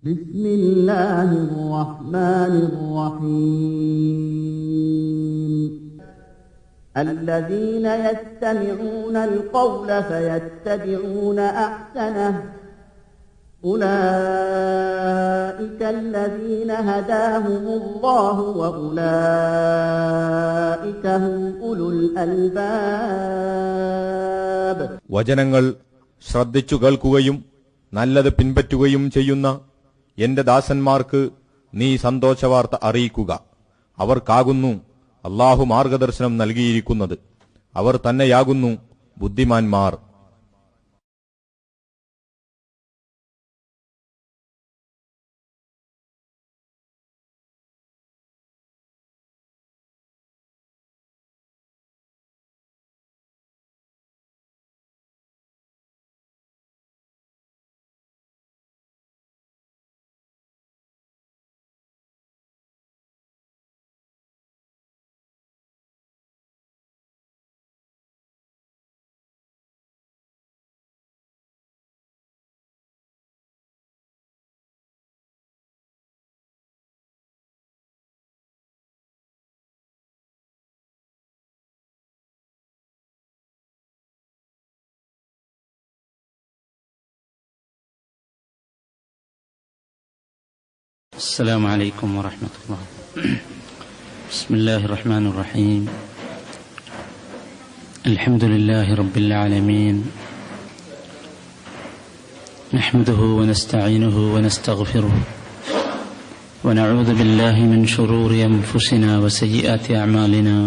بسم الله الرحمن الرحيم الذين يستمعون القول فيتبعون أحسنه أولئك الذين هداهم الله وأولئك هم أولو الألباب. വചനങ്ങൾ ശ്രദ്ധിച്ചു കേൾക്കുകയും നല്ലത് പിൻപറ്റുകയും ചെയ്യുന്ന എന്റെ ദാസന്മാർക്ക് നീ സന്തോഷവാർത്ത അറിയിക്കുക. അവർക്കാകുന്നു അല്ലാഹു മാർഗദർശനം നൽകിയിരിക്കുന്നത്. അവർ തന്നെയാകുന്നു ബുദ്ധിമാന്മാർ. السلام عليكم ورحمة الله. بسم الله الرحمن الرحيم. الحمد لله رب العالمين، نحمده ونستعينه ونستغفره ونعوذ بالله من شرور أنفسنا وسيئات أعمالنا.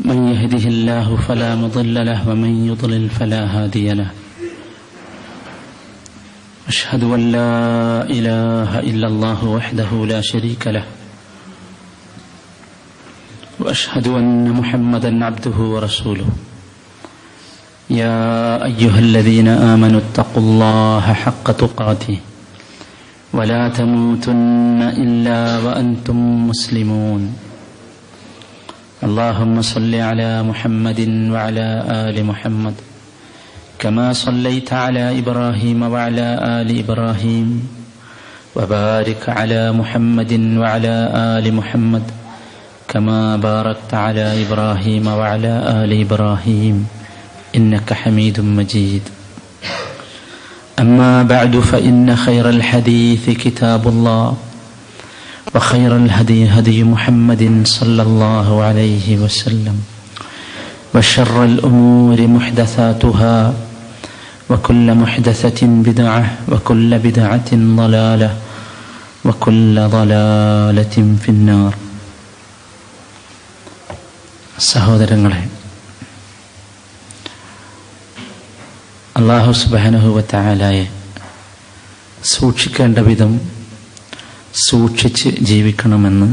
من يهده الله فلا مضل له ومن يضلل فلا هادي له. أشهد أن لا إله إلا الله وحده لا شريك له، وأشهد أن محمدا عبده ورسوله. يا أيها الذين آمنوا اتقوا الله حق تقاته ولا تموتن إلا وأنتم مسلمون. اللهم صل على محمد وعلى آل محمد كما صليت على إبراهيم وعلى آل إبراهيم، وبارك على محمد وعلى آل محمد كما باركت على إبراهيم وعلى آل إبراهيم إنك حميد مجيد. أما بعد، فإن خير الحديث كتاب الله، وخير الهدي هدي محمد صلى الله عليه وسلم، وشر الأمور محدثاتها، وكل محدثة بدعة، وكل بدعة ضلالة، وكل ضلالة في النار. സഹോദരങ്ങളെ, അല്ലാഹു സുബ്ഹാനഹു വ തആലയെ സൂക്ഷിക്കേണ്ട വിധം സൂക്ഷിച്ച് ജീവിക്കണമെന്ന്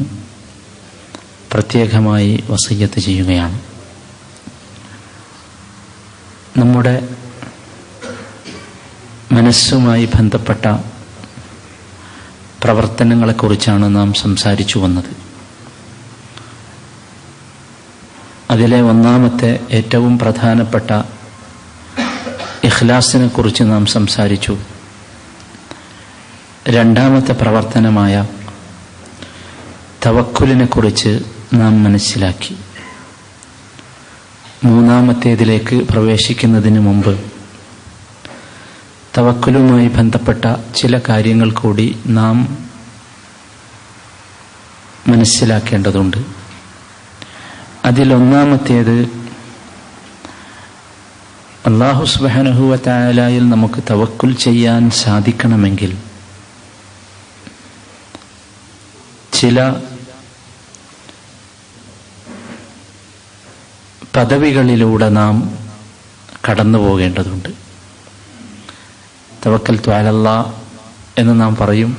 പ്രത്യേകമായി വസിയ്യത്ത് ചെയ്യുകയാണ്. നമ്മുടെ മനസ്സുമായി ബന്ധപ്പെട്ട പ്രവർത്തനങ്ങളെക്കുറിച്ചാണ് നാം സംസാരിച്ചു വന്നത്. അതിലെ ഒന്നാമത്തെ ഏറ്റവും പ്രധാനപ്പെട്ട ഇഖ്ലാസിനെ കുറിച്ച് നാം സംസാരിച്ചു. രണ്ടാമത്തെ പ്രവർത്തനമായ തവക്കുലിനെ കുറിച്ച് നാം മനസ്സിലാക്കി. മൂന്നാമത്തേതിലേക്ക് പ്രവേശിക്കുന്നതിന് മുമ്പ് തവക്കുലുമായി ബന്ധപ്പെട്ട ചില കാര്യങ്ങൾ കൂടി നാം മനസ്സിലാക്കേണ്ടതുണ്ട്. അതിലൊന്നാമത്തേത്, അല്ലാഹു സുബ്ഹാനഹു വ തആലയിൽ നമുക്ക് തവക്കുൽ ചെയ്യാൻ സാധിക്കണമെങ്കിൽ ചില പദവികളിലൂടെ നാം കടന്നു പോകേണ്ടതുണ്ട്. തവക്കൽതു അലല്ലാഹ് എന്ന് നാം പറയും.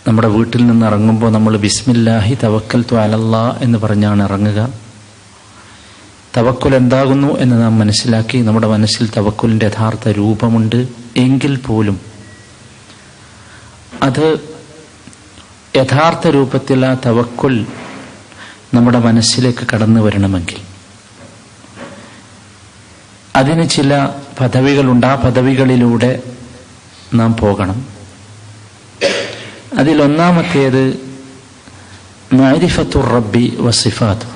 നമ്മുടെ വീട്ടിൽ നിന്ന് ഇറങ്ങുമ്പോൾ നമ്മൾ ബിസ്മില്ലാഹി തവക്കൽതു അലല്ലാഹ് എന്ന് പറഞ്ഞാണ് ഇറങ്ങുക. തവക്കുൽ എന്താകുന്നു എന്ന് നാം മനസ്സിലാക്കി. നമ്മുടെ മനസ്സിൽ തവക്കുലിൻ്റെ യഥാർത്ഥ രൂപമുണ്ട് എങ്കിൽ പോലും അത് യഥാർത്ഥ രൂപത്തിൽ ആ തവക്കുൽ നമ്മുടെ മനസ്സിലേക്ക് കടന്നു വരണമെങ്കിൽ അതിന് ചില പദവികളുണ്ട്. ആ പദവികളിലൂടെ നാം പോകണം. അതിലൊന്നാമത്തേത് മഅരിഫത്തുർ റബ്ബി വസിഫാത്തു,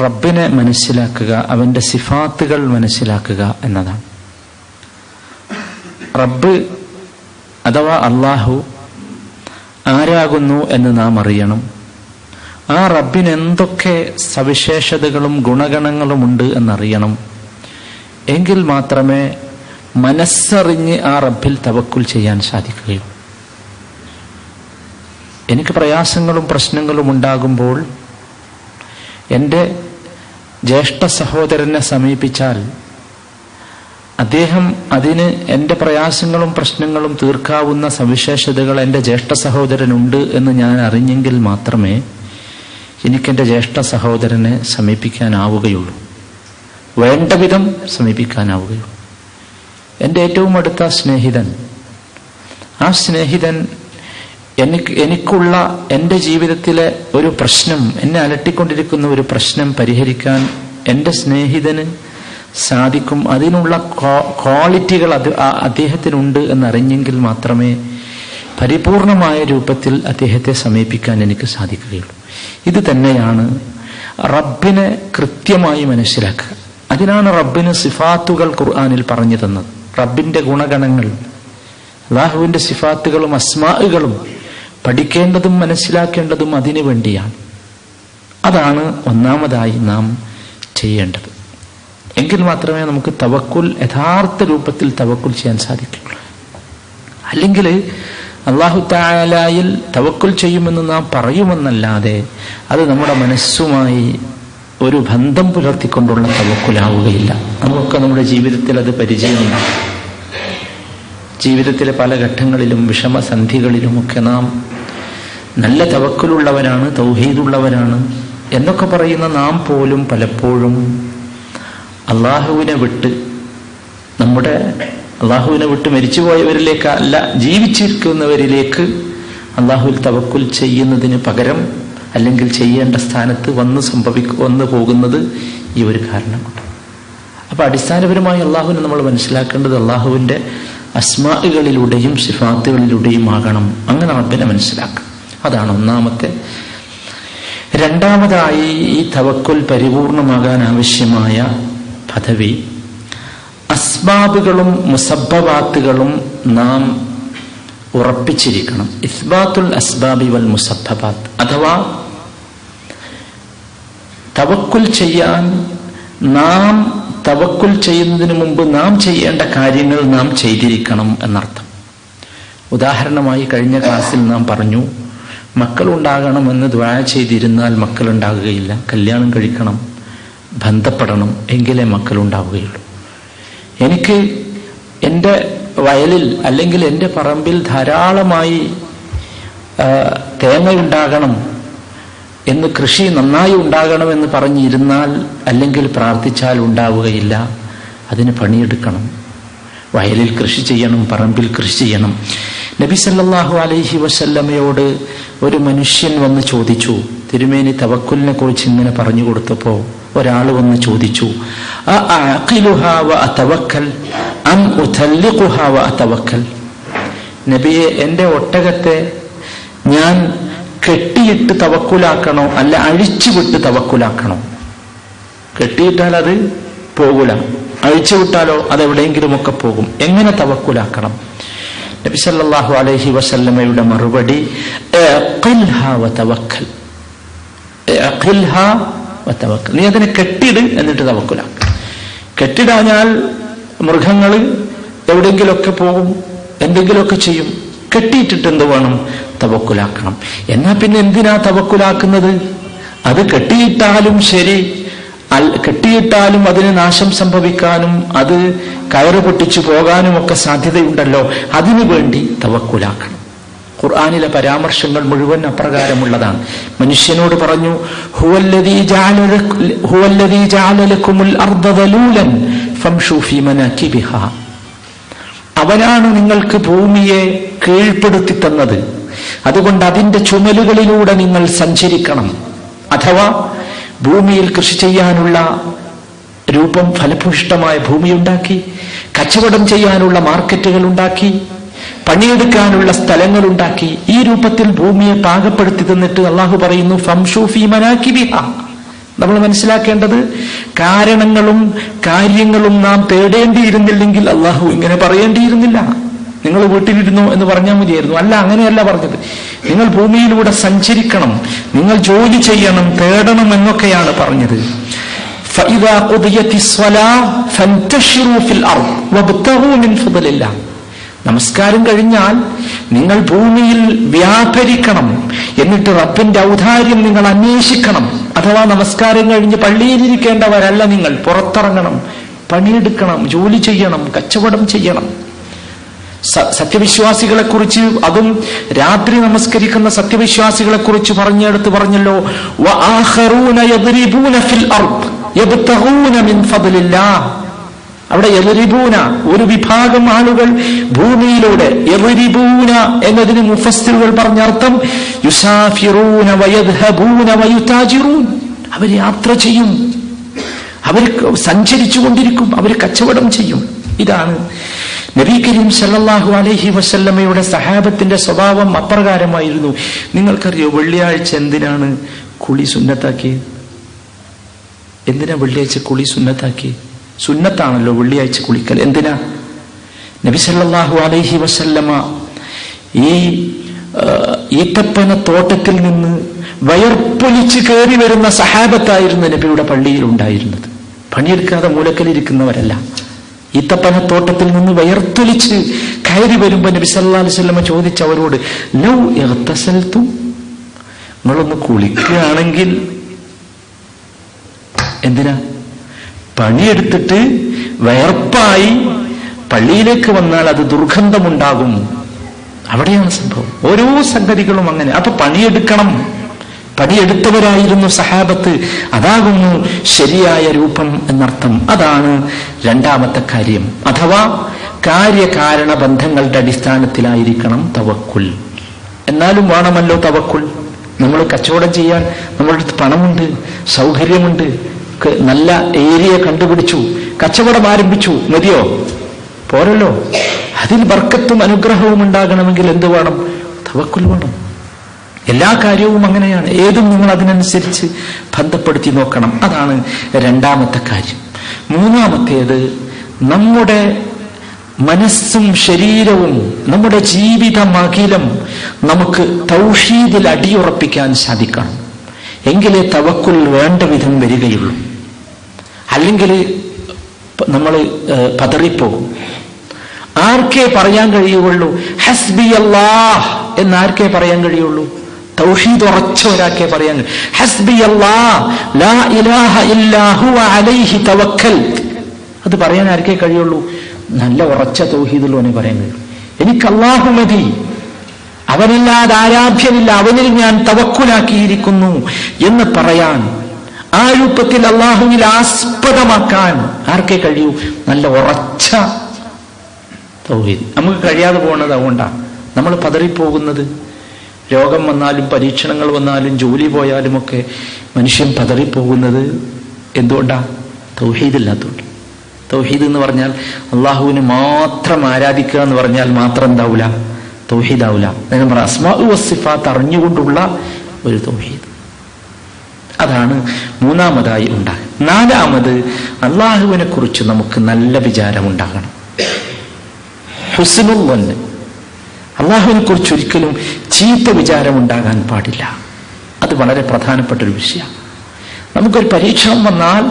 റബ്ബിനെ മനസ്സിലാക്കുക, അവന്റെ സിഫാത്തുകൾ മനസ്സിലാക്കുക എന്നതാണ്. റബ്ബ് അഥവാ അള്ളാഹു ആരാകുന്നു എന്ന് നാം അറിയണം. ആ റബ്ബിന് എന്തൊക്കെ സവിശേഷതകളും ഗുണഗണങ്ങളുമുണ്ട് എന്നറിയണം. എങ്കിൽ മാത്രമേ മനസ്സറിഞ്ഞ് ആ റബ്ബിൽ തവക്കുൽ ചെയ്യാൻ സാധിക്കുകയുള്ളൂ. എനിക്ക് പ്രയാസങ്ങളും പ്രശ്നങ്ങളും ഉണ്ടാകുമ്പോൾ എൻ്റെ ജ്യേഷ്ഠ സഹോദരനെ സമീപിച്ചാൽ അദ്ദേഹം അതിന് എൻ്റെ പ്രയാസങ്ങളും പ്രശ്നങ്ങളും തീർക്കാവുന്ന സവിശേഷതകൾ എൻ്റെ ജ്യേഷ്ഠ സഹോദരനുണ്ട് എന്ന് ഞാൻ അറിഞ്ഞെങ്കിൽ മാത്രമേ എനിക്കെൻ്റെ ജ്യേഷ്ഠ സഹോദരനെ സമീപിക്കാനാവുകയുള്ളൂ, വേണ്ട വിധം സമീപിക്കാനാവുകയുള്ളൂ. എൻ്റെ ഏറ്റവും അടുത്ത സ്നേഹിതൻ, ആ സ്നേഹിതൻ എനിക്കുള്ള എൻ്റെ ജീവിതത്തിലെ ഒരു പ്രശ്നം, എന്നെ അലട്ടിക്കൊണ്ടിരിക്കുന്ന ഒരു പ്രശ്നം പരിഹരിക്കാൻ എൻ്റെ സ്നേഹിതന് സാധിക്കും. അതിനുള്ള ക്വാളിറ്റികൾ അദ്ദേഹത്തിനുണ്ട് എന്നറിഞ്ഞെങ്കിൽ മാത്രമേ പരിപൂർണമായ രൂപത്തിൽ അദ്ദേഹത്തെ സമീപിക്കാൻ എനിക്ക് സാധിക്കുകയുള്ളൂ. ഇത് തന്നെയാണ് റബ്ബിനെ കൃത്യമായി മനസ്സിലാക്കുക. അതിനാണ് റബ്ബിന് സിഫാത്തുകൾ ഖുർആനിൽ പറഞ്ഞു തന്നത്. റബ്ബിന്റെ ഗുണഗണങ്ങൾ, അല്ലാഹുവിന്റെ സിഫാത്തുകളും അസ്മാഉകളും പഠിക്കേണ്ടതും മനസ്സിലാക്കേണ്ടതും അതിനു വേണ്ടിയാണ്. അതാണ് ഒന്നാമതായി നാം ചെയ്യേണ്ടത്. എങ്കിൽ മാത്രമേ നമുക്ക് തവക്കുൽ യഥാർത്ഥ രൂപത്തിൽ തവക്കുൽ ചെയ്യാൻ സാധിക്കുള്ളൂ. അല്ലെങ്കിൽ അല്ലാഹു തആലയിൽ തവക്കുൽ ചെയ്യുമെന്ന് നാം പറയുമെന്നല്ലാതെ അത് നമ്മുടെ മനസ്സുമായി ഒരു ബന്ധം പുലർത്തിക്കൊണ്ടുള്ള തവക്കുലാവുകയില്ല. നമുക്ക് നമ്മുടെ ജീവിതത്തിൽ അത് പരിചയമുണ്ട്. ജീവിതത്തിലെ പല ഘട്ടങ്ങളിലും വിഷമസന്ധികളിലുമൊക്കെ നാം നല്ല തവക്കുലുള്ളവരാണ്, തൗഹീദുള്ളവരാണ് എന്നൊക്കെ പറയുന്ന നാം പോലും പലപ്പോഴും അള്ളാഹുവിനെ വിട്ട് മരിച്ചുപോയവരിലേക്ക് അല്ല, ജീവിച്ചിരിക്കുന്നവരിലേക്ക് അള്ളാഹുവിൽ തവക്കുൽ ചെയ്യുന്നതിന് പകരം അല്ലെങ്കിൽ ചെയ്യേണ്ട സ്ഥാനത്ത് വന്നു പോകുന്നത് ഈ ഒരു കാരണം കൊണ്ട്. അപ്പൊ അടിസ്ഥാനപരമായി അള്ളാഹുവിനെ നമ്മൾ മനസ്സിലാക്കേണ്ടത് അള്ളാഹുവിന്റെ അസ്മാഇകളിലൂടെയും സിഫാത്തുകളിലൂടെയും ആകണം. അങ്ങനെ റബ്ബിനെ മനസ്സിലാക്കാം. അതാണ് ഒന്നാമത്തെ. രണ്ടാമതായി ഈ തവക്കുൽ പരിപൂർണമാകാൻ ആവശ്യമായ പദവി, അസ്ബാബുകളും മുസബ്ബബാത്തുകളും നാം ഉറപ്പിച്ചിരിക്കണം. ഇസ്ബാത്തുൽ അസ്ബാബി വൽ മുസബ്ബബാത്ത്, അഥവാ തവക്കുൽ ചെയ്യാൻ നാം തവക്കുൽ ചെയ്യുന്നതിന് മുമ്പ് നാം ചെയ്യേണ്ട കാര്യങ്ങൾ നാം ചെയ്തിരിക്കണം എന്നർത്ഥം. ഉദാഹരണമായി കഴിഞ്ഞ ക്ലാസ്സിൽ നാം പറഞ്ഞു, മക്കളുണ്ടാകണമെന്ന് ദുആ ചെയ്തിരുന്നാൽ മക്കളുണ്ടാകുകയില്ല. കല്യാണം കഴിക്കണം, ബന്ധപ്പെടണം, എങ്കിലേ മക്കളുണ്ടാവുകയുള്ളൂ. എനിക്ക് എൻ്റെ വയലിൽ അല്ലെങ്കിൽ എൻ്റെ പറമ്പിൽ ധാരാളമായി തേങ്ങയുണ്ടാകണം എന്ന്, കൃഷി നന്നായി ഉണ്ടാകണമെന്ന് പറഞ്ഞിരുന്നാൽ അല്ലെങ്കിൽ പ്രാർത്ഥിച്ചാൽ ഉണ്ടാവുകയില്ല. അതിന് പണിയെടുക്കണം, വയലിൽ കൃഷി ചെയ്യണം, പറമ്പിൽ കൃഷി ചെയ്യണം. നബി സല്ലല്ലാഹു അലൈഹി വസല്ലമയോട് ഒരു മനുഷ്യൻ വന്ന് ചോദിച്ചു, തിരുമേനി തവക്കുലിനെ കുറിച്ച് ഇങ്ങനെ പറഞ്ഞു കൊടുത്തപ്പോ ഒരാൾ വന്ന് ചോദിച്ചു, നബിയെ, എൻ്റെ ഒട്ടകത്തെ ഞാൻ കെട്ടിയിട്ട് തവക്കുലാക്കണോ അല്ല അഴിച്ചുവിട്ട് തവക്കുലാക്കണോ? കെട്ടിയിട്ടാൽ അത് പോകൂല, അഴിച്ചുവിട്ടാലോ അതെവിടെയെങ്കിലുമൊക്കെ പോകും. എങ്ങനെ തവക്കുലാക്കണം? നബി സല്ലല്ലാഹു അലൈഹി വസല്ലമയുടെ മറുപടി, നീ അതിനെ കെട്ടിയിട്, എന്നിട്ട് തവക്കുലാക്ക. കെട്ടിടാഞ്ഞാൽ മൃഗങ്ങൾ എവിടെയെങ്കിലുമൊക്കെ പോകും, എന്തെങ്കിലുമൊക്കെ ചെയ്യും. കെട്ടിയിട്ടിട്ട് എന്ത് വേണം? തവക്കുലാക്കണം. എന്നാ പിന്നെ എന്തിനാ തവക്കുലാക്കുന്നത്? അത് കെട്ടിയിട്ടാലും ശരി, കെട്ടിയിട്ടാലും അതിന് നാശം സംഭവിക്കാനും അത് കയറ് പൊട്ടിച്ചു പോകാനും ഒക്കെ സാധ്യതയുണ്ടല്ലോ. അതിനു വേണ്ടി തവക്കുലാക്കണം. ഖുർആനിലെ പരാമർശങ്ങൾ മുഴുവൻ അപ്രകാരമുള്ളതാണ്. മനുഷ്യനോട് പറഞ്ഞു, ഹുവല്ലദീ ജഅല ലക്കുമുൽ അർദ ദലൂലൻ ഫംശൂ ഫീ മനാകിബിഹാ, അവനാണ് നിങ്ങൾക്ക് ഭൂമിയെ കീഴ്പ്പെടുത്തി തന്നത്, അതുകൊണ്ട് അതിന്റെ ചുമലുകളിലൂടെ നിങ്ങൾ സഞ്ചരിക്കണം. അഥവാ ഭൂമിയിൽ കൃഷി ചെയ്യാനുള്ള രൂപം ഫലഭൂയിഷ്ഠമായ ഭൂമിയുണ്ടാക്കി, കച്ചവടം ചെയ്യാനുള്ള മാർക്കറ്റുകൾ ഉണ്ടാക്കി, പണിയെടുക്കാനുള്ള സ്ഥലങ്ങളുണ്ടാക്കി. ഈ രൂപത്തിൽ ഭൂമിയെ പാകപ്പെടുത്തി തന്നിട്ട് അള്ളാഹു പറയുന്നു ഫംശൂ ഫീ മനാകിബിഹാ. നമ്മൾ മനസ്സിലാക്കേണ്ടത്, കാരണങ്ങളും കാര്യങ്ങളും നാം തേടേണ്ടിയിരുന്നില്ലെങ്കിൽ അള്ളാഹു ഇങ്ങനെ പറയേണ്ടിയിരുന്നില്ല. നിങ്ങൾ വീട്ടിലിരുന്നു എന്ന് പറഞ്ഞാൽ മതിയായിരുന്നു. അല്ല, അങ്ങനെയല്ല പറഞ്ഞത്. നിങ്ങൾ ഭൂമിയിലൂടെ സഞ്ചരിക്കണം, നിങ്ങൾ ജോലി ചെയ്യണം, തേടണം എന്നൊക്കെയാണ് പറഞ്ഞത്. فَإِذَا قُضِيَتِ الصَّلَاةُ فَانْتَشِرُوا فِي الْأَرْضِ وَابْتَغُوا مِنْ فَضْلِ اللَّهِ. നമസ്കാരം കഴിഞ്ഞാൽ നിങ്ങൾ ഭൂമിയിൽ വ്യാപരിക്കണം, എന്നിട്ട് റബ്ബിന്റെ ഔദാര്യം നിങ്ങൾ അന്വേഷിക്കണം. അഥവാ നമസ്കാരം കഴിഞ്ഞ് പള്ളിയിലിരിക്കേണ്ടവരല്ല, നിങ്ങൾ പുറത്തിറങ്ങണം, പണിയെടുക്കണം, ജോലി ചെയ്യണം, കച്ചവടം ചെയ്യണം. സത്യവിശ്വാസികളെ കുറിച്ച്, അതും രാത്രി നമസ്കരിക്കുന്ന സത്യവിശ്വാസികളെ കുറിച്ച് പറഞ്ഞെടുത്ത് പറഞ്ഞല്ലോ, വആഖറൂന യദ്രിബൂന ഫിൽ അർദ് യബ്തഗൂന മിൻ ഫദ്ലില്ലാഹ്. അവിടെ യദ്രിബൂന, ഒരു വിഭാഗം ആളുകൾ ഭൂമിയിലൂടെ, യദ്രിബൂന എന്നതിന് മുഫസ്സിറുകൾ പറഞ്ഞ അർത്ഥം യുസാഫിറൂന വയദ്ഹബൂന വയുതാജിറൂൻ. അവർ യാത്ര ചെയ്യും, അവർ സഞ്ചരിച്ചു കൊണ്ടിരിക്കും, അവർ കച്ചവടം ചെയ്യും. ഇതാണ് നബി കരീം സല്ലല്ലാഹു അലൈഹി വസല്ലമയുടെ സഹാബത്തിന്റെ സ്വഭാവം അപ്രകാരമായിരുന്നു. നിങ്ങൾക്കറിയോ വെള്ളിയാഴ്ച എന്തിനാണ് കുളി സുന്നത്താക്കിയത്? എന്തിനാ വെള്ളിയാഴ്ച കുളി സുന്നത്താക്കി? സുന്നത്താണല്ലോ വെള്ളിയാഴ്ച കുളിക്കൽ. എന്തിനാ? നബി സല്ലല്ലാഹു അലൈഹി വസല്ലമ ഈ ഈത്തപ്പന തോട്ടത്തിൽ നിന്ന് വയർപ്പൊലിച്ച് കയറി വരുന്ന സഹാബത്തായിരുന്നു നബിയുടെ പള്ളിയിൽ ഉണ്ടായിരുന്നത്. പണിയെടുക്കാതെ മൂലക്കലിരിക്കുന്നവരല്ല. ഈത്തപ്പനത്തോട്ടത്തിൽ നിന്ന് വയർത്തൊലിച്ച് കയറി വരുമ്പോ നബി സല്ലല്ലാഹു അലൈഹി വസല്ലമ ചോദിച്ചു അവരോട്, ലൗ ഇഗ്തസൽതും, നിങ്ങളൊന്ന് കുളിക്കുകയാണെങ്കിൽ. എന്തിനാ? പണിയെടുത്തിട്ട് വയർപ്പായി പള്ളിയിലേക്ക് വന്നാൽ അത് ദുർഗന്ധമുണ്ടാകും. അവിടെയാണ് സംഭവം. ഓരോ സംഗതികളും അങ്ങനെ. അപ്പൊ പണിയെടുക്കണം. പണിയെടുത്തവരായിരുന്നു സഹാബത്ത്. അതാകുന്നു ശരിയായ രൂപം എന്നർത്ഥം. അതാണ് രണ്ടാമത്തെ കാര്യം. അഥവാ കാര്യകാരണ ബന്ധങ്ങളുടെ അടിസ്ഥാനത്തിലായിരിക്കണം തവക്കുൽ. എന്നാലും വേണമല്ലോ തവക്കുൽ. നമ്മൾ കച്ചവടം ചെയ്യാൻ നമ്മുടെ അടുത്ത് പണമുണ്ട്, സൗകര്യമുണ്ട്, നല്ല ഏരിയ കണ്ടുപിടിച്ചു, കച്ചവടം ആരംഭിച്ചു, മതിയോ? പോരല്ലോ. അതിൽ ബർക്കത്തും അനുഗ്രഹവും ഉണ്ടാകണമെങ്കിൽ എന്ത് വേണം? തവക്കുൽ വേണം. എല്ലാ കാര്യവും അങ്ങനെയാണ്. ഏതും നിങ്ങൾ അതിനനുസരിച്ച് ബന്ധപ്പെടുത്തി നോക്കണം. അതാണ് രണ്ടാമത്തെ കാര്യം. മൂന്നാമത്തേത്, നമ്മുടെ മനസ്സും ശരീരവും നമ്മുടെ ജീവിതമഖിലം നമുക്ക് തൗഹീദിൽ അടിയുറപ്പിക്കാൻ സാധിക്കണം. എങ്കിലേ തവക്കുൽ വേണ്ട വിധം വരികയുള്ളൂ. അല്ലെങ്കിൽ നമ്മൾ പതറിപ്പോകും. ആർക്കേ പറയാൻ കഴിയുള്ളൂ ഹസ്ബി അല്ലാഹ് എന്നാർക്കേ പറയാൻ കഴിയുള്ളൂ? തൗഹീദ് ഉറച്ച ഒരാൾക്കേ പറയാൻ കഴിയും. ഹസ്ബി അല്ലാഹ് ലാ ഇലാഹ ഇല്ലാ ഹുവ അലൈഹി തവക്കൽതു. അത് പറയാൻ ആർക്കേ കഴിയുള്ളൂ? നല്ല ഉറച്ച തൗഹീദുള്ളവനെ പറയാൻ കഴിയും. എനിക്ക് അല്ലാഹു മതി, അവനല്ലാതെ ആരാധ്യനില്ല, അവനിൽ ഞാൻ തവക്കുലാക്കിയിരിക്കുന്നു എന്ന് പറയാൻ, ആ രൂപത്തിൽ അല്ലാഹുവിൽ ആസ്പദമാക്കാൻ ആർക്കേ കഴിയൂ? നല്ല ഉറച്ച തൗഹീദ്. നമുക്ക് കഴിയാതെ പോകുന്നത് അതുകൊണ്ടാണ് നമ്മൾ പതറിപ്പോകുന്നത്. രോഗം വന്നാലും പരീക്ഷണങ്ങൾ വന്നാലും ജോലി പോയാലും ഒക്കെ മനുഷ്യൻ പതറിപ്പോകുന്നത് എന്തുകൊണ്ടാ? തൗഹീദില്ലാത്തതുകൊണ്ട്. തൗഹീദ് എന്ന് പറഞ്ഞാൽ അള്ളാഹുവിനെ മാത്രം ആരാധിക്കുക എന്ന് പറഞ്ഞാൽ മാത്രം എന്താവൂല? തൗഹീദാവൂല. നമ്മൾ അസ്മാഉ വസ്സിഫാത്ത് അറിഞ്ഞുകൊണ്ടുള്ള ഒരു തൗഹീദ്. അതാണ് മൂന്നാമതായി ഉണ്ടാകുക. നാലാമത്, അള്ളാഹുവിനെ കുറിച്ച് നമുക്ക് നല്ല വിചാരമുണ്ടാകണം. ഹുസ്നുൽ വന്ന്, അള്ളാഹുവിനെ കുറിച്ച് ഒരിക്കലും ചീത്ത വിചാരം ഉണ്ടാകാൻ പാടില്ല. അത് വളരെ പ്രധാനപ്പെട്ട ഒരു വിഷയമാണ്. നമുക്കൊരു പരീക്ഷണം വന്നാൽ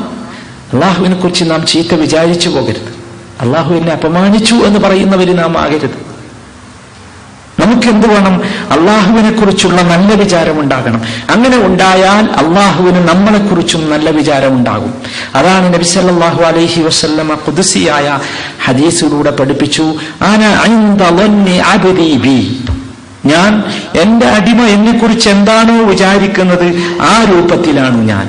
അള്ളാഹുവിനെ കുറിച്ച് നാം ചീത്ത വിചാരിച്ചു പോകരുത്. അള്ളാഹു എന്നെ അപമാനിച്ചു എന്ന് പറയുന്നവര് നാം ആകരുത്. നമുക്ക് എന്ത് വേണം? അള്ളാഹുവിനെ കുറിച്ചുള്ള നല്ല വിചാരം ഉണ്ടാകണം. അങ്ങനെ ഉണ്ടായാൽ അള്ളാഹുവിന് നമ്മളെ കുറിച്ചും നല്ല വിചാരം ഉണ്ടാകും. അതാണ് നബി സല്ലല്ലാഹു അലൈഹി വസല്ലമ ഖുദ്സിയായ ഹദീസിലൂടെ പഠിപ്പിച്ചു, അന ഇൻദ ളന്നി അബ്ദി ബി. ഞാൻ എന്റെ അടിമ എന്നെ കുറിച്ച് എന്താണോ വിചാരിക്കുന്നത് ആ രൂപത്തിലാണ് ഞാൻ.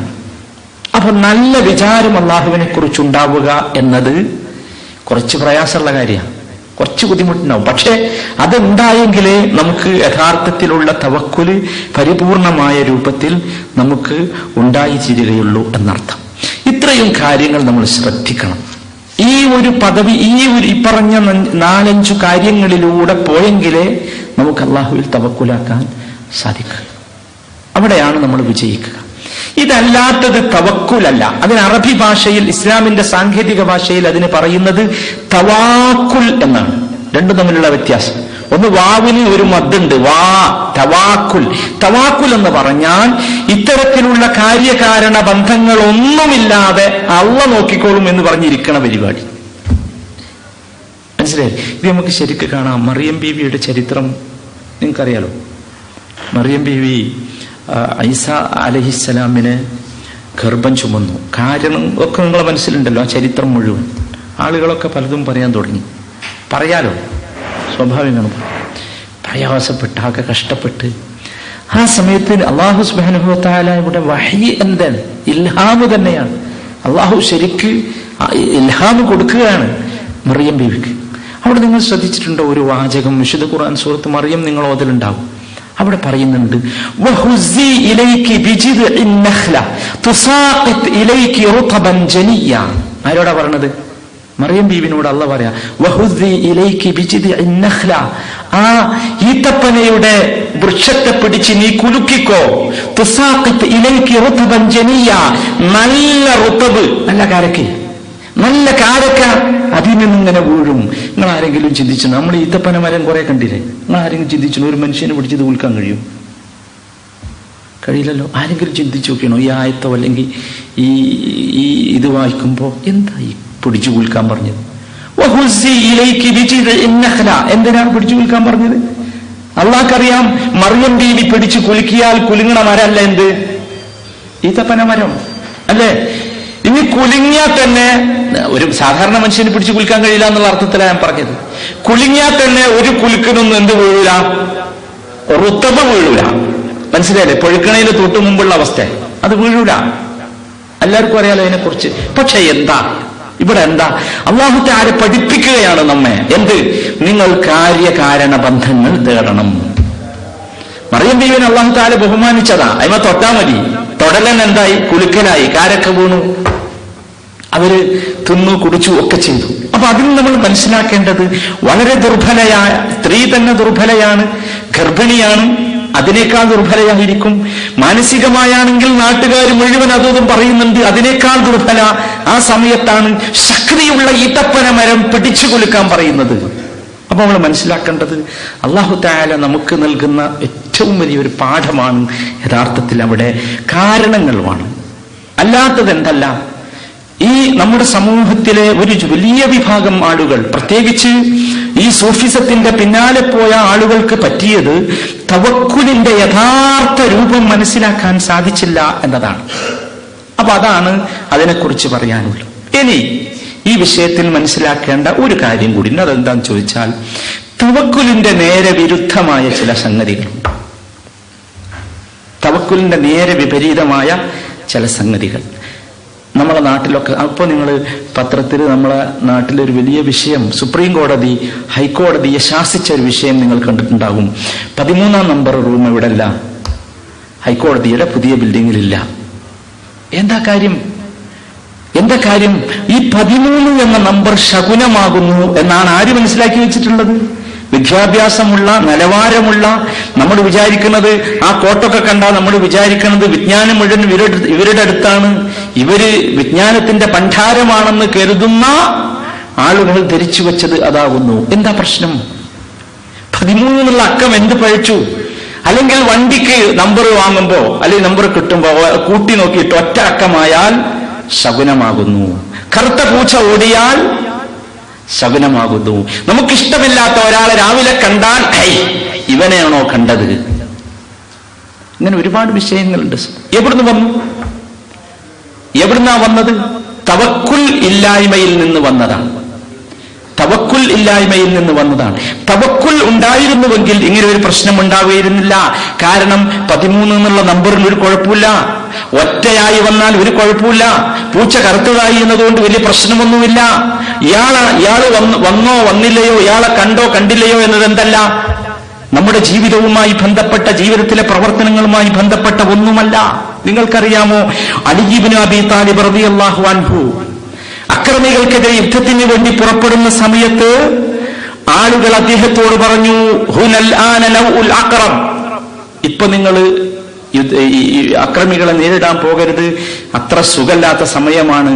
അപ്പൊ നല്ല വിചാരം അള്ളാഹുവിനെ കുറിച്ചുണ്ടാവുക എന്നത് കുറച്ച് പ്രയാസമുള്ള കാര്യമാണ്, കുറച്ച് ബുദ്ധിമുട്ടുണ്ടാവും. പക്ഷെ അതുണ്ടായെങ്കിലേ നമുക്ക് യഥാർത്ഥത്തിലുള്ള തവക്കുല് പരിപൂർണമായ രൂപത്തിൽ നമുക്ക് ഉണ്ടായിത്തീരുകയുള്ളൂ എന്നർത്ഥം. ഇത്രയും കാര്യങ്ങൾ നമ്മൾ ശ്രദ്ധിക്കണം. ഈ ഒരു പദവി, ഈ പറഞ്ഞ 4-5 കാര്യങ്ങളിലൂടെ പോയെങ്കിലേ നമുക്ക് അള്ളാഹുവിൽ തവക്കുലാക്കാൻ സാധിക്കുക. അവിടെയാണ് നമ്മൾ വിജയിക്കുക. ഇതല്ലാത്തത് തവക്കുലല്ല. അതിന് അറബി ഭാഷയിൽ, ഇസ്ലാമിന്റെ സാങ്കേതിക ഭാഷയിൽ അതിന് പറയുന്നത് തവാക്കുൽ എന്നാണ്. രണ്ടും തമ്മിലുള്ള വ്യത്യാസം. ഒന്ന് വാവിന് ഒരു മദ്ദുണ്ട്, വാ, തവാക്കുൽ. തവാക്കുൽ എന്ന് പറഞ്ഞാൽ ഇത്തരത്തിലുള്ള കാര്യകാരണ ബന്ധങ്ങളൊന്നുമില്ലാതെ അള്ളാഹ് നോക്കിക്കോളും എന്ന് പറഞ്ഞിരിക്കണ പരിപാടി. മനസ്സിലായി? ഇത് നമുക്ക് ശരിക്ക് കാണാം. മറിയം ബീവിയുടെ ചരിത്രം നിങ്ങൾക്കറിയാലോ. മറിയം ബീവി ഈസ അലൈഹിസ്സലാമിന് ഗർഭം ചുമന്നു. കാരണം ഒക്കെ നിങ്ങളെ മനസ്സിലുണ്ടല്ലോ, ആ ചരിത്രം മുഴുവൻ. ആളുകളൊക്കെ പലതും പറയാൻ തുടങ്ങി. പറയാലോ, സ്വാഭാവികമാണ്. പ്രയാസപ്പെട്ട്, ആകെ കഷ്ടപ്പെട്ട് ആ സമയത്ത് അള്ളാഹു സുബ്ഹാനഹു വ തആല ഇവിടെ വഹി എന്താണ്? ഇൽഹാമ് തന്നെയാണ്. അള്ളാഹു ശരിക്ക് ഇൽഹാമ് കൊടുക്കുകയാണ് മറിയം ബീവിക്ക്. അവിടെ നിങ്ങൾ ശ്രദ്ധിച്ചിട്ടുണ്ടോ ഒരു വാചകം? വിശുദ്ധ ഖുർആൻ സൂറത്ത് മറിയം നിങ്ങൾ ഓതലുണ്ടാവും. അവിടെ പറയുന്നുണ്ട്, വഹുസി ഇലൈകി ബിജിദ്ഇൻ നഖ്ല തുസാഖിത് ഇലൈകി റുതബൻ ജനിയ. ആരോടാ പറഞ്ഞത്? മറിയം ബീവിനോട് അല്ലാഹ് പറയാ, വഹുസി ഇലൈകി ബിജിദ്ഇൻ നഖ്ല, ആ ഈത്തപ്പനയുടെ വൃക്ഷത്തെ പിടിച്ച് നീ കുലുക്കിക്കോ. തുസാഖിത് ഇലൈകി റുതബൻ ജനിയ, നല്ല റുതബ്, നല്ല കാരക്ക, നല്ല കാരക്ക അതിൽ നിന്നിങ്ങനെ വീഴും. നിങ്ങൾ ആരെങ്കിലും ചിന്തിച്ചു? നമ്മൾ ഈത്തപ്പന മരം കുറെ കണ്ടില്ലേ? നിങ്ങൾ ആരെങ്കിലും ചിന്തിച്ചു ഒരു മനുഷ്യനെ പിടിച്ചത് ഉൽക്കാൻ കഴിയും? കഴിയില്ലല്ലോ. ആരെങ്കിലും ചിന്തിച്ചു നോക്കണോ ഈ ആയത്തോ അല്ലെങ്കിൽ ഈ ഇത് വായിക്കുമ്പോ എന്താ ഈ പിടിച്ചു കുൽക്കാൻ പറഞ്ഞത്? എന്തിനാണ് പിടിച്ചു കുൽക്കാൻ പറഞ്ഞത്? അള്ളാഹ്ക്കറിയാം മറിയം ബീവി പിടിച്ചു കുലുക്കിയാൽ കുലുങ്ങണ മരമല്ല എന്ത്? ഈത്തപ്പന മരം അല്ലേ? ഇനി കുലുങ്ങിയാൽ തന്നെ ഒരു സാധാരണ മനുഷ്യന് പിടിച്ചു കുലുക്കാൻ കഴിയില്ല എന്നുള്ള അർത്ഥത്തിലാണ് ഞാൻ പറഞ്ഞത്. കുലുങ്ങിയാൽ തന്നെ ഒരു കുലുക്കിനൊന്നും എന്ത് വീഴൂല? റുത്തബ് വീഴൂല. മനസ്സിലായില്ലേ? പൊഴുക്കണയില് തൊട്ടു മുമ്പുള്ള അവസ്ഥ അത് വീഴൂല. എല്ലാവർക്കും അറിയാലോ അതിനെക്കുറിച്ച്. പക്ഷെ എന്താ ഇവിടെ? എന്താ അല്ലാഹു തആല പഠിപ്പിക്കുകയാണ് നമ്മെ. എന്ത്? നിങ്ങൾ കാര്യകാരണ ബന്ധങ്ങൾ തേടണം. മറിയം ബീവിനെ അല്ലാഹു തആല ബഹുമാനിച്ചതാ. അതിമ തൊട്ടാ മതി. തൊടലൻ എന്തായി? കുലുക്കലായി, കാരക്ക വീണു, അവര് തിന്നു കുടിച്ചു ഒക്കെ ചെയ്തു. അപ്പൊ അതിൽ നമ്മൾ മനസ്സിലാക്കേണ്ടത് വളരെ ദുർബലയായ സ്ത്രീ തന്നെ ദുർബലയാണ്, ഗർഭിണിയാണ്, അതിനേക്കാൾ ദുർബലയായിരിക്കും. മാനസികമായാണെങ്കിൽ നാട്ടുകാർ മുഴുവൻ അതും പറയുന്നുണ്ട്, അതിനേക്കാൾ ദുർബല. ആ സമയത്താണ് ശക്തിയുള്ള ഈത്തപ്പന മരം പിടിച്ചു കുലുക്കാൻ പറയുന്നത്. അപ്പൊ നമ്മൾ മനസ്സിലാക്കേണ്ടത് അല്ലാഹു തആല നമുക്ക് നൽകുന്ന ഏറ്റവും വലിയൊരു പാഠമാണ് യഥാർത്ഥത്തിൽ അവിടെ കാരണങ്ങളുമാണ്. അല്ലാത്തത് എന്തല്ല. ഈ നമ്മുടെ സമൂഹത്തിലെ ഒരു വലിയ വിഭാഗം ആളുകൾ, പ്രത്യേകിച്ച് ഈ സൂഫിസത്തിന്റെ പിന്നാലെ പോയ ആളുകൾക്ക് പറ്റിയത് തവക്കുലിന്റെ യഥാർത്ഥ രൂപം മനസ്സിലാക്കാൻ സാധിച്ചില്ല എന്നതാണ്. അപ്പൊ അതാണ് അതിനെക്കുറിച്ച് പറയാനുള്ളത്. ഇനി ഈ വിഷയത്തിൽ മനസ്സിലാക്കേണ്ട ഒരു കാര്യം കൂടി, അതെന്താന്ന് ചോദിച്ചാൽ തവക്കുലിന്റെ നേരെ വിരുദ്ധമായ ചില സംഗതികളുണ്ട്. തവക്കുലിന്റെ നേരെ വിപരീതമായ ചില സംഗതികൾ നമ്മളെ നാട്ടിലൊക്കെ. അപ്പോൾ നിങ്ങൾ പത്രത്തിൽ നമ്മളെ നാട്ടിലൊരു വലിയ വിഷയം, സുപ്രീം കോടതി ഹൈക്കോടതിയെ ശാസിച്ച ഒരു വിഷയം നിങ്ങൾ കണ്ടിട്ടുണ്ടാകും. 13-ാം നമ്പർ റൂം ഇവിടെ അല്ല, ഹൈക്കോടതിയുടെ പുതിയ ബിൽഡിങ്ങിലില്ല. എന്താ കാര്യം? ഈ 13 എന്ന നമ്പർ ശകുനമാകുന്നു എന്നാണ് ആര് മനസ്സിലാക്കി വെച്ചിട്ടുള്ളത്? വിദ്യാഭ്യാസമുള്ള, നിലവാരമുള്ള, നമ്മൾ വിചാരിക്കുന്നത് ആ കോട്ടൊക്കെ കണ്ടാൽ നമ്മൾ വിചാരിക്കുന്നത് വിജ്ഞാനം മുഴുവൻ ഇവരുടെ അടുത്താണ്, ഇവര് വിജ്ഞാനത്തിന്റെ പണ്ഡാരമാണെന്ന് കരുതുന്ന ആളുകൾ ധരിച്ചു വെച്ചത് അതാകുന്നു. എന്താ പ്രശ്നം? 13 എന്നുള്ള അക്കം എന്ത് പഴിച്ചു? അല്ലെങ്കിൽ വണ്ടിക്ക് നമ്പർ വാങ്ങുമ്പോ അല്ലെങ്കിൽ നമ്പർ കിട്ടുമ്പോ കൂട്ടി നോക്കിയിട്ട് ഒറ്റ അക്കമായാൽ ശകുനമാകുന്നു. കറുത്ത പൂച്ച ഓടിയാൽ ശകുനമാകുന്നു. നമുക്കിഷ്ടമില്ലാത്ത ഒരാളെ രാവിലെ കണ്ടാൽ ഇവനെയാണോ കണ്ടത്? ഇങ്ങനെ ഒരുപാട് വിഷയങ്ങളുണ്ട്. എവിടുന്നാ വന്നത്? തവക്കുൽ ഇല്ലായ്മയിൽ നിന്ന് വന്നതാണ്. തവക്കുൽ ഉണ്ടായിരുന്നുവെങ്കിൽ ഇങ്ങനെ ഒരു പ്രശ്നം ഉണ്ടാവുകയിരുന്നില്ല. കാരണം 13 എന്നുള്ള നമ്പറിൽ ഒരു കുഴപ്പമില്ല. ഒറ്റയായി വന്നാൽ ഒരു കുഴപ്പമില്ല. പൂച്ച കറുത്തതായി എന്നതുകൊണ്ട് വലിയ പ്രശ്നമൊന്നുമില്ല. ഇയാള് വന്നോ വന്നില്ലയോ, ഇയാളെ കണ്ടോ കണ്ടില്ലയോ എന്നതെന്തല്ല, നമ്മുടെ ജീവിതവുമായി ബന്ധപ്പെട്ട, ജീവിതത്തിലെ പ്രവർത്തനങ്ങളുമായി ബന്ധപ്പെട്ട ഒന്നുമല്ല. നിങ്ങൾക്കറിയാമോ, അലി ഇബ്നു അബീ താലിബ് റളിയല്ലാഹു അൻഹു അക്രമികൾക്കെതിരെ യുദ്ധത്തിന് വേണ്ടി പുറപ്പെടുന്ന സമയത്ത് ആളുകൾ അദ്ദേഹത്തോട് പറഞ്ഞു, ഹുനൽ ആന നൗഉൽ അഖറബ്, ഇപ്പൊ നിങ്ങൾ അക്രമികളെ നേരിടാൻ പോകരുത്, അത്ര സുഖമില്ലാത്ത സമയമാണ്,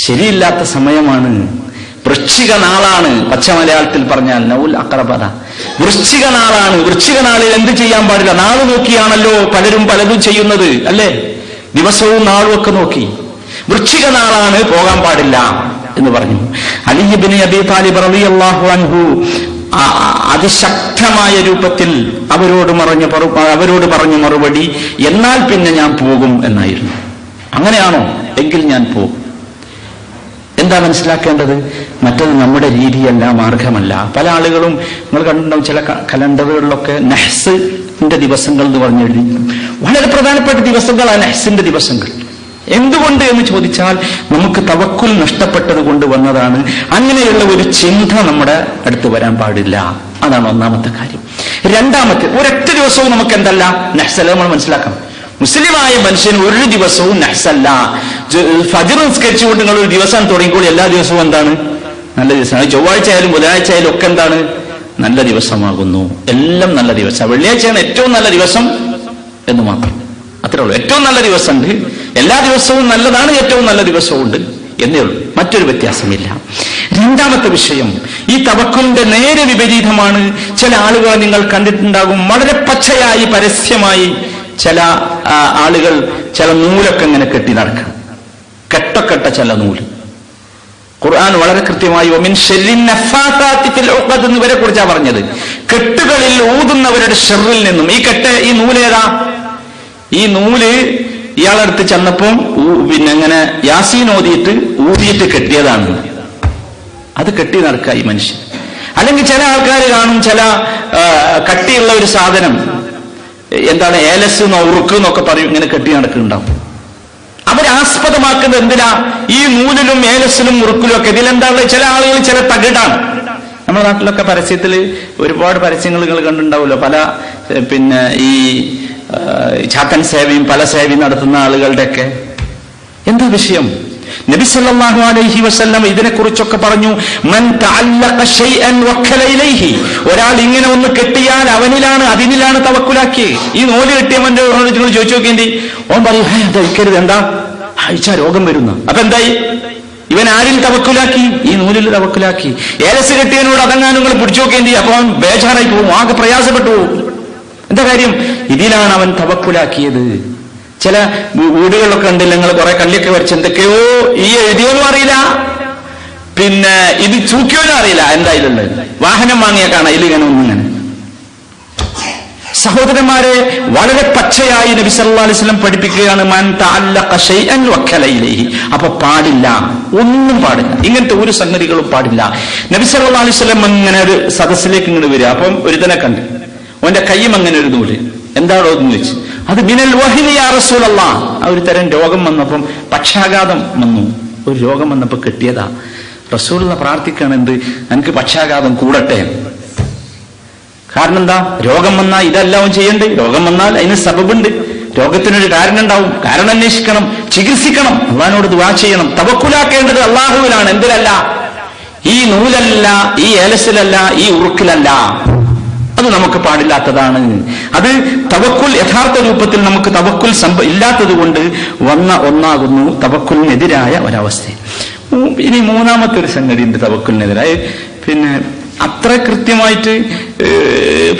ശരിയില്ലാത്ത സമയമാണ്, വൃശ്ചിക നാളാണ്. പച്ച മലയാളത്തിൽ പറഞ്ഞാൽ നൗൽ അഖറബത, വൃശ്ചിക നാളാണ്. വൃശ്ചിക നാളിൽ എന്ത് ചെയ്യാൻ പാടില്ല? നാള് നോക്കിയാണല്ലോ പലരും പലതും ചെയ്യുന്നത്, അല്ലേ? ദിവസവും നാളും ഒക്കെ നോക്കി. വൃശ്ചിക നാളാണ്, പോകാൻ പാടില്ല എന്ന് പറഞ്ഞു. അലി ഇബ്നു അബീ താലിബ് റളിയല്ലാഹു അൻഹു അതിശക്തമായ രൂപത്തിൽ അവരോട് പറഞ്ഞു മറുപടി, എന്നാൽ പിന്നെ ഞാൻ പോകും എന്നായിരുന്നു. അങ്ങനെയാണോ? എങ്കിൽ ഞാൻ പോകും. എന്താ മനസ്സിലാക്കേണ്ടത്? മറ്റത് നമ്മുടെ രീതിയല്ല, മാർഗമല്ല. പല ആളുകളും നിങ്ങൾ കണ്ടിട്ടുണ്ടാവും, ചില കലണ്ടറുകളിലൊക്കെ നഹ്സിന്റെ ദിവസങ്ങൾ എന്ന് പറഞ്ഞെഴുതി. വളരെ പ്രധാനപ്പെട്ട ദിവസങ്ങളാണ് നഹ്സിന്റെ ദിവസങ്ങൾ. എന്തുകൊണ്ട് എന്ന് ചോദിച്ചാൽ നമുക്ക് തവക്കുൽ നഷ്ടപ്പെട്ടത് കൊണ്ട് വന്നതാണ്. അങ്ങനെയുള്ള ഒരു ചിന്ത നമ്മുടെ അടുത്ത് വരാൻ പാടില്ല. അതാണ് ഒന്നാമത്തെ കാര്യം. രണ്ടാമത്തെ, ഒരൊറ്റ ദിവസവും നമുക്ക് എന്തല്ല നഹ്സല്ല, നമ്മൾ മനസ്സിലാക്കണം. മുസ്ലിമായ മനുഷ്യന് ഒരു ദിവസവും നഹ്സല്ല. ഫജ്ർ നിസ്കരിച്ചുകൊണ്ട് നിങ്ങൾ ഒരു ദിവസം തുടങ്ങിക്കോളി, എല്ലാ ദിവസവും എന്താണ്? നല്ല ദിവസമാണ്. ചൊവ്വാഴ്ച ആയാലും ബുധനാഴ്ച ആയാലും ഒക്കെ എന്താണ്? നല്ല ദിവസമാകുന്നു. എല്ലാം നല്ല ദിവസം. വെള്ളിയാഴ്ചയാണ് ഏറ്റവും നല്ല ദിവസം എന്ന് മാത്രം, അത്രേ ഉള്ളൂ. ഏറ്റവും നല്ല ദിവസമുണ്ട്, എല്ലാ ദിവസവും നല്ലതാണ്, ഏറ്റവും നല്ല ദിവസവും ഉണ്ട് എന്നേ ഉള്ളൂ, മറ്റൊരു വ്യത്യാസമില്ല. രണ്ടാമത്തെ വിഷയം, ഈ തവക്കുലിന്റെ നേരെ വിപരീതമാണ്. ചില ആളുകളെ നിങ്ങൾ കണ്ടിട്ടുണ്ടാകും, വളരെ പച്ചയായി പരസ്യമായി ചില ആളുകൾ ചില നൂലൊക്കെ ഇങ്ങനെ കെട്ടി നടക്കണം, കെട്ടക്കെട്ട ചില നൂല്. ഖുർആൻ വളരെ കൃത്യമായി ഒമിൻ ശർരിൻ നഫാതാതി ഫിൽ ഉഖദ് എന്നിവരെ കുറിച്ചാണ് പറഞ്ഞത്. കെട്ടുകളിൽ ഊതുന്നവരുടെ ഷർറിൽ നിന്നും. ഈ നൂലേതാ? ഈ നൂല് ഇയാളടുത്ത് ചെന്നപ്പം പിന്നെ അങ്ങനെ യാസീൻ ഊതിയിട്ട് കെട്ടിയതാണ്. അത് കെട്ടി നടക്കുക ഈ മനുഷ്യൻ. അല്ലെങ്കിൽ ചില ആൾക്കാർ കാണും, ചില കട്ടിയുള്ള ഒരു സാധനം, എന്താണ് ഏലസ് ഉറുക്ക് എന്നൊക്കെ പറയും, ഇങ്ങനെ കെട്ടി നടക്കുന്നുണ്ടാവും. അവരാസ്പദമാക്കുന്നത് എന്തിനാ? ഈ നൂലിലും ഏലസിലും ഉറുക്കിലും ഒക്കെ. ഇതിലെന്താണ്? ചില ആളുകൾ ചില തകിടാണ്. നമ്മുടെ നാട്ടിലൊക്കെ പരസ്യത്തിൽ ഒരുപാട് പരസ്യങ്ങൾ നിങ്ങൾ കണ്ടിട്ടുണ്ടാവുമല്ലോ. പല പിന്നെ ഈ ചാത്തൻ സേവയും പല സേവയും നടത്തുന്ന ആളുകളുടെയൊക്കെ. എന്താ വിഷയം? നബി സല്ലല്ലാഹു അലൈഹി വസല്ലം ഇതിനെക്കുറിച്ചൊക്കെ പറഞ്ഞു, മൻ തഅല്ലഖ ശൈഅൻ വക്കല ഇലൈഹി, ഒരാൾ ഇങ്ങനെ ഒന്ന് കെട്ടിയാൽ അതിനിലാണ് തവക്കുലാക്കിയത്. ഈ നൂല് കെട്ടിയവന്റെ നിങ്ങൾ ചോദിച്ചു നോക്കേണ്ടി, ഓൻ പറയും ധരിക്കരുത്, എന്താ അയച്ചാ രോഗം വരുന്ന. അപ്പൊ എന്തായി? ഇവൻ ആരിൽ തവക്കുലാക്കി? ഈ നൂലിൽ തവക്കുലാക്കി. ഏലസ് കെട്ടിയവനോട് അതെങ്ങാനും നിങ്ങൾ പിടിച്ചു നോക്കേണ്ടി, അപ്പൊ അവൻ ബേജാറായി പോകും, ആകെ പ്രയാസപ്പെട്ടു പോകും. എന്താ കാര്യം? ഇതിലാണ് അവൻ തവക്കുലാക്കിയത്. ചില വീടുകളിലൊക്കെ ഉണ്ടല്ലോ, നിങ്ങൾ കുറെ കല്ലിയൊക്കെ വരച്ച് എന്തൊക്കെയോ ഈ എഴുതിയോന്നും അറിയില്ല, പിന്നെ ഇത് ചൂക്കിയോനും അറിയില്ല എന്തായാലുള്ളത്. വാഹനം വാങ്ങിയാൽ കാണാം ഇതിലിങ്ങനെ ഒന്നിങ്ങനെ. സഹോദരന്മാരെ, വളരെ പച്ചയായി നബി സല്ലല്ലാഹു അലൈഹി വസല്ലം പഠിപ്പിക്കുകയാണ്, മൻ തഅല്ലഖ ശൈഅൻ വക്കല ഇലൈഹി. അപ്പൊ പാടില്ല, ഒന്നും പാടില്ല, ഇങ്ങനത്തെ ഒരു സംഗതികളും പാടില്ല. നബി സല്ലല്ലാഹു അലൈഹി വസല്ലം അങ്ങനെ ഒരു സദസ്സിലേക്ക് ഇങ്ങോട്ട് വരിക. അപ്പം ഒരുത്തനെ കണ്ട്, അവന്റെ കയ്യും അങ്ങനെ ഒരു നൂല്. എന്താണോ എന്ന് ചോദിച്ചു. അത് മിനൽ വഹ്നി യാ റസൂലല്ലാഹ്. ആ ഒരു തരം രോഗം വന്നപ്പം, പക്ഷാഘാതം വന്നു, ഒരു രോഗം വന്നപ്പോ കെട്ടിയതാ. റസൂലുള്ള പ്രാർത്ഥിക്കണം, എന്ത്? എനിക്ക് പക്ഷാഘാതം കൂടട്ടെ. കാരണം എന്താ? രോഗം വന്നാൽ ഇതെല്ലാം ചെയ്യണ്ടേ? രോഗം വന്നാൽ അതിന് സബബുണ്ട്, രോഗത്തിനൊരു കാരണം ഉണ്ടാവും. കാരണം അന്വേഷിക്കണം, ചികിത്സിക്കണം, അള്ളാഹിനോട് ദുആ ചെയ്യണം. തവക്കുലാക്കേണ്ടത് അള്ളാഹുവിലാണ്, എന്തിലല്ല? ഈ നൂലല്ല, ഈ ഏലസിലല്ല, ഈ ഉറുക്കിലല്ല. അത് നമുക്ക് പാടില്ലാത്തതാണ്. അത് തവക്കുൽ യഥാർത്ഥ രൂപത്തിൽ നമുക്ക് തവക്കുൽ ഇല്ലാത്തത് കൊണ്ട് വന്ന ഒന്നാകുന്നു, തവക്കുലിനെതിരായ ഒരവസ്ഥ. ഇനി മൂന്നാമത്തെ ഒരു സംഗതി ഉണ്ട് തവക്കുലിനെതിരായ. പിന്നെ അത്ര കൃത്യമായിട്ട്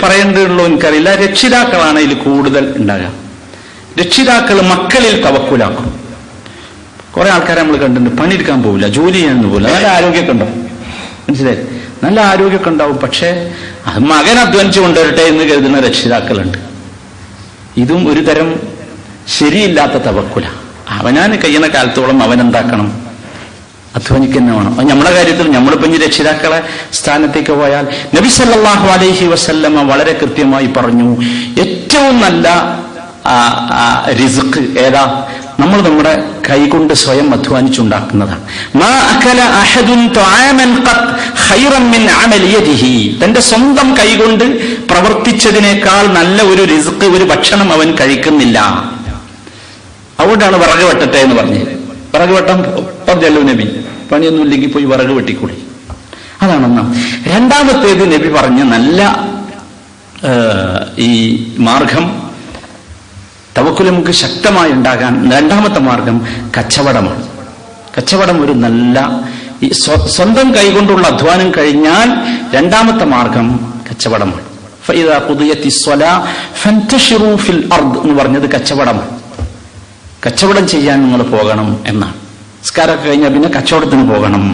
പറയേണ്ടതുള്ളൂ എനിക്കറിയില്ല. രക്ഷിതാക്കളാണ് ഇതിൽ കൂടുതൽ ഉണ്ടാകുക. രക്ഷിതാക്കൾ മക്കളിൽ തവക്കുലാക്കും. കുറെ ആൾക്കാരെ നമ്മൾ കണ്ടിട്ടുണ്ട്, പണിയെടുക്കാൻ പോവില്ല, ജോലി ചെയ്യാനൊന്നും പോവില്ല, നല്ല ആരോഗ്യമൊക്കെ ഉണ്ടാവും, മനസ്സിലായി, നല്ല ആരോഗ്യമൊക്കെ ഉണ്ടാവും. പക്ഷെ മകൻ അധ്വാനിച്ചു കൊണ്ടുവരട്ടെ എന്ന് കരുതുന്ന രക്ഷിതാക്കളുണ്ട്. ഇതും ഒരു തരം ശരിയില്ലാത്ത തവക്കുല. അവനാന് കഴിയുന്ന കാലത്തോളം അവൻ എന്താക്കണം? അധ്വാനിക്കുന്ന വേണം. അത് നമ്മുടെ കാര്യത്തിൽ നമ്മളിപ്പോ ഇനി രക്ഷിതാക്കളെ സ്ഥാനത്തേക്ക് പോയാൽ നബി സല്ലല്ലാഹു അലൈഹി വസല്ലമ വളരെ കൃത്യമായി പറഞ്ഞു, ഏറ്റവും നല്ല റിസ്ക് ഏതാ? നമ്മൾ നമ്മുടെ കൈകൊണ്ട് സ്വയം അധ്വാനിച്ചുണ്ടാക്കുന്നതാണ്. മാ അകല അഹദുൻ തആമൻ ഖത്ത് ഖൈറൻ മിൻ അമലി യദിഹി. തന്റെ സ്വന്തം കൈകൊണ്ട് പ്രവർത്തിച്ചതിനേക്കാൾ നല്ല ഒരു റിസ്ക്, ഒരു ഭക്ഷണം അവൻ കഴിക്കുന്നില്ല. അതുകൊണ്ടാണ് വിറക് വെട്ടട്ടെ എന്ന് പറഞ്ഞത്. വിറക് വെട്ടാൻ പറഞ്ഞല്ലോ നബി, പണിയൊന്നും ഇല്ലെങ്കിൽ പോയി വിറക് വെട്ടിക്കൂടി. അതാണെന്നാ. രണ്ടാമത്തേത് നബി പറഞ്ഞ നല്ല ഈ മാർഗം, തവക്കുൽ നമുക്ക് ശക്തമായി ഉണ്ടാകാൻ രണ്ടാമത്തെ മാർഗം കച്ചവടമാണ്. കച്ചവടം ഒരു നല്ല ഈ സ്വന്തം കൈകൊണ്ടുള്ള അധ്വാനം കഴിഞ്ഞാൽ രണ്ടാമത്തെ മാർഗം കച്ചവടമാണ്. ഫഇദാ ഖുദിയത്തിസ് സ്വലാ ഫൻതശിറൂ ഫിൽ അർദ് എന്ന് പറഞ്ഞത് കച്ചവടമാണ്. കച്ചവടം ചെയ്യാൻ നിങ്ങൾ പോകണം എന്നാണ്. നിസ്കാരമൊക്കെ കഴിഞ്ഞാൽ പിന്നെ കച്ചവടത്തിന് പോകണം.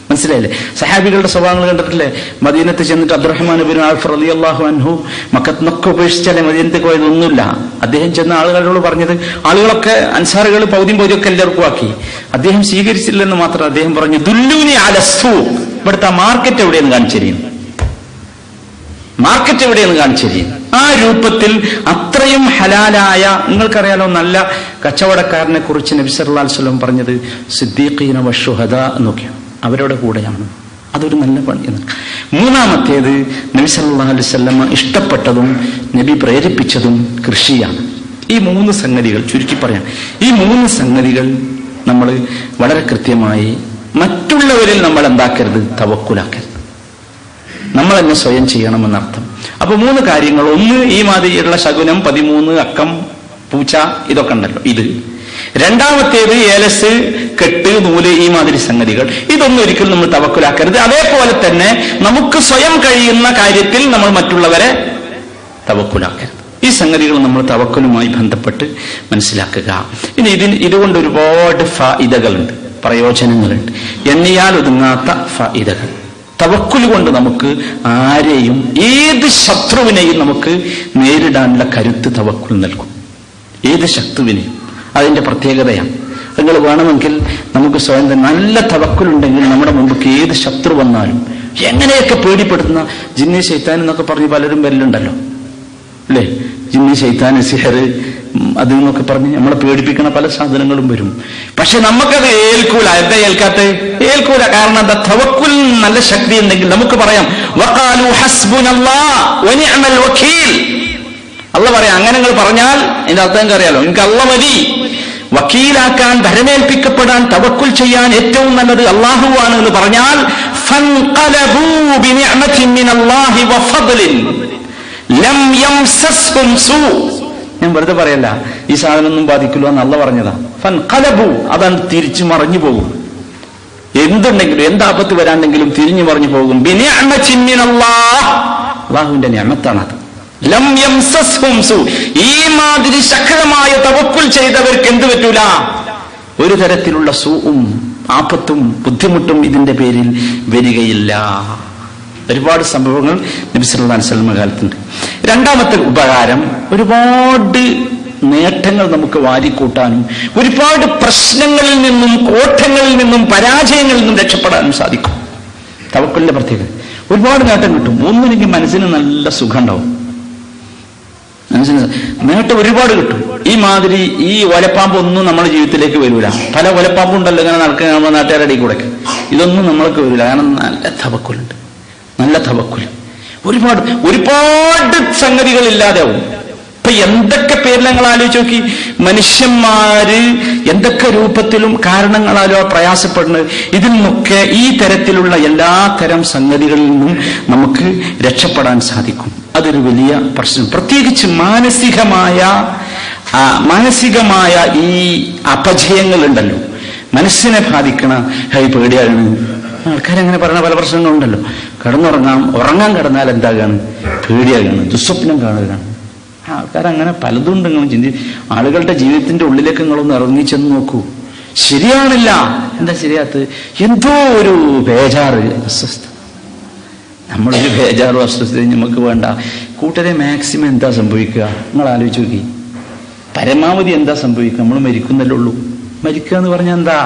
മനസ്സിലായില്ലേ? സഹാബികളുടെ സ്വഭാവങ്ങൾ കണ്ടിട്ടില്ലേ? മദീനത്ത് ചെന്നിട്ട് അബ്ദുറഹ്മാൻ ഇബ്നു ഔഫ് റളിയല്ലാഹു അൻഹു മക്കത്തൊക്കെ ഉപേക്ഷിച്ചാലേ മദീനത്ത് പോയതൊന്നുമില്ല. അദ്ദേഹം ചെന്ന ആളുകളോട് പറഞ്ഞത്, ആളുകളൊക്കെ അൻസാറുകൾ പൗതിയും പൗതിയൊക്കെ എല്ലാവർക്കും ആക്കി. അദ്ദേഹം സ്വീകരിച്ചില്ലെന്ന് മാത്രം. അദ്ദേഹം പറഞ്ഞു, ദുല്ലൂനി അല സൂഖ്, ഇവിടുത്തെ മാർക്കറ്റ് എവിടെയെന്ന് കാണിച്ചിരിക്കും, മാർക്കറ്റ് എവിടെയെന്ന് കാണിച്ചിരിക്കും. ആ രൂപത്തിൽ അത്രയും ഹലാലായ, നിങ്ങൾക്കറിയാലോ നല്ല കച്ചവടക്കാരനെ കുറിച്ച് നബി സല്ലല്ലാഹു അലൈഹി വസല്ലം പറഞ്ഞത് സിദ്ദീഖീന വശുഹദാ എന്നൊക്കെയാണ്. അവരുടെ കൂടെയാണ്. അതൊരു നല്ല പണി. മൂന്നാമത്തേത് നബി സല്ലല്ലാഹു അലൈഹി വസല്ലം ഇഷ്ടപ്പെട്ടതും നബി പ്രേരിപ്പിച്ചതും കൃഷിയാണ്. ഈ മൂന്ന് സംഗതികൾ ചുരുക്കി പറയാം. ഈ മൂന്ന് സംഗതികൾ നമ്മൾ വളരെ കൃത്യമായി മറ്റുള്ളവരിൽ നമ്മൾ എന്താക്കരുത്, തവക്കുലാക്കരുത്. നമ്മൾ തന്നെ സ്വയം ചെയ്യണമെന്നർത്ഥം. അപ്പൊ മൂന്ന് കാര്യങ്ങൾ. ഒന്ന്, ഈ മാതിരിയുള്ള ശകുനം, 13, അക്കം, പൂച്ച, ഇതൊക്കെ ഉണ്ടല്ലോ, ഇത്. രണ്ടാമത്തേത് ഏലസ്, കെട്ട്, നൂല്, ഈ മാതിരി സംഗതികൾ. ഇതൊന്നും ഒരിക്കലും നമ്മൾ തവക്കുലാക്കരുത്. അതേപോലെ തന്നെ നമുക്ക് സ്വയം കഴിയുന്ന കാര്യത്തിൽ നമ്മൾ മറ്റുള്ളവരെ തവക്കുലാക്കരുത്. ഈ സംഗതികൾ നമ്മൾ തവക്കുലുമായി ബന്ധപ്പെട്ട് മനസ്സിലാക്കുക. ഇനി ഇതുകൊണ്ട് ഒരുപാട് ഫായിദകളുണ്ട്, പ്രയോജനങ്ങളുണ്ട്, എണ്ണിയാൽ ഒതുങ്ങാത്ത ഫായിദകൾ. തവക്കുൽ കൊണ്ട് നമുക്ക് ആരെയും, ഏത് ശത്രുവിനെയും നമുക്ക് നേരിടാനുള്ള കരുത്ത് തവക്കുൽ നൽകും. ഏത് ശത്രുവിനെയും. അതിന്റെ പ്രത്യേകതയാണ്. നിങ്ങൾ വേണമെങ്കിൽ നമുക്ക് സ്വയം തന്നെ നല്ല തവക്കുലുണ്ടെങ്കിൽ നമ്മുടെ മുമ്പ് ഏത് ശത്രു വന്നാലും എങ്ങനെയൊക്കെ പേടിപ്പെടുത്തുന്ന ജിന്നി ശൈത്താൻ എന്നൊക്കെ പറഞ്ഞ് പലരും വരലുണ്ടല്ലോ അല്ലേ? ജിന്നി ശൈത്താൻ, സിഹർ, അത് എന്നൊക്കെ പറഞ്ഞ് നമ്മളെ പേടിപ്പിക്കുന്ന പല സാധനങ്ങളും വരും. പക്ഷെ നമുക്കത് ഏൽക്കൂല. എന്താ ഏൽക്കൂല? കാരണം എന്താ? തവക്കുൽ നല്ല ശക്തി ഉണ്ടെങ്കിൽ നമുക്ക് പറയാം, വഖാലു ഹസ്ബുനല്ലാഹ് വനിഅമൽ വകീൽ. അള്ളാഹ് പറയാം. അങ്ങനെ നിങ്ങൾ പറഞ്ഞാൽ അതിന്റെ അർത്ഥം നിങ്ങൾക്ക് അറിയാലോ, എനിക്ക് അള്ളാഹ് മതി. വക്കീലാക്കാൻ, ഭരമേൽപ്പിക്കപ്പെടാൻ, തവക്കുൽ ചെയ്യാൻ ഏറ്റവും നല്ലത് അള്ളാഹുവാണ് എന്ന് പറഞ്ഞാൽ ഫൻഖലബൂ ബിനിഅമതിൻ മിനല്ലാഹി വഫദ്ലിൻ ലം യംസസ്ഹും സൂ. ഞാൻ വെറുതെ പറയല്ല, ഈ സാധനമൊന്നും ബാധിക്കില്ല എന്ന് അള്ളാഹ് പറഞ്ഞതാ. ഫൻഖലബൂ, അതാണ് തിരിച്ചു മറിഞ്ഞു പോകും. എന്തുണ്ടെങ്കിലും, എന്താപത്ത് വരാണ്ടെങ്കിലും തിരിഞ്ഞു മറിഞ്ഞു പോകും. ബിനിഅമതിൻ മിനല്ലാഹ്, അള്ളാഹുവിന്റെ നിഅമത്താണ് അത്. ലം യംസസ്ഹും സൂ. ഈ മാതിരി ശക്തമായ തവക്കുൽ ചെയ്തവർക്ക് എന്ത് പറ്റൂല? ഒരു തരത്തിലുള്ള സൂവും ആപത്തും ബുദ്ധിമുട്ടും ഇതിന്റെ പേരിൽ വരികയില്ല. ഒരുപാട് സംഭവങ്ങൾ നബി സല്ലല്ലാഹു അലൈഹി വസല്ലം കാലത്തുണ്ട്. രണ്ടാമത്തെ ഉപകാരം, ഒരുപാട് നേട്ടങ്ങൾ നമുക്ക് വാരിക്കൂട്ടാനും ഒരുപാട് പ്രശ്നങ്ങളിൽ നിന്നും, കോട്ടങ്ങളിൽ നിന്നും, പരാജയങ്ങളിൽ നിന്നും രക്ഷപ്പെടാനും സാധിക്കും. തവക്കുലിന്റെ പ്രത്യേകത, ഒരുപാട് നേട്ടം കിട്ടും. ഒന്നിനെങ്കിൽ മനസ്സിന് നല്ല സുഖം ഉണ്ടാവും. നേട്ടം ഒരുപാട് കിട്ടും. ഈ മാതിരി ഈ ഒലപ്പാമ്പൊന്നും നമ്മുടെ ജീവിതത്തിലേക്ക് വരൂല. പല ഒലപ്പാമ്പുണ്ടല്ലോ ഇങ്ങനെ നടക്കുന്ന നമ്മുടെ നാട്ടുകാരുടെ കൂടെ. ഇതൊന്നും നമ്മൾക്ക് വരില്ല. കാരണം നല്ല തവക്കുലുണ്ട്, നല്ല തവക്കുൽ. ഒരുപാട് ഒരുപാട് സംഗതികൾ ഇല്ലാതെയാവും. ഇപ്പൊ എന്തൊക്കെ പേരിൽ ഞങ്ങൾ ആലോചിച്ച് നോക്കി, മനുഷ്യന്മാര് എന്തൊക്കെ രൂപത്തിലും കാരണങ്ങളാലോ പ്രയാസപ്പെടുന്നത്. ഇതിൽ നിന്നൊക്കെ ഈ തരത്തിലുള്ള എല്ലാ തരം സംഗതികളിൽ നിന്നും നമുക്ക് രക്ഷപ്പെടാൻ സാധിക്കും. അതൊരു വലിയ പ്രശ്നം. പ്രത്യേകിച്ച് മാനസികമായ ഈ അപജയങ്ങളുണ്ടല്ലോ, മനസ്സിനെ ബാധിക്കണ പേടിയാണ്. ആൾക്കാരങ്ങനെ പറയുന്ന പല പ്രശ്നങ്ങളുണ്ടല്ലോ. ഉറങ്ങാൻ കിടന്നാൽ എന്താകാണ്? പേടിയാകാണ്, ദുസ്വപ്നം കാണുകയാണ്. ആൾക്കാരങ്ങനെ പലതും നിങ്ങൾ ആളുകളുടെ ജീവിതത്തിന്റെ ഉള്ളിലേക്ക് നിങ്ങളൊന്ന് ഇറങ്ങിച്ചെന്ന് നോക്കൂ. ശരിയാണില്ല. എന്താ ശരിയാത്ത്? എന്തോ ഒരു ബേജാറ്, അസ്വസ്ഥ. നമ്മളൊരു ബേജാറും അസ്വസ്ഥതയും നമുക്ക് വേണ്ട. കൂട്ടരെ മാക്സിമം എന്താ സംഭവിക്കുക? നിങ്ങൾ ആലോചിച്ച് നോക്കി. പരമാവധി എന്താ സംഭവിക്കുക? നമ്മൾ മരിക്കുന്നല്ലേ ഉള്ളൂ. മരിക്കുക എന്ന് പറഞ്ഞാൽ എന്താ?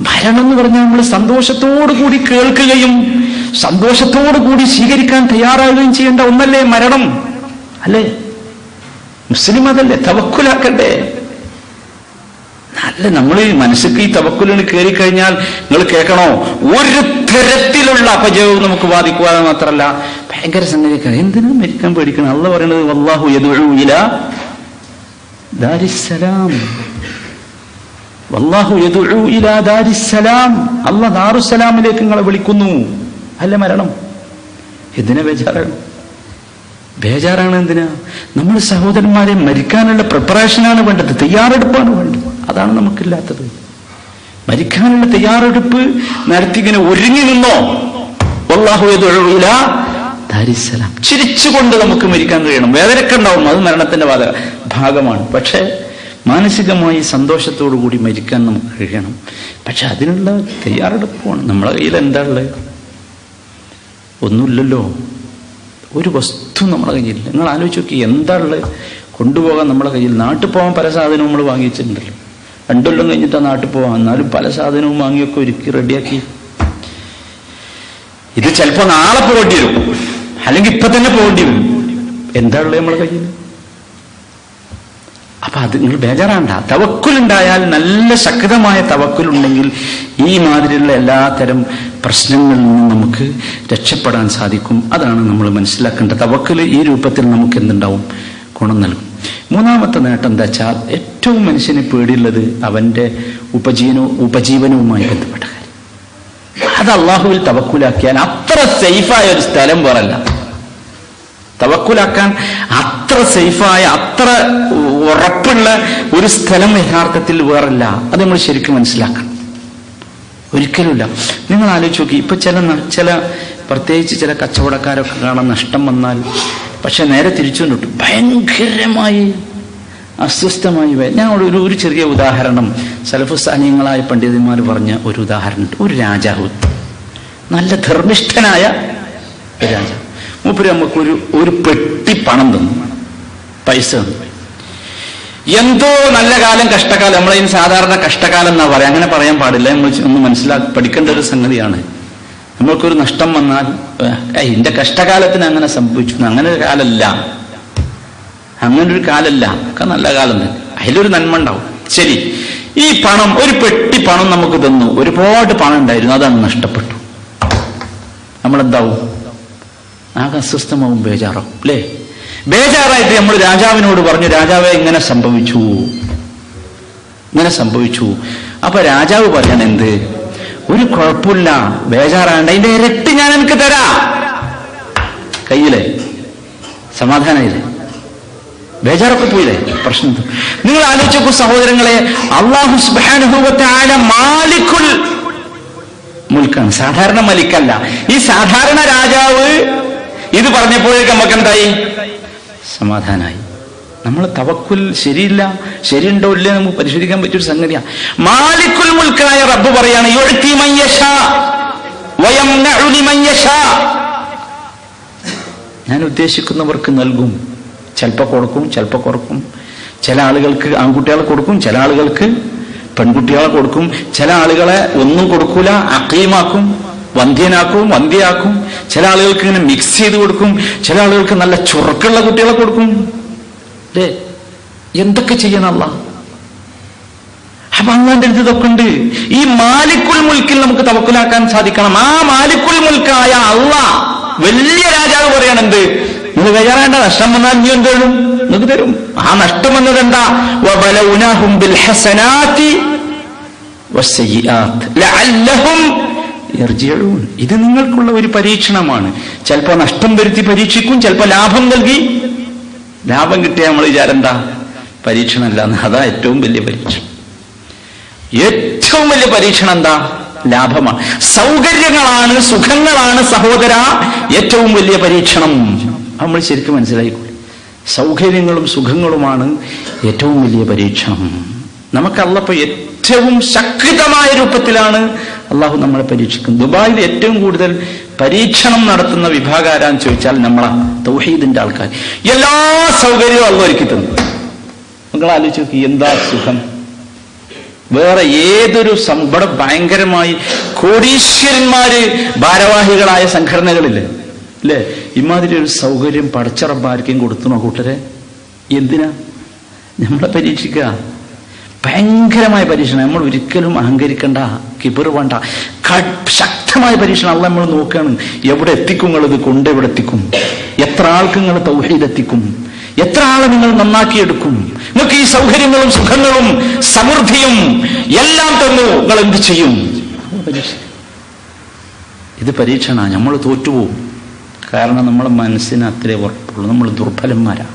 മരണം എന്ന് പറഞ്ഞാൽ നമ്മൾ സന്തോഷത്തോടു കൂടി കേൾക്കുകയും സന്തോഷത്തോടു കൂടി സ്വീകരിക്കാൻ തയ്യാറാവുകയും ചെയ്യേണ്ട ഒന്നല്ലേ മരണം? അല്ലേ? മുസ്ലിം അതല്ലേ? തവക്കുലാക്കണ്ടേ? അല്ല, നമ്മൾ ഈ മനസ്സിക്ക് ഈ തവക്കുലിന് കയറിക്കഴിഞ്ഞാൽ നിങ്ങൾ കേൾക്കണോ, ഒരു തരത്തിലുള്ള അപജയവും നമുക്ക് ബാധിക്കുവാതെ മാത്രമല്ല ഭയങ്കര സംഗതിയൊക്കെ. എന്തിനാ മരിക്കാൻ പേടിക്കണം? അള്ളാഹ് പറയുന്നത് വല്ലാഹു യദ്ഉ ഇലാ ദാരിസ്സലാം, വല്ലാഹു യദ്ഉ ഇലാ ദാരിസ്സലാം. അള്ളാഹ് ദാറുസ്സലാമിലേക്ക് നിങ്ങളെ വിളിക്കുന്നു. അല്ല മരണം. എന്തിനാ ബേജാറാണ്? എന്തിനാ? നമ്മൾ സഹോദരന്മാരെ മരിക്കാനുള്ള പ്രിപ്പറേഷനാണ് വേണ്ടത്, തയ്യാറെടുപ്പാണ് വേണ്ടത്. അതാണ് നമുക്കില്ലാത്തത്. മരിക്കാനുള്ള തയ്യാറെടുപ്പ് നടത്തി ഇങ്ങനെ ഒരുങ്ങി നിന്നോ, വല്ലാഹു യദ്ഉ ഇലാ ദാരിസ്സലാം. ചിരിച്ചുകൊണ്ട് നമുക്ക് മരിക്കാൻ കഴിയണം. വേദനയൊക്കെ ഉണ്ടാവും, അത് മരണത്തിന്റെ ഭാഗമാണ്. പക്ഷെ മാനസികമായി സന്തോഷത്തോടു കൂടി മരിക്കാൻ നമുക്ക് കഴിയണം. പക്ഷെ അതിനുള്ള തയ്യാറെടുപ്പാണ്. നമ്മളെ കയ്യിൽ എന്താ ഉള്ളത്? ഒന്നുമില്ലല്ലോ. ഒരു വസ്തു നമ്മളെ കയ്യിലില്ല. നിങ്ങൾ ആലോചിച്ച് നോക്കി, എന്താ ഉള്ളത് കൊണ്ടുപോകാൻ നമ്മളെ കയ്യിൽ? നാട്ടിൽ പോകാൻ പല സാധനവും നമ്മൾ വാങ്ങിച്ചിട്ടുണ്ടല്ലോ. 2 കൊല്ലം കഴിഞ്ഞിട്ടാണ് നാട്ടിൽ പോകാൻ. എന്നാലും പല സാധനവും വാങ്ങിയൊക്കെ ഒരുക്കി റെഡിയാക്കി. ഇത് ചിലപ്പോൾ നാളെ പോകേണ്ടി വരും, അല്ലെങ്കിൽ ഇപ്പൊ തന്നെ പോകേണ്ടി വരും. എന്താ ഉള്ളത് നമ്മളെ കയ്യിൽ? അപ്പൊ അത് നിങ്ങൾ ബേജാറാണ്ട. തവക്കുലുണ്ടായാൽ, നല്ല ശക്തമായ തവക്കുലുണ്ടെങ്കിൽ ഈ മാതിരിയുള്ള എല്ലാത്തരം പ്രശ്നങ്ങളിൽ നിന്നും നമുക്ക് രക്ഷപ്പെടാൻ സാധിക്കും. അതാണ് നമ്മൾ മനസ്സിലാക്കേണ്ടത്. തവക്കുല് ഈ രൂപത്തിൽ നമുക്ക് എന്തുണ്ടാവും? ഗുണം നൽകും. 3ാമത്തെ നേട്ടം എന്താ വെച്ചാൽ, ഏറ്റവും മനുഷ്യന് പേടിയുള്ളത് അവന്റെ ഉപജീവനവുമായി ബന്ധപ്പെട്ട കാര്യം. അത് അള്ളാഹുവിൽ തവക്കുലാക്കിയാൽ അത്ര സേഫായ ഒരു സ്ഥലം വേറല്ല. തവക്കുലാക്കാൻ അത്ര സേഫായ, അത്ര ഉറപ്പുള്ള ഒരു സ്ഥലം യഥാർത്ഥത്തിൽ വേറല്ല. അത് നമ്മൾ ശരിക്കും മനസ്സിലാക്കണം. ഒരിക്കലുമില്ല. നിങ്ങൾ ആലോചിച്ച് നോക്കി, ഇപ്പൊ ചില പ്രത്യേകിച്ച് ചില കച്ചവടക്കാരൊക്കെ കാണാൻ നഷ്ടം വന്നാൽ, പക്ഷെ നേരെ തിരിച്ചു കൊണ്ടിട്ടു ഭയങ്കരമായി അസ്വസ്ഥമായി. ഞാൻ ഒരു ചെറിയ ഉദാഹരണം, സലഫുസ്ഥാനീയങ്ങളായ പണ്ഡിതന്മാർ പറഞ്ഞ ഒരു ഉദാഹരണം. ഒരു രാജാവ്, നല്ല ധർമ്മിഷ്ഠനായ ഒരു രാജാവ്, മൂപ്പര് നമുക്കൊരു പെട്ടി പണം തന്നു, പൈസ തന്നു. എന്തോ നല്ല കാലം, കഷ്ടകാലം. നമ്മളതിന് സാധാരണ കഷ്ടകാലം എന്നാ പറയാം, അങ്ങനെ പറയാൻ പാടില്ല. നമ്മൾ ഒന്ന് പഠിക്കേണ്ട ഒരു സംഗതിയാണ്. നമ്മൾക്കൊരു നഷ്ടം വന്നാൽ എന്റെ കഷ്ടകാലത്തിന് അങ്ങനെ സംഭവിച്ചു, അങ്ങനെ ഒരു കാലല്ല, അങ്ങനൊരു കാലല്ല, ഒക്കെ നല്ല കാലം തന്നെ, അതിലൊരു നന്മ ഉണ്ടാവും. ശരി, ഈ പണം, ഒരു പെട്ടി പണം നമുക്ക് തന്നു, ഒരുപാട് പണം ഉണ്ടായിരുന്നു, അതങ്ങ് നഷ്ടപ്പെട്ടു. നമ്മളെന്താവും? ആകെ അസ്വസ്ഥമാവും, ബേജാറാവും അല്ലേ? ബേജാറായിട്ട് നമ്മൾ രാജാവിനോട് പറഞ്ഞു, രാജാവെ ഇങ്ങനെ സംഭവിച്ചു, ഇങ്ങനെ സംഭവിച്ചു. അപ്പൊ രാജാവ് പറയണ എന്ത്? ഒരു കുഴപ്പമില്ല, ബേജാറാണ്ട്, അതിന്റെ ഇരട്ടി ഞാൻ എനിക്ക് തരാ. കയ്യിലെ സമാധാനമില്ലേ? ബേജാറൊക്കെ പോയില്ലേ? പ്രശ്നം. നിങ്ങൾ ആലോചിച്ച് നോക്കൂ സഹോദരങ്ങളെ, അല്ലാഹു സുബ്ഹാനഹു വ തആല മാലിക്കുൽ മുൽക്കാണ്, സാധാരണ മലിക്കല്ല. ഈ സാധാരണ രാജാവ് ഇത് പറഞ്ഞപ്പോഴേക്ക് നമുക്ക് എന്തായി? സമാധാനായി. നമ്മൾ തവക്കുൽ ശരിയില്ല, ശരിയുണ്ടോ ഇല്ലേ നമുക്ക് പരിശോധിക്കാൻ പറ്റിയൊരു സംഗതിയാണ്. മാലിക്കുൽ മുൽക്കായ റബ്ബ് പറയാണ്, യുഅ്തി മൻ യശാ വയംനഉ ലിമൻ യശാ. ഞാൻ ഉദ്ദേശിക്കുന്നവർക്ക് നൽകും, ചിലപ്പോൾ കൊടുക്കും, ചിലപ്പോൾ കുറക്കും. ചില ആളുകൾക്ക് ആൺകുട്ടികളെ കൊടുക്കും, ചില ആളുകൾക്ക് പെൺകുട്ടികളെ കൊടുക്കും, ചില ആളുകളെ ഒന്നും കൊടുക്കൂല, അഖീമാക്കും, വന്ധ്യനാക്കും, വന്ധ്യയാക്കും. ചില ആളുകൾക്ക് ഇങ്ങനെ മിക്സ് ചെയ്ത് കൊടുക്കും, ചില ആളുകൾക്ക് നല്ല ചുറുക്കുള്ള കുട്ടികളെ കൊടുക്കും. അല്ലേ? എന്തൊക്കെ ചെയ്യണം അല്ലാഹ്? അപ്പൊ അള്ളാന്റെ അടുത്ത് ഇതൊക്കെ ഉണ്ട്. ഈ മാലിക്കുൽ മുൽക്കിൽ നമുക്ക് തവക്കുലാക്കാൻ സാധിക്കണം. ആ മാലിക്കുൽ മുൽക്കായ അള്ളാഹ് വലിയ രാജാവ് പറയണെന്ത്? നിങ്ങൾ തയ്യാറേണ്ട, നഷ്ടം വന്നാൽ നീ എന്ത് തരും? നിങ്ങൾക്ക് തരും. ആ നഷ്ടം വന്നത് എന്താ? വബലൗനാഹും ബിൽ ഹസനാതി വസ്സയ്യിആത് ലഅല്ലഹും യർജിഊൻ. ഇത് നിങ്ങൾക്കുള്ള ഒരു പരീക്ഷണമാണ്. ചിലപ്പോൾ നഷ്ടം വരുത്തി പരീക്ഷിക്കും, ചിലപ്പോൾ ലാഭം നൽകി. ലാഭം കിട്ടിയാൽ നമ്മൾ വിചാരം എന്താ? പരീക്ഷണമല്ല. അതാ ഏറ്റവും വലിയ പരീക്ഷണം. ഏറ്റവും വലിയ പരീക്ഷണം എന്താ? ലാഭമാണ്. സൗകര്യങ്ങളാണ്, സുഖങ്ങളാണ് സഹോദര ഏറ്റവും വലിയ പരീക്ഷണം. നമ്മൾ ശരിക്കും മനസ്സിലായിക്കോളൂ. സൗകര്യങ്ങളും സുഖങ്ങളുമാണ് ഏറ്റവും വലിയ പരീക്ഷണം. നമുക്ക് അള്ളാഹ് ഏറ്റവും ശക്തമായ രൂപത്തിലാണ് അള്ളാഹു നമ്മളെ പരീക്ഷിക്കുന്നത്. ദുബായിൽ ഏറ്റവും കൂടുതൽ പരീക്ഷണം നടത്തുന്ന വിഭാഗം ആരാന്ന് ചോദിച്ചാൽ നമ്മളാ, തൗഹീദിന്റെ ആൾക്കാർ. എല്ലാ സൗകര്യവും അള്ളാഹ് ഒരുക്കി തന്നു. നിങ്ങൾ ആലോചിച്ച് നോക്കി, എന്താ സുഖം! വേറെ ഏതൊരു ഇവിടെ ഭയങ്കരമായി കോടീശ്വരന്മാര് ഭാരവാഹികളായ സംഘടനകളില്ലേ, അല്ലേ? ഇമാതിരി ഒരു സൗകര്യം പടച്ചറബ് ആർക്കും കൊടുത്തുണോ കൂട്ടരെ? എന്തിനാ? നമ്മളെ പരീക്ഷിക്കുക. ഭയങ്കരമായ പരീക്ഷണം. നമ്മൾ ഒരിക്കലും അഹങ്കരിക്കണ്ട, കിബർ വേണ്ട. ശക്തമായ പരീക്ഷണം. അള്ളാഹ് നമ്മൾ നോക്കുകയാണ്, എവിടെ എത്തിക്കും നിങ്ങളിത് കൊണ്ട്, എവിടെ എത്തിക്കും, എത്ര ആൾക്ക് നിങ്ങൾ തൗഹീദ് എത്തിക്കും, എത്ര ആളെ നിങ്ങൾ നന്നാക്കിയെടുക്കും, നിങ്ങൾക്ക് ഈ സൗകര്യങ്ങളും സുഖങ്ങളും സമൃദ്ധിയും എല്ലാം തന്നു, നിങ്ങൾ എന്ത് ചെയ്യും? ഇത് പരീക്ഷണ. നമ്മൾ തോറ്റുപോകും. കാരണം നമ്മളെ മനസ്സിന് അത്രേ ഉറപ്പുള്ളൂ. നമ്മൾ ദുർബലന്മാരാ,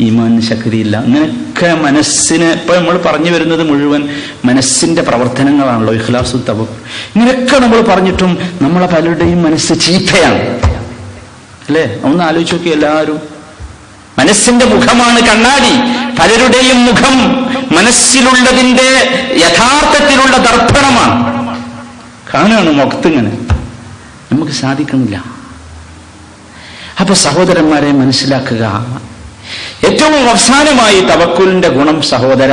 ഈമാനിന് ശക്തിയില്ല. ഇങ്ങനെയൊക്കെ മനസ്സിന്, ഇപ്പൊ നമ്മൾ പറഞ്ഞു വരുന്നത് മുഴുവൻ മനസ്സിന്റെ പ്രവർത്തനങ്ങളാണല്ലോ, ഇഖ്ലാസു തവക്കുൽ. ഇങ്ങനെയൊക്കെ നമ്മൾ പറഞ്ഞിട്ടും നമ്മളെ പലരുടെയും മനസ്സ് ചീത്തയാണ്, അല്ലേ? ഒന്ന് ആലോചിച്ച് നോക്കി. എല്ലാവരും മനസ്സിന്റെ മുഖമാണ് കണ്ണാടി. പലരുടെയും മുഖം മനസ്സിലുള്ളതിന്റെ യഥാർത്ഥത്തിലുള്ള ദർപ്പണമാണ്. കാണുകയാണ് മുഖത്തിങ്ങനെ, നമുക്ക് സാധിക്കുന്നില്ല. അപ്പൊ സഹോദരന്മാരെ മനസ്സിലാക്കുക, ഏറ്റവും അവസാനമായി തവക്കുലിന്റെ ഗുണം സഹോദര,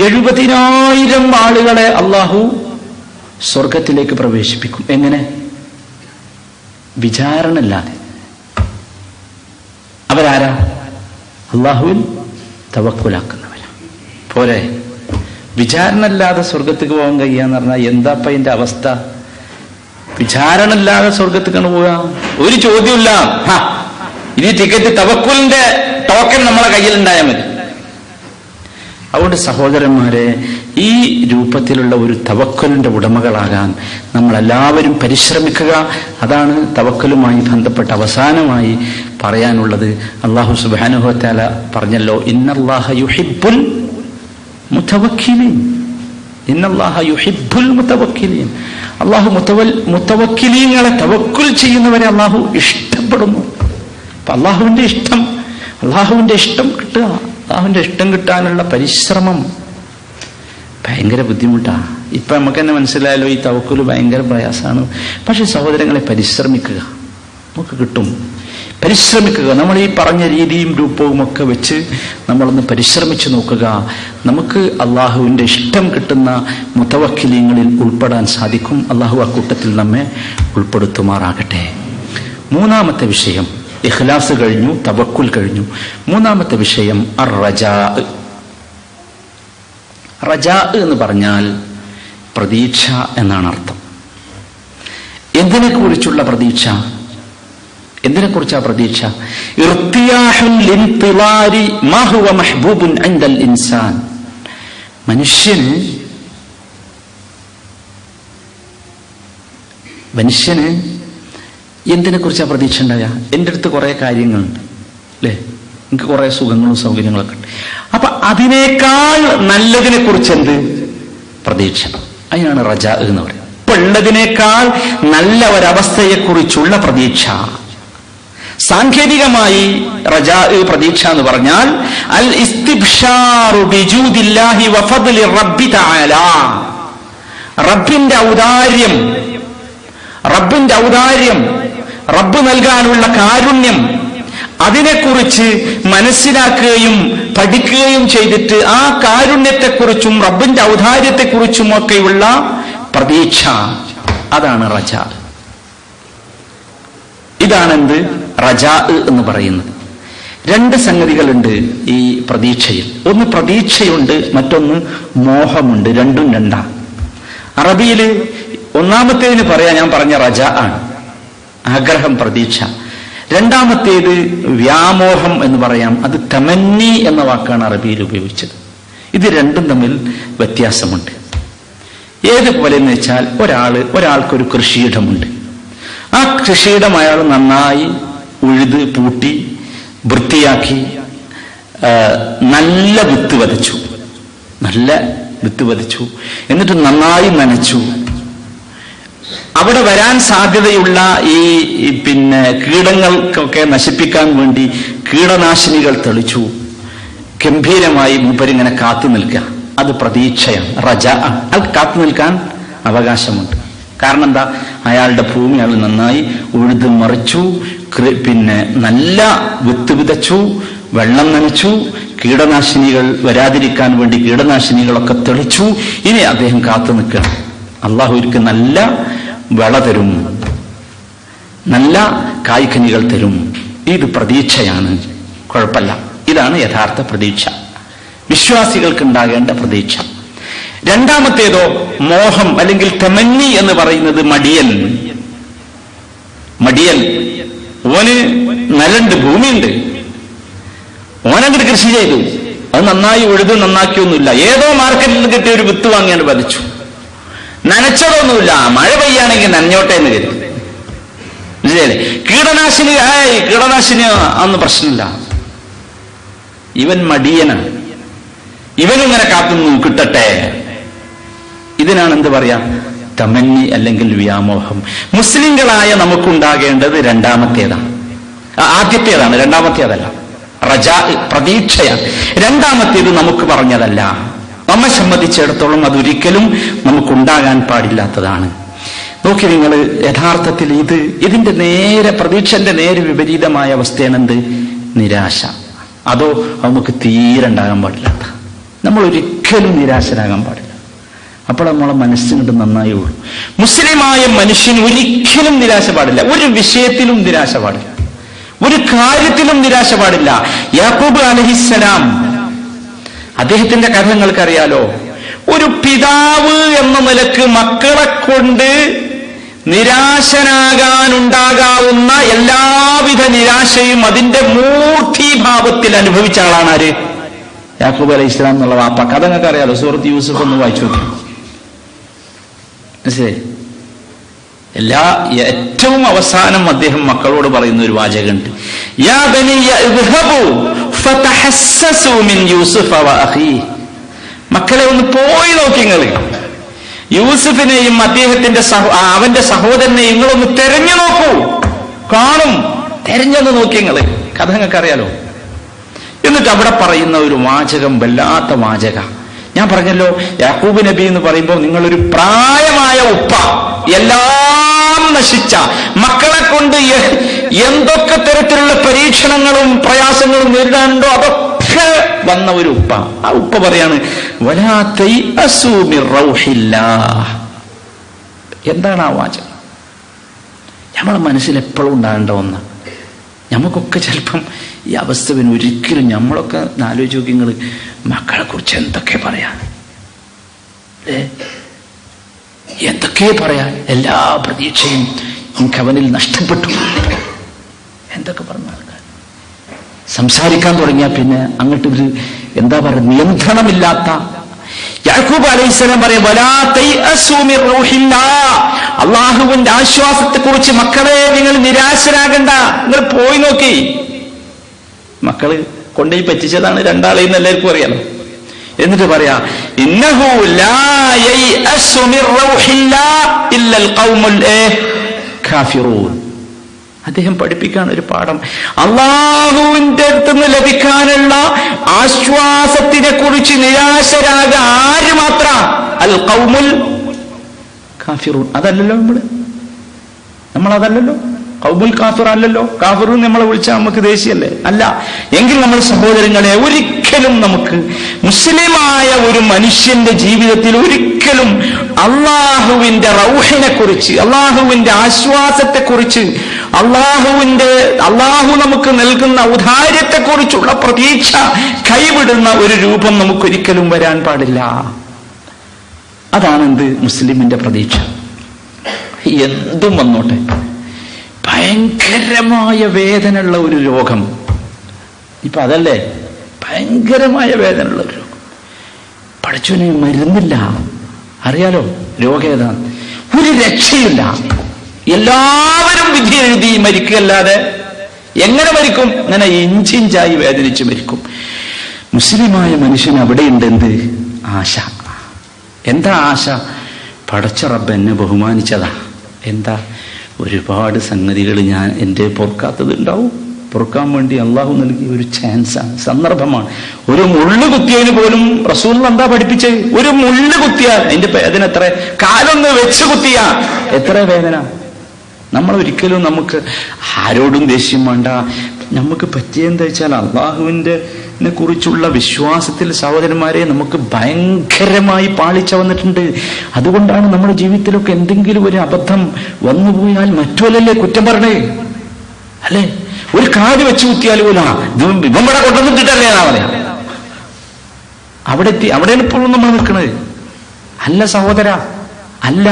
70,000 ആളുകളെ അള്ളാഹു സ്വർഗത്തിലേക്ക് പ്രവേശിപ്പിക്കും. എങ്ങനെ? വിചാരണയില്ലാതെ. അവരാരാ? അള്ളാഹുവിൽ തവക്കുലാക്കുന്നവരാ. പോരെ? വിചാരണയില്ലാതെ സ്വർഗത്തേക്ക് പോകാൻ കഴിയാന്ന് പറഞ്ഞാൽ എന്താപ്പ അതിന്റെ അവസ്ഥ? വിചാരണയില്ലാതെ സ്വർഗത്തേക്കാണ് പോവുക, ഒരു ചോദ്യമില്ല. ഇനി ടിക്കറ്റ്, തവക്കുലിന്റെ ടോക്കൺ നമ്മളെ കയ്യിലുണ്ടായാൽ മതി. അതുകൊണ്ട് സഹോദരന്മാരെ, ഈ രൂപത്തിലുള്ള ഒരു തവക്കുലിന്റെ ഉടമകളാകാൻ നമ്മളെല്ലാവരും പരിശ്രമിക്കുക. അതാണ് തവക്കുലുമായി ബന്ധപ്പെട്ട് അവസാനമായി പറയാനുള്ളത്. അല്ലാഹു സുബ്ഹാനഹു വ തആല പറഞ്ഞല്ലോ, ഇന്നല്ലാഹ യുഹിബ്ബുൽ മുതവക്കിലീൻ. ഇന്നല്ലാഹ യുഹിബ്ബുൽ മുതവക്കിലീൻ. അല്ലാഹു മുതവക്കിലീങ്ങളെ, തവക്കുൽ ചെയ്യുന്നവരെ അല്ലാഹു ഇഷ്ടപ്പെടുന്നു. അപ്പൊ അള്ളാഹുവിന്റെ ഇഷ്ടം കിട്ടുക, അള്ളാഹുവിന്റെ ഇഷ്ടം കിട്ടാനുള്ള പരിശ്രമം ഭയങ്കര ബുദ്ധിമുട്ടാണ്. ഇപ്പൊ നമുക്ക് തന്നെ മനസ്സിലായല്ലോ, ഈ തവക്കുൽ ഭയങ്കര പ്രയാസമാണ്. പക്ഷെ സഹോദരങ്ങളെ, പരിശ്രമിക്കുക, നമുക്ക് കിട്ടും. പരിശ്രമിക്കുക. നമ്മൾ ഈ പറഞ്ഞ രീതിയും രൂപവും ഒക്കെ വെച്ച് നമ്മളൊന്ന് പരിശ്രമിച്ചു നോക്കുക. നമുക്ക് അള്ളാഹുവിന്റെ ഇഷ്ടം കിട്ടുന്ന മുതവക്കിലീങ്ങളിൽ ഉൾപ്പെടാൻ സാധിക്കും. അള്ളാഹു ആ കൂട്ടത്തിൽ നമ്മെ ഉൾപ്പെടുത്തുമാറാകട്ടെ. മൂന്നാമത്തെ വിഷയം, ഇഖ്ലാസ് കഴിഞ്ഞു, തവക്കുൽ കഴിഞ്ഞു. മൂന്നാമത്തെ വിഷയം അർ-റജാ. റജാ എന്ന് പറഞ്ഞാൽ പ്രതീക്ഷ എന്നാണ് അർത്ഥം. എന്തിനെ കുറിച്ചുള്ള പ്രതീക്ഷ? എന്തിനെ കുറിച്ചാ പ്രതീക്ഷ? ഇർത്തിയാഹുൽ ലിൻതിലാരി മാ ഹുവ മഹ്ബൂബുൻ ഇൻദൽ ഇൻസാൻ. മനുഷ്യന് എന്തിനെ കുറിച്ചാ പ്രതീക്ഷ ഉണ്ടായ? എൻ്റെ അടുത്ത് കുറെ കാര്യങ്ങളുണ്ട്, അല്ലേ? എനിക്ക് കുറെ സുഖങ്ങളും സൗകര്യങ്ങളൊക്കെ ഉണ്ട്. അപ്പൊ അതിനേക്കാൾ നല്ലതിനെ കുറിച്ച് എന്ത്? പ്രതീക്ഷ. അതിനാണ് റജാ എന്ന് പറയുന്നത്. ഇപ്പൊ ഉള്ളതിനേക്കാൾ നല്ല ഒരവസ്ഥയെക്കുറിച്ചുള്ള പ്രതീക്ഷ. സാങ്കേതികമായി റജാ, പ്രതീക്ഷ എന്ന് പറഞ്ഞാൽ അൽ ഇസ്തിബ്ഷാറു ബിജൂദില്ലാഹി വഫദ്ലി റബ്ബി തആല. റബ്ബിന്റെ ഔദാര്യം, റബ്ബ് നൽകാനുള്ള കാരുണ്യം, അതിനെക്കുറിച്ച് മനസ്സിലാക്കുകയും പഠിക്കുകയും ചെയ്തിട്ട് ആ കാരുണ്യത്തെക്കുറിച്ചും റബ്ബിന്റെ ഔദാര്യത്തെക്കുറിച്ചും ഒക്കെയുള്ള പ്രതീക്ഷ, അതാണ് റജാ. ഇതാണെന്ത് റജാ എന്ന് പറയുന്നത്. രണ്ട് സംഗതികളുണ്ട് ഈ പ്രതീക്ഷയിൽ. ഒന്ന് പ്രതീക്ഷയുണ്ട്, മറ്റൊന്ന് മോഹമുണ്ട്. രണ്ടും രണ്ടാ. അറബിയിൽ ഒന്നാമത്തേതിന് പറയാ, ഞാൻ പറഞ്ഞ റജാ ആണ്, ആഗ്രഹം, പ്രതീക്ഷ. രണ്ടാമത്തേത് വ്യാമോഹം എന്ന് പറയാം. അത് തമന്നി എന്ന വാക്കാണ് അറബിയിൽ ഉപയോഗിച്ചത്. ഇത് രണ്ടും തമ്മിൽ വ്യത്യാസമുണ്ട്. ഏതുപോലെ എന്ന് വെച്ചാൽ, ഒരാൾക്കൊരു കൃഷിയിടമുണ്ട്. ആ കൃഷിയിടം അയാൾ നന്നായി ഉഴുത് പൂട്ടി വൃത്തിയാക്കി നല്ല വിത്ത് വിതച്ചു, എന്നിട്ട് നന്നായി നനച്ചു. അവിടെ വരാൻ സാധ്യതയുള്ള ഈ കീടങ്ങൾക്കൊക്കെ നശിപ്പിക്കാൻ വേണ്ടി കീടനാശിനികൾ തെളിച്ചു. ഗംഭീരമായി മൂപ്പരിങ്ങനെ കാത്തു നിൽക്കുക. അത് പ്രതീക്ഷയാണ്, റജാ. അത് കാത്തു നിൽക്കാൻ അവകാശമുണ്ട്. കാരണം എന്താ? അയാളുടെ ഭൂമി അയാൾ നന്നായി ഉഴുത് മറിച്ചു, നല്ല വിത്ത് വിതച്ചു, വെള്ളം നനച്ചു, കീടനാശിനികൾ വരാതിരിക്കാൻ വേണ്ടി കീടനാശിനികളൊക്കെ തെളിച്ചു. ഇനി അദ്ദേഹം കാത്തു നിൽക്കുക. അള്ളാഹു ഒരിക്കൽ നല്ല വിള തരും, നല്ല കായ്ക്കനികൾ തരും. ഇത് പ്രതീക്ഷയാണ്, കുഴപ്പമില്ല. ഇതാണ് യഥാർത്ഥ പ്രതീക്ഷ. വിശ്വാസികൾക്ക് ഉണ്ടാകേണ്ട പ്രതീക്ഷ. രണ്ടാമത്തേതോ മോഹം അല്ലെങ്കിൽ തമന്നി എന്ന് പറയുന്നത് മടിയൽ. ഓന് നിലണ്ട്, ഭൂമിയുണ്ട്, ഓനങ്ങോട്ട് കൃഷി ചെയ്തു, അത് നന്നായി ഉഴുത് നന്നാക്കിയൊന്നുമില്ല, ഏതോ മാർക്കറ്റിൽ കിട്ടിയ ഒരു വിത്ത് വാങ്ങിയാണ്ട് പതിച്ചു, നനച്ചതൊന്നുമില്ല, മഴ പെയ്യാണെങ്കിൽ നനഞ്ഞോട്ടെ എന്ന് കരുതി. കീടനാശിനി അന്ന് പ്രശ്നമില്ല. ഇവൻ മടിയനാണ്, ഇവനിങ്ങനെ കാത്തുനിന്നു കിട്ടട്ടെ. ഇതിനാണ് എന്ത് പറയാ, തമന്നി അല്ലെങ്കിൽ വ്യാമോഹം. മുസ്ലിങ്ങളായ നമുക്കുണ്ടാകേണ്ടത് രണ്ടാമത്തേതാണ്. ആദ്യത്തേതാണ്, രണ്ടാമത്തേതല്ല. റജാ, പ്രതീക്ഷയാണ്. രണ്ടാമത്തേത് നമുക്ക് പറഞ്ഞതല്ല. നമ്മെ സംബന്ധിച്ചിടത്തോളം അതൊരിക്കലും നമുക്കുണ്ടാകാൻ പാടില്ലാത്തതാണ്. നോക്കി നിങ്ങൾ, യഥാർത്ഥത്തിൽ ഇതിന്റെ നേരെ പ്രതീക്ഷന്റെ നേരെ വിപരീതമായ അവസ്ഥയാണ് എന്ത്? നിരാശ. അതോ നമുക്ക് തീരെ ഉണ്ടാകാൻ പാടില്ലാത്ത, നമ്മൾ ഒരിക്കലും നിരാശരാകാൻ പാടില്ല. അപ്പോൾ നമ്മളെ മനസ്സിനുണ്ട് നന്നായി ഉള്ളൂ. മുസ്ലിമായ മനുഷ്യന് ഒരിക്കലും നിരാശ പാടില്ല. ഒരു വിഷയത്തിലും നിരാശ പാടില്ല, ഒരു കാര്യത്തിലും നിരാശ പാടില്ല. യാക്കൂബ് അലൈഹിസ്സലാം, അദ്ദേഹത്തിന്റെ കഥ നിങ്ങൾക്കറിയാലോ. ഒരു പിതാവ് എന്ന നിലക്ക് മക്കളെ കൊണ്ട് നിരാശനാകാനുണ്ടാകാവുന്ന എല്ലാവിധ നിരാശയും അതിന്റെ മൂർത്തീഭാവത്തിൽ അനുഭവിച്ച ആളാണ് ആര്? യാക്കൂബ് അലൈഹിസ്സലാം എന്നുള്ള വാപ്പ. കഥ നിങ്ങൾക്ക് അറിയാലോ. സൂറത്ത് യൂസുഫ് ഒന്ന് വായിച്ചു നോക്കി. ഏറ്റവും അവസാനം അദ്ദേഹം മക്കളോട് പറയുന്ന ഒരു വാചകമുണ്ട്, യാ ബനിയ ഇദ്ഹബൂ ഫതഹസ്സസൂ മിൻ യൂസുഫ വഅഖീഹി. മക്കളെ ഒന്ന് പോയി നോക്കി, നിങ്ങൾ യൂസുഫിനെയും അദ്ദേഹത്തിന്റെ അവന്റെ സഹോദരനെയും നിങ്ങളൊന്ന് തെരഞ്ഞു നോക്കൂ, കാണും. തെരഞ്ഞൊന്ന് നോക്കി നിങ്ങൾ. കഥ നിങ്ങൾക്ക് അറിയാലോ. എന്നിട്ട് അവിടെ പറയുന്ന ഒരു വാചകം വല്ലാത്ത വാചക. ഞാൻ പറഞ്ഞല്ലോ, യാക്കൂബ് നബി എന്ന് പറയുമ്പോൾ നിങ്ങളൊരു പ്രായമായ ഉപ്പ, എല്ലാം നശിച്ച മക്കളെ കൊണ്ട് എന്തൊക്കെ തരത്തിലുള്ള പരീക്ഷണങ്ങളും പ്രയാസങ്ങളും നേരിടാനുണ്ടോ അതൊക്കെ വന്ന ഒരു ഉപ്പ. ആ ഉപ്പ പറയാണ്, വലാ തൈഅസൂ മിർ റൗഹില്ലാഹ്. എന്താണ് ആ വാചകം? നമ്മളെ മനസ്സിൽ എപ്പോഴും ഉണ്ടാകേണ്ട ഒന്ന്. നമുക്കൊക്കെ ചിലപ്പം ഈ അവസ്ഥ പിന്നെ ഒരിക്കലും നമ്മളൊക്കെ ആലോചിച്ച് നോക്കി നിങ്ങൾ, മക്കളെ കുറിച്ച് എന്തൊക്കെ പറയാൻ, എന്തൊക്കെ പറയാൻ, എല്ലാ പ്രതീക്ഷയും എനിക്ക് അവനിൽ നഷ്ടപ്പെട്ടു. എന്തൊക്കെ പറഞ്ഞു സംസാരിക്കാൻ തുടങ്ങിയാൽ പിന്നെ അങ്ങോട്ട് ഒരു എന്താ പറയുക, നിയന്ത്രണമില്ലാത്ത. യാക്കൂബ് അലൈഹിസ്സലാം പറയും, വലാ തൈഅസൂ മിർ റൗഹില്ലാഹ്. അള്ളാഹുവിന്റെ ആശ്വാസത്തെ കുറിച്ച് മക്കളെ നിങ്ങൾ നിരാശരാകണ്ട. നിങ്ങൾ പോയി നോക്കി. മക്കള് കൊണ്ടുപോയി പറ്റിച്ചതാണ് രണ്ടാളെയും എല്ലാവർക്കും അറിയാലോ. എന്നിട്ട് പറയാ, ഇന്നഹു ലാ യൈഅസു മിർ റൗഹില്ലാഹ് ഇല്ലൽ ഖൗമുൽ കാഫിറൂൻ. അദ്ദേഹം പഠിപ്പിക്കാണ് ഒരു പാഠം. അള്ളാഹുവിന്റെ അടുത്ത് നിന്ന് ലഭിക്കാനുള്ള ആശ്വാസത്തിനെ കുറിച്ച് നിരാശരാക ആര് മാത്ര? അൽ ഖൗമുൽ കാഫിറൂൻ. അതല്ലല്ലോ നമ്മളതല്ലല്ലോ. ഖൗമുൽ കാഫിർ അല്ലല്ലോ. കാഫിർ നമ്മളെ വിളിച്ചാൽ നമുക്ക് ദേഷ്യല്ലേ? അല്ല. എങ്കിൽ നമ്മൾ സഹോദരങ്ങളെ, ഒരിക്കലും നമുക്ക് മുസ്ലിമായ ഒരു മനുഷ്യന്റെ ജീവിതത്തിൽ ഒരിക്കലും അള്ളാഹുവിന്റെ റൗഹിനെ കുറിച്ച്, അള്ളാഹുവിന്റെ ആശ്വാസത്തെ കുറിച്ച്, അള്ളാഹു നമുക്ക് നൽകുന്ന ഔദാര്യത്തെ കുറിച്ചുള്ള പ്രതീക്ഷ കൈവിടുന്ന ഒരു രൂപം നമുക്കൊരിക്കലും വരാൻ പാടില്ല. അതാണ് എന്ത്? മുസ്ലിമിന്റെ പ്രതീക്ഷ. എന്തും വന്നോട്ടെ, ഭയങ്കരമായ വേദനയുള്ള ഒരു രോഗം, ഇപ്പൊ അതല്ലേ ഭയങ്കരമായ വേദനയുള്ള ഒരു രോഗം, പഠിച്ചവന് മരുന്നില്ല. അറിയാലോ രോഗം ഏതാണ്? ഒരു രക്ഷയില്ല. എല്ലാവരും വിധി എഴുതി മരിക്കുകയല്ലാതെ എങ്ങനെ മരിക്കും? ഇങ്ങനെ ഇഞ്ചിഞ്ചായി വേദനിച്ച് മരിക്കും. മുസ്ലിമായ മനുഷ്യന് അവിടെയുണ്ട് എന്ത്? ആശ. എന്താ ആശ? പടച്ച റബ്ബ് എന്നെ ബഹുമാനിച്ചതാ. എന്താ? ഒരുപാട് സംഗതികൾ ഞാൻ എൻ്റെ പൊറുക്കാത്തത് ഉണ്ടാവും. പൊറുക്കാൻ വേണ്ടി അള്ളാഹു നൽകിയ ഒരു ചാൻസാണ്, സന്ദർഭമാണ്. ഒരു മുള്ളു കുത്തിയതിന് പോലും റസൂൽ എന്താ പഠിപ്പിച്ചത്? ഒരു മുള്ളു കുത്തിയാൽ അതിന്റെ വേദന എത്ര, കാലൊന്ന് വെച്ച് കുത്തിയാ എത്ര വേദന. നമ്മളൊരിക്കലും നമുക്ക് ആരോടും ദേഷ്യം വേണ്ട. നമുക്ക് പറ്റിയെന്താ വെച്ചാൽ അള്ളാഹുവിന്റെ കുറിച്ചുള്ള വിശ്വാസത്തിൽ സഹോദരന്മാരെ നമുക്ക് ഭയങ്കരമായി പാളിച്ച വന്നിട്ടുണ്ട്. അതുകൊണ്ടാണ് നമ്മുടെ ജീവിതത്തിലൊക്കെ എന്തെങ്കിലും ഒരു അബദ്ധം വന്നുപോയാൽ മറ്റുമല്ലേ കുറ്റം പറഞ്ഞേ? അല്ലേ? ഒരു കാല് വെച്ച് കുത്തിയാൽ പോലും ഇവൻ ഇവിടെ കൊണ്ടുവന്നിട്ടല്ലേ എന്നാ പറയാ. അവിടെയാണ് ഇപ്പോഴും നമ്മൾ നിൽക്കുന്നത്. അല്ല സഹോദര, അല്ല.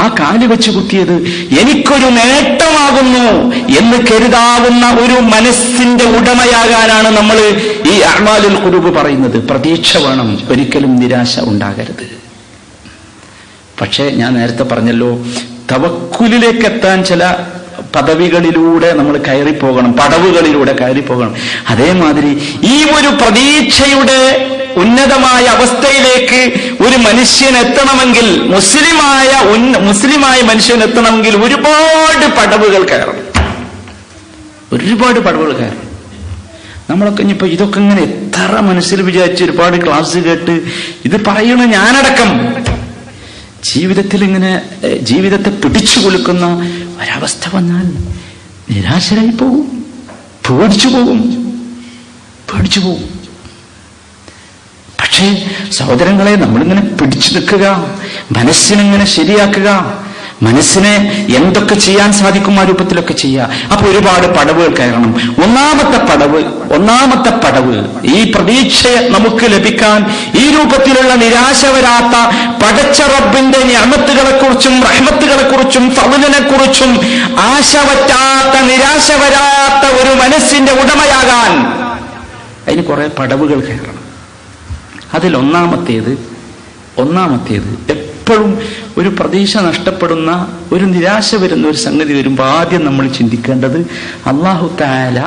ആ കാല് വെച്ച് കുത്തിയത് എനിക്കൊരു നേട്ടമാകുന്നു എന്ന് കരുതാവുന്ന ഒരു മനസ്സിന്റെ ഉടമയാകാനാണ് നമ്മൾ ഈ അഅ്മാലുൽ ഖുലൂബ് പറയുന്നത്. പ്രതീക്ഷ വേണം, ഒരിക്കലും നിരാശ ഉണ്ടാകരുത്. പക്ഷേ ഞാൻ നേരത്തെ പറഞ്ഞല്ലോ, തവക്കുലിലേക്ക് എത്താൻ ചില പദവികളിലൂടെ നമ്മൾ കയറിപ്പോകണം, പടവുകളിലൂടെ കയറിപ്പോകണം. അതേമാതിരി ഈ ഒരു പ്രതീക്ഷയുടെ ഉന്നതമായ അവസ്ഥയിലേക്ക് ഒരു മനുഷ്യൻ എത്തണമെങ്കിൽ, മുസ്ലിമായ മനുഷ്യൻ എത്തണമെങ്കിൽ ഒരുപാട് പടവുകൾ കയറണം, ഒരുപാട് പടവുകൾ കയറണം. നമ്മളൊക്കെ ഇനിയിപ്പോ ഇതൊക്കെ ഇങ്ങനെ എത്ര മനസ്സിൽ വിചാരിച്ച് ഒരുപാട് ക്ലാസ് കേട്ട് ഇത് പറയണ ഞാനടക്കം ജീവിതത്തിൽ ഇങ്ങനെ ജീവിതത്തെ പിടിച്ചു കൊലുക്കുന്ന ഒരവസ്ഥ വന്നാൽ നിരാശരായി പോകും, പേടിച്ചു പോകും. പക്ഷേ സഹോദരങ്ങളെ, നമ്മളിങ്ങനെ പിടിച്ചു നിൽക്കുക, മനസ്സിനിങ്ങനെ ശരിയാക്കുക, മനസ്സിനെ എന്തൊക്കെ ചെയ്യാൻ സാധിക്കും ആ രൂപത്തിലൊക്കെ ചെയ്യുക. അപ്പൊ ഒരുപാട് പടവുകൾ കയറണം. ഒന്നാമത്തെ പടവ് ഈ പ്രതീക്ഷ നമുക്ക് ലഭിക്കാൻ, ഈ രൂപത്തിലുള്ള നിരാശ വരാത്ത പടച്ച റബ്ബിന്റെ നിഅമത്തുകളെ കുറിച്ചും റഹ്മത്തുകളെ കുറിച്ചും ഫളലിനെ കുറിച്ചും ആശ വറ്റാത്ത, നിരാശ വരാത്ത ഒരു മനസ്സിന്റെ ഉടമയാകാൻ അതിന് കുറെ പടവുകൾ കയറണം. അതിൽ ഒന്നാമത്തേത് എപ്പോഴും ഒരു പ്രതീക്ഷ നഷ്ടപ്പെടുന്ന, ഒരു നിരാശ വരുന്ന ഒരു സംഗതി വരുമ്പോൾ ആദ്യം നമ്മൾ ചിന്തിക്കേണ്ടത്, അല്ലാഹു തആല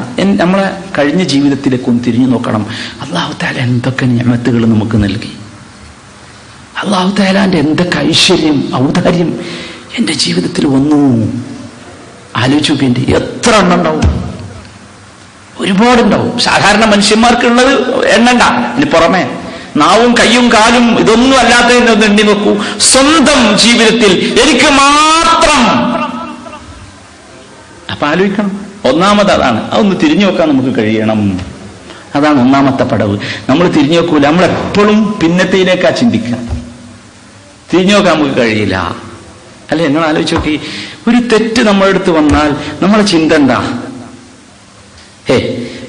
നമ്മളെ കഴിഞ്ഞ ജീവിതത്തിലേക്ക് ഒന്ന് തിരിഞ്ഞു നോക്കണം. അല്ലാഹു തആല എന്തൊക്കെ നിഅമത്തുകൾ നമുക്ക് നൽകി, അല്ലാഹു തആലാന്റെ എന്തൊക്കെ ഐശ്വര്യം, ഔദാര്യം എന്റെ ജീവിതത്തിൽ വന്നു. ആലോചിക്കേണ്ടി എത്ര എണ്ണം ഉണ്ടാവും? ഒരുപാടുണ്ടാവും. സാധാരണ മനുഷ്യന്മാർക്കുള്ളത് എണ്ണണ്ട. ഇനി പുറമെ നാവും കയ്യും കാലും ഇതൊന്നും അല്ലാത്തതിനൊന്ന് എണ്ണി നോക്കൂ. സ്വന്തം ജീവിതത്തിൽ എനിക്ക് മാത്രം. അപ്പൊ ആലോചിക്കണം, ഒന്നാമത് അതാണ്. അതൊന്ന് തിരിഞ്ഞു നോക്കാൻ നമുക്ക് കഴിയണം. അതാണ് ഒന്നാമത്തെ പടവ്. നമ്മൾ തിരിഞ്ഞു നോക്കൂല, നമ്മളെപ്പോഴും പിന്നത്തേലേക്കാ ചിന്തിക്കുക. തിരിഞ്ഞു നോക്കാൻ നമുക്ക് കഴിയില്ല. അല്ലെ? നിങ്ങൾ ആലോചിച്ച് നോക്കി, ഒരു തെറ്റ് നമ്മുടെ അടുത്ത് വന്നാൽ നമ്മളെ ചിന്ത എന്താ?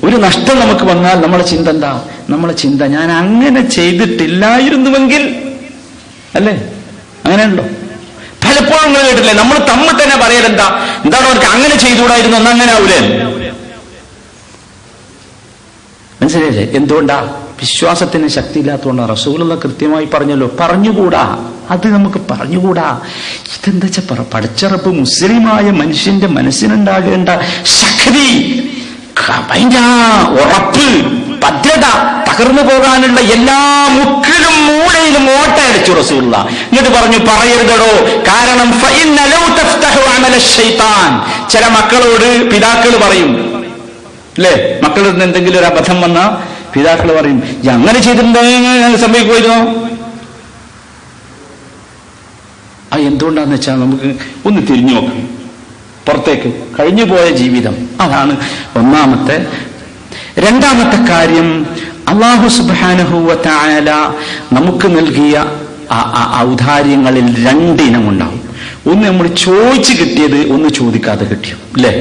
ഒരു നഷ്ടം നമുക്ക് വന്നാൽ നമ്മളെ ചിന്ത എന്താ? നമ്മളെ ചിന്ത, ഞാൻ അങ്ങനെ ചെയ്തിട്ടില്ലായിരുന്നുവെങ്കിൽ. അല്ലേ? അങ്ങനെയുണ്ടോ? പലപ്പോഴും നിങ്ങൾ കേട്ടില്ലേ, നമ്മൾ തമ്മിൽ തന്നെ പറയലെന്താ, എന്താണ് അവർക്ക് അങ്ങനെ ചെയ്തുകൂടായിരുന്നു, ഒന്ന് അങ്ങനെ ആവൂലേ? മനസ്സിലായില്ലേ? എന്തുകൊണ്ടാ? വിശ്വാസത്തിന് ശക്തി ഇല്ലാത്തതുകൊണ്ടാണ്. റസൂലുള്ള കൃത്യമായി പറഞ്ഞല്ലോ, പറഞ്ഞുകൂടാ, അത് നമുക്ക് പറഞ്ഞുകൂടാ. ഇതെന്താ വെച്ചാ, പടച്ചറപ്പ് മുസ്ലിമായ മനുഷ്യന്റെ മനസ്സിനുണ്ടാകേണ്ട ശക്തി, ഭയങ്കര ഉറപ്പ്, ഭദ്രത, തകർന്നു പോകാനുള്ള എല്ലാ മുക്കിലും മൂലയിലും ഓട്ടയടിച്ചു റസൂലുള്ള. എന്നിട്ട് പറഞ്ഞു, പറയരുതടോ, കാരണം ചില മക്കളോട് പിതാക്കൾ പറയും, അല്ലേ? മക്കളിൽ നിന്ന് എന്തെങ്കിലും ഒരു അബദ്ധം വന്ന പിതാക്കൾ പറയും, അങ്ങനെ ചെയ്തിട്ടുണ്ടെങ്കിൽ സംഭവിക്കുമായിരുന്നോ? എന്തുകൊണ്ടാന്ന് വെച്ചാൽ നമുക്ക് ഒന്ന് തിരിഞ്ഞു നോക്കാം പുറത്തേക്ക്, കഴിഞ്ഞു പോയ ജീവിതം. അതാണ് ഒന്നാമത്തെ. രണ്ടാമത്തെ കാര്യം, അല്ലാഹു സുബ്ഹാനഹു വ തആല നമുക്ക് നൽകിയ ഔദാര്യങ്ങളിൽ രണ്ടിനം ഉണ്ടാവും. ഒന്ന് നമ്മൾ ചോദിച്ചു കിട്ടിയത്, ഒന്ന് ചോദിക്കാതെ കിട്ടിയോ. അല്ലേ?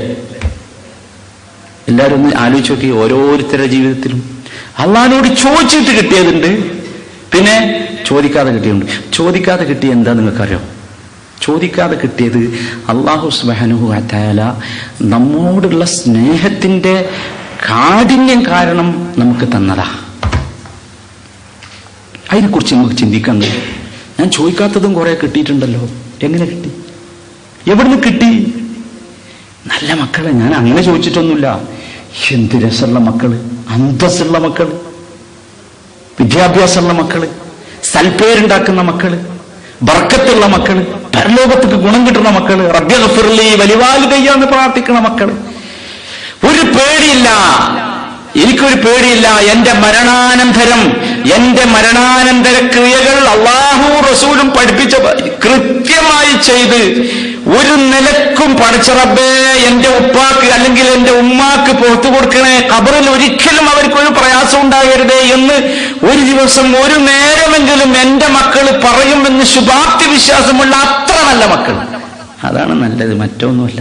എല്ലാവരും ഒന്ന് ആലോചിച്ച് നോക്കി. ഓരോരുത്തരുടെ ജീവിതത്തിലും അള്ളാഹിനോട് ചോദിച്ചിട്ട് കിട്ടിയതുണ്ട്, പിന്നെ ചോദിക്കാതെ കിട്ടിയുണ്ട്. ചോദിക്കാതെ കിട്ടിയ എന്താ നിങ്ങൾക്കറിയോ? ചോദിക്കാതെ കിട്ടിയത് അല്ലാഹു സുബ്ഹാനഹു വ തആല നമ്മോടുള്ള സ്നേഹത്തിന്റെ കാഠിന്യം കാരണം നമുക്ക് തന്നതാ. അതിനെക്കുറിച്ച് നമുക്ക് ചിന്തിക്കാൻ കഴിയും. ഞാൻ ചോദിക്കാത്തതും കുറെ കിട്ടിയിട്ടുണ്ടല്ലോ. എങ്ങനെ കിട്ടി? എവിടുന്ന് കിട്ടി? നല്ല മക്കളെ. ഞാൻ അങ്ങനെ ചോദിച്ചിട്ടൊന്നുമില്ല. എന്ത് രസമുള്ള മക്കള്, അന്തസ്സുള്ള മക്കള്, വിദ്യാഭ്യാസമുള്ള മക്കള്, സൽപ്പേരുണ്ടാക്കുന്ന മക്കള്, ബർക്കത്തുള്ള മക്കള്, പരലോകത്തേക്ക് ഗുണം കിട്ടുന്ന മക്കള്, റബ്ബി ഗഫിർലി വലിവാലിദയ്യ എന്ന് പ്രാർത്ഥിക്കുന്ന മക്കള്. ഒരു പേടിയില്ല, എനിക്കൊരു പേടിയില്ല. എന്റെ മരണാനന്തര ക്രിയകൾ അല്ലാഹു റസൂലും പഠിപ്പിച്ച കൃത്യമായി ചെയ്ത് ഒരു നിലക്കും പടച്ച റബ്ബേ എന്റെ ഉപ്പാക്ക് അല്ലെങ്കിൽ എന്റെ ഉമ്മാക്ക് പുറത്തു കൊടുക്കണേ, ഖബറിൽ ഒരിക്കലും അവർക്കൊരു പ്രയാസം ഉണ്ടാകരുതേ എന്ന് ഒരു ദിവസം ഒരു നേരമെങ്കിലും എന്റെ മക്കൾ പറയുമെന്ന് ശുഭാപ്തി വിശ്വാസമുള്ള അത്ര നല്ല മക്കൾ. അതാണ് നല്ലത്, മറ്റൊന്നുമല്ല.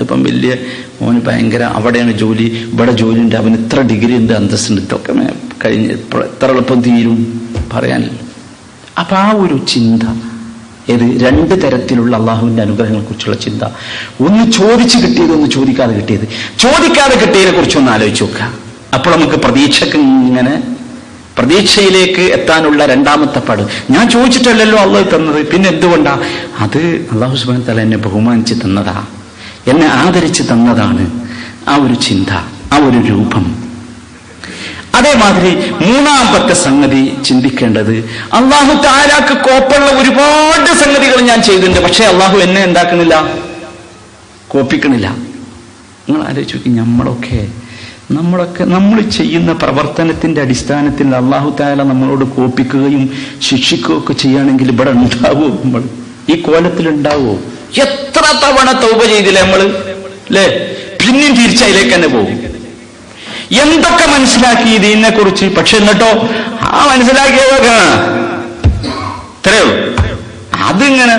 ഇപ്പം വലിയ മോന് ഭയങ്കര അവിടെയാണ് ജോലി, ഇവിടെ ജോലി ഉണ്ട്, അവന് ഇത്ര ഡിഗ്രി ഉണ്ട്, അന്തസ്സുണ്ട്, ഇതൊക്കെ കഴിഞ്ഞ് എത്ര എളുപ്പം തീരും പറയാനില്ല. അപ്പൊ ആ ഒരു ചിന്ത, ഏത് രണ്ട് തരത്തിലുള്ള അള്ളാഹുവിന്റെ അനുഗ്രഹങ്ങളെ കുറിച്ചുള്ള ചിന്ത, ഒന്ന് ചോദിച്ചു കിട്ടിയത്, ഒന്ന് ചോദിക്കാതെ കിട്ടിയത്. ചോദിക്കാതെ കിട്ടിയതിനെ കുറിച്ചൊന്ന് ആലോചിച്ച് നോക്കുക. അപ്പോൾ നമുക്ക് പ്രതീക്ഷയിലേക്ക് എത്താനുള്ള രണ്ടാമത്തെ പട്. ഞാൻ ചോദിച്ചിട്ടല്ലല്ലോ അള്ളാഹു തന്നത്, പിന്നെ എന്തുകൊണ്ടാ? അത് അള്ളാഹു സുബ്ഹാനഹു വ തആല എന്നെ ബഹുമാനിച്ച് തന്നതാ, എന്നെ ആദരിച്ച് തന്നതാണ്. ആ ഒരു ചിന്ത, ആ ഒരു രൂപം. അതേമാതിരി മൂന്നാമത്തെ സംഗതി ചിന്തിക്കേണ്ടത്, അള്ളാഹു തആലക്ക് കോപ്പുള്ള ഒരുപാട് സംഗതികൾ ഞാൻ ചെയ്തിട്ടുണ്ട്, പക്ഷെ അള്ളാഹു എന്നെ എന്താക്കണില്ല, കോപ്പിക്കണില്ല. നിങ്ങൾ ആലോചിച്ച് നോക്കി, നമ്മൾ ചെയ്യുന്ന പ്രവർത്തനത്തിന്റെ അടിസ്ഥാനത്തിൽ അള്ളാഹു തആല നമ്മളോട് കോപ്പിക്കുകയും ശിക്ഷിക്കുകയും ഒക്കെ ചെയ്യുകയാണെങ്കിൽ ഇവിടെ ഉണ്ടാവോ? നമ്മൾ ഈ കോലത്തിലുണ്ടാവോ? എത്ര തവണ തൗബ ചെയ്തില്ലേ നമ്മള്, അല്ലേ? പിന്നെയും തിരിച്ചതിലേക്ക് തന്നെ പോകും. എന്തൊക്കെ മനസ്സിലാക്കി ഇതിനെ കുറിച്ച്, പക്ഷെ എന്നിട്ടോ ആ മനസ്സിലാക്കിയതൊക്കെ ഇത്രയോ അതിങ്ങനെ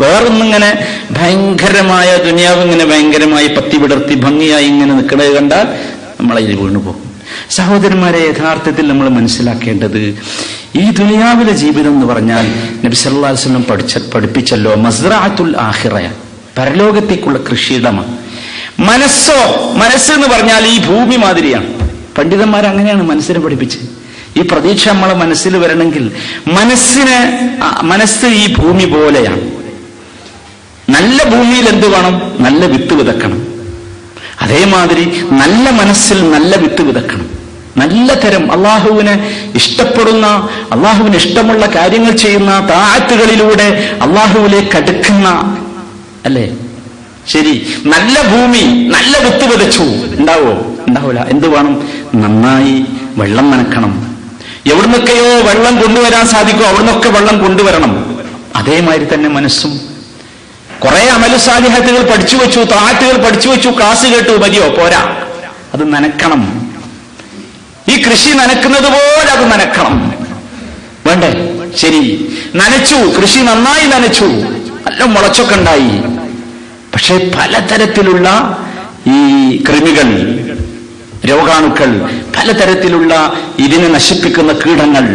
വേറൊന്നിങ്ങനെ ഭയങ്കരമായ ദുനിയാവ് ഇങ്ങനെ ഭയങ്കരമായി പത്തി വിടർത്തി ഭംഗിയായി ഇങ്ങനെ നിൽക്കുന്നത് കണ്ടാൽ നമ്മളതിൽ വീണുപോകും. സഹോദരന്മാരെ, യഥാർത്ഥത്തിൽ നമ്മൾ മനസ്സിലാക്കേണ്ടത്, ഈ ദുനിയാവിലെ ജീവിതം എന്ന് പറഞ്ഞാൽ നബി സല്ലല്ലാഹു അലൈഹി വസല്ലം പഠിപ്പിച്ചല്ലോ, മസ്റഅത്തുൽ ആഖിറ, പരലോകത്തേക്കുള്ള കൃഷിയിടമാണ്. മനസ്സെന്ന് പറഞ്ഞാൽ ഈ ഭൂമി മാതിരിയാണ്. പണ്ഡിതന്മാർ അങ്ങനെയാണ് മനസ്സിനെ പഠിപ്പിച്ചത്. ഈ പ്രതീക്ഷ നമ്മളെ മനസ്സിൽ വരണമെങ്കിൽ മനസ്സ് ഈ ഭൂമി പോലെയാണ്. നല്ല ഭൂമിയിൽ എന്ത് വേണം? നല്ല വിത്ത് വിതക്കണം. അതേമാതിരി നല്ല മനസ്സിൽ നല്ല വിത്ത് വിതക്കണം. നല്ല തരം അള്ളാഹുവിനെ ഇഷ്ടപ്പെടുന്ന, അള്ളാഹുവിന് ഇഷ്ടമുള്ള കാര്യങ്ങൾ ചെയ്യുന്ന താഅത്തുകളിലൂടെ അള്ളാഹുവിലേക്ക് അടുക്കുന്ന, അല്ലേ? ശരി, നല്ല ഭൂമി, നല്ല വിത്ത് വിതച്ചു, ഉണ്ടാവോ? ഉണ്ടാവില്ല. എന്ത് വേണം? നന്നായി വെള്ളം നനക്കണം. എവിടുന്നൊക്കെയോ വെള്ളം കൊണ്ടുവരാൻ സാധിക്കുമോ അവിടുന്നൊക്കെ വെള്ളം കൊണ്ടുവരണം. അതേമാതിരി തന്നെ മനസ്സും. കുറെ അമലു സാലിഹത്തുകൾ പഠിച്ചു വെച്ചു, താഅത്തുകൾ പഠിച്ചു വെച്ചു, ക്ലാസ് കേട്ടു, മതിയോ? പോരാ, അത് നനക്കണം. ഈ കൃഷി നനക്കുന്നത് പോലെ അത് നനക്കണം, വേണ്ടേ? ശരി, നനച്ചു, കൃഷി നന്നായി നനച്ചു, നല്ല മുളച്ചൊക്കെ ഉണ്ടായി. പക്ഷെ പലതരത്തിലുള്ള ഈ കൃമികൾ, രോഗാണുക്കൾ, പലതരത്തിലുള്ള ഇതിനെ നശിപ്പിക്കുന്ന കീടങ്ങൾ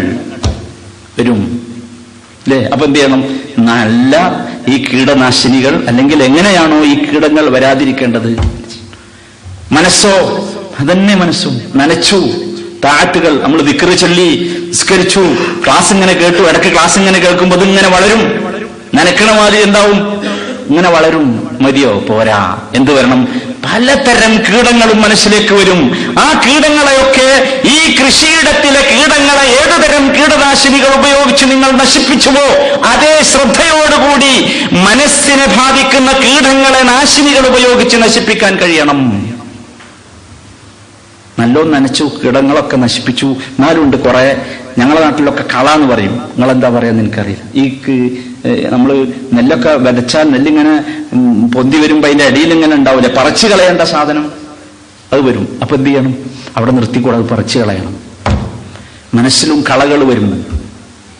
വരും, അല്ലേ? അപ്പൊ എന്ത് ചെയ്യണം? നല്ല ഈ കീടനാശിനികൾ, അല്ലെങ്കിൽ എങ്ങനെയാണോ ഈ കീടങ്ങൾ വരാതിരിക്കേണ്ടത്? മനസ്സോ അതന്നെ, മനസ്സും നനച്ചു. താഅത്തുകൾ നമ്മൾ ദിക്ർ ചൊല്ലി നിസ്കരിച്ചു, ക്ലാസ് ഇങ്ങനെ കേട്ടു, ഇടയ്ക്ക് ക്ലാസ് ഇങ്ങനെ കേൾക്കുമ്പോൾ ഇതിങ്ങനെ വളരും. നനക്കണ മാതിരി എന്താവും? ഇങ്ങനെ വളരും. മതിയോ? പോരാ. എന്ത് വരണം? പലതരം കീടങ്ങളും മനസ്സിലേക്ക് വരും. ആ കീടങ്ങളെയൊക്കെ, ഈ കൃഷിയിടത്തിലെ കീടങ്ങളെ ഏതുതരം കീടനാശിനികൾ ഉപയോഗിച്ച് നിങ്ങൾ നശിപ്പിച്ചുവോ അതേ ശ്രദ്ധയോടുകൂടി മനസ്സിനെ ബാധിക്കുന്ന കീടങ്ങളെ നാശിനികൾ ഉപയോഗിച്ച് നശിപ്പിക്കാൻ കഴിയണം. നല്ലോണം നനച്ചു, കീടങ്ങളൊക്കെ നശിപ്പിച്ചു. എന്നാലുണ്ട് കുറെ, ഞങ്ങളുടെ നാട്ടിലൊക്കെ കള എന്ന് പറയും. നിങ്ങളെന്താ പറയാന്ന് എനിക്കറിയില്ല. ഈ നമ്മൾ നെല്ലൊക്കെ വിതച്ചാൽ നെല്ലിങ്ങനെ പൊന്തി വരുമ്പോ അതിന്റെ അടിയിൽ ഇങ്ങനെ ഉണ്ടാവില്ലേ, പറിച്ചു കളയേണ്ട സാധനം, അത് വരും. അപ്പൊ എന്ത് ചെയ്യണം? അവിടെ നിർത്തിക്കൂടെ, അത് പറിച്ചു കളയണം. മനസ്സിലും കളകൾ വരും,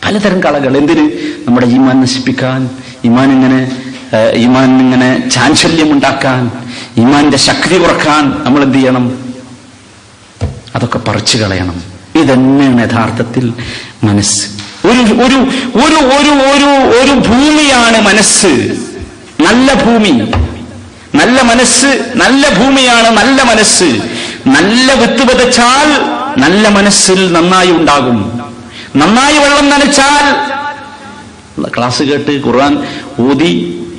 പലതരം കളകൾ. എന്തിന്? നമ്മുടെ ഈമാൻ നശിപ്പിക്കാൻ, ഈമാനിങ്ങനെ ചാഞ്ചല്യം ഉണ്ടാക്കാൻ, ഈമാനിന്റെ ശക്തി കുറക്കാൻ നമ്മൾ എന്ത് ചെയ്യണം? അതൊക്കെ പറിച്ചു കളയണം. ഇതന്നെയാണ് യഥാർത്ഥത്തിൽ മനസ്സ്. ഒരു ഭൂമിയാണ് മനസ്സ്, നല്ല ഭൂമി, നല്ല മനസ്സ്, നല്ല ഭൂമിയാണ് നല്ല മനസ്സ്. നല്ല വിത്ത് വിതച്ചാൽ നല്ല മനസ്സിൽ നന്നായി ഉണ്ടാകും. നന്നായി വെള്ളം നനച്ചാൽ, ക്ലാസ് കേട്ട് ഖുർആൻ ഓതി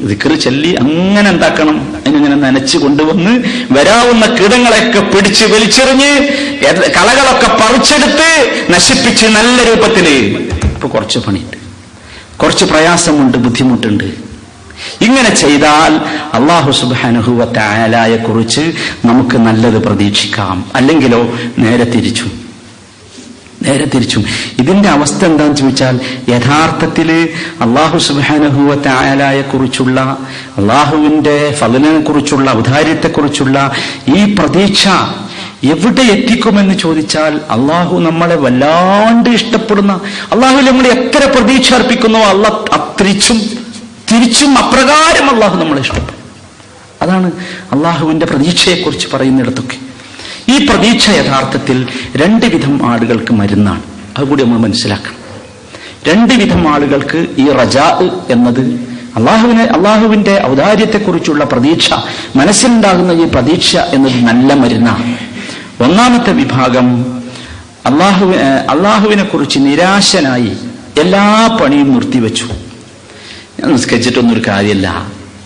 ദിക്ർ ചൊല്ലി അങ്ങനെ എന്താക്കണം? അതിനിങ്ങനെ നനച്ചു കൊണ്ടുവന്ന് വരാവുന്ന കീടങ്ങളെയൊക്കെ പിടിച്ച് വലിച്ചെറിഞ്ഞ് കളകളൊക്കെ പറിച്ചെടുത്ത് നശിപ്പിച്ച് നല്ല രൂപത്തില്. അപ്പൊ കുറച്ച് പണിയുണ്ട്, കുറച്ച് പ്രയാസമുണ്ട്, ബുദ്ധിമുട്ടുണ്ട്. ഇങ്ങനെ ചെയ്താൽ അല്ലാഹു സുബ്ഹാനഹു വ തആലയെ കുറിച്ച് നമുക്ക് നല്ലത് പ്രതീക്ഷിക്കാം. അല്ലെങ്കിലോ നേരെ തിരിച്ചും. ഇതിന്റെ അവസ്ഥ എന്താന്ന് ചോദിച്ചാൽ, യഥാർത്ഥത്തില് അല്ലാഹു സുബ്ഹാനഹു വ തആലയെ കുറിച്ചുള്ള, അല്ലാഹുവിന്റെ ഫളലിനെ കുറിച്ചുള്ള, ഔദാര്യത്തെക്കുറിച്ചുള്ള ഈ പ്രതീക്ഷ എവിടെ എത്തിക്കുമെന്ന് ചോദിച്ചാൽ, അള്ളാഹു നമ്മളെ വല്ലാണ്ട് ഇഷ്ടപ്പെടുന്ന, അള്ളാഹു നമ്മൾ എത്ര പ്രതീക്ഷ അർപ്പിക്കുന്നോ അള്ളാഹ് തിരിച്ചും അപ്രകാരം അള്ളാഹു നമ്മളെ ഇഷ്ടപ്പെടും. അതാണ് അള്ളാഹുവിന്റെ പ്രതീക്ഷയെക്കുറിച്ച് പറയുന്നിടത്തൊക്കെ. ഈ പ്രതീക്ഷ യഥാർത്ഥത്തിൽ രണ്ട് വിധം ആളുകൾക്ക് മരുന്നാണ്. അതുകൂടി നമ്മൾ മനസ്സിലാക്കണം. രണ്ട് വിധം ആളുകൾക്ക് ഈ റജാ എന്നത്, അള്ളാഹുവിന്റെ ഔദാര്യത്തെക്കുറിച്ചുള്ള പ്രതീക്ഷ, മനസ്സിലുണ്ടാകുന്ന ഈ പ്രതീക്ഷ എന്നത് നല്ല മരുന്നാണ്. ഒന്നാമത്തെ വിഭാഗം അള്ളാഹുവിനെ കുറിച്ച് നിരാശനായി എല്ലാ പണിയും നിർത്തിവെച്ചു. ഞാൻ നിസ്കരിച്ചിട്ടൊന്നൊരു കാര്യമല്ല,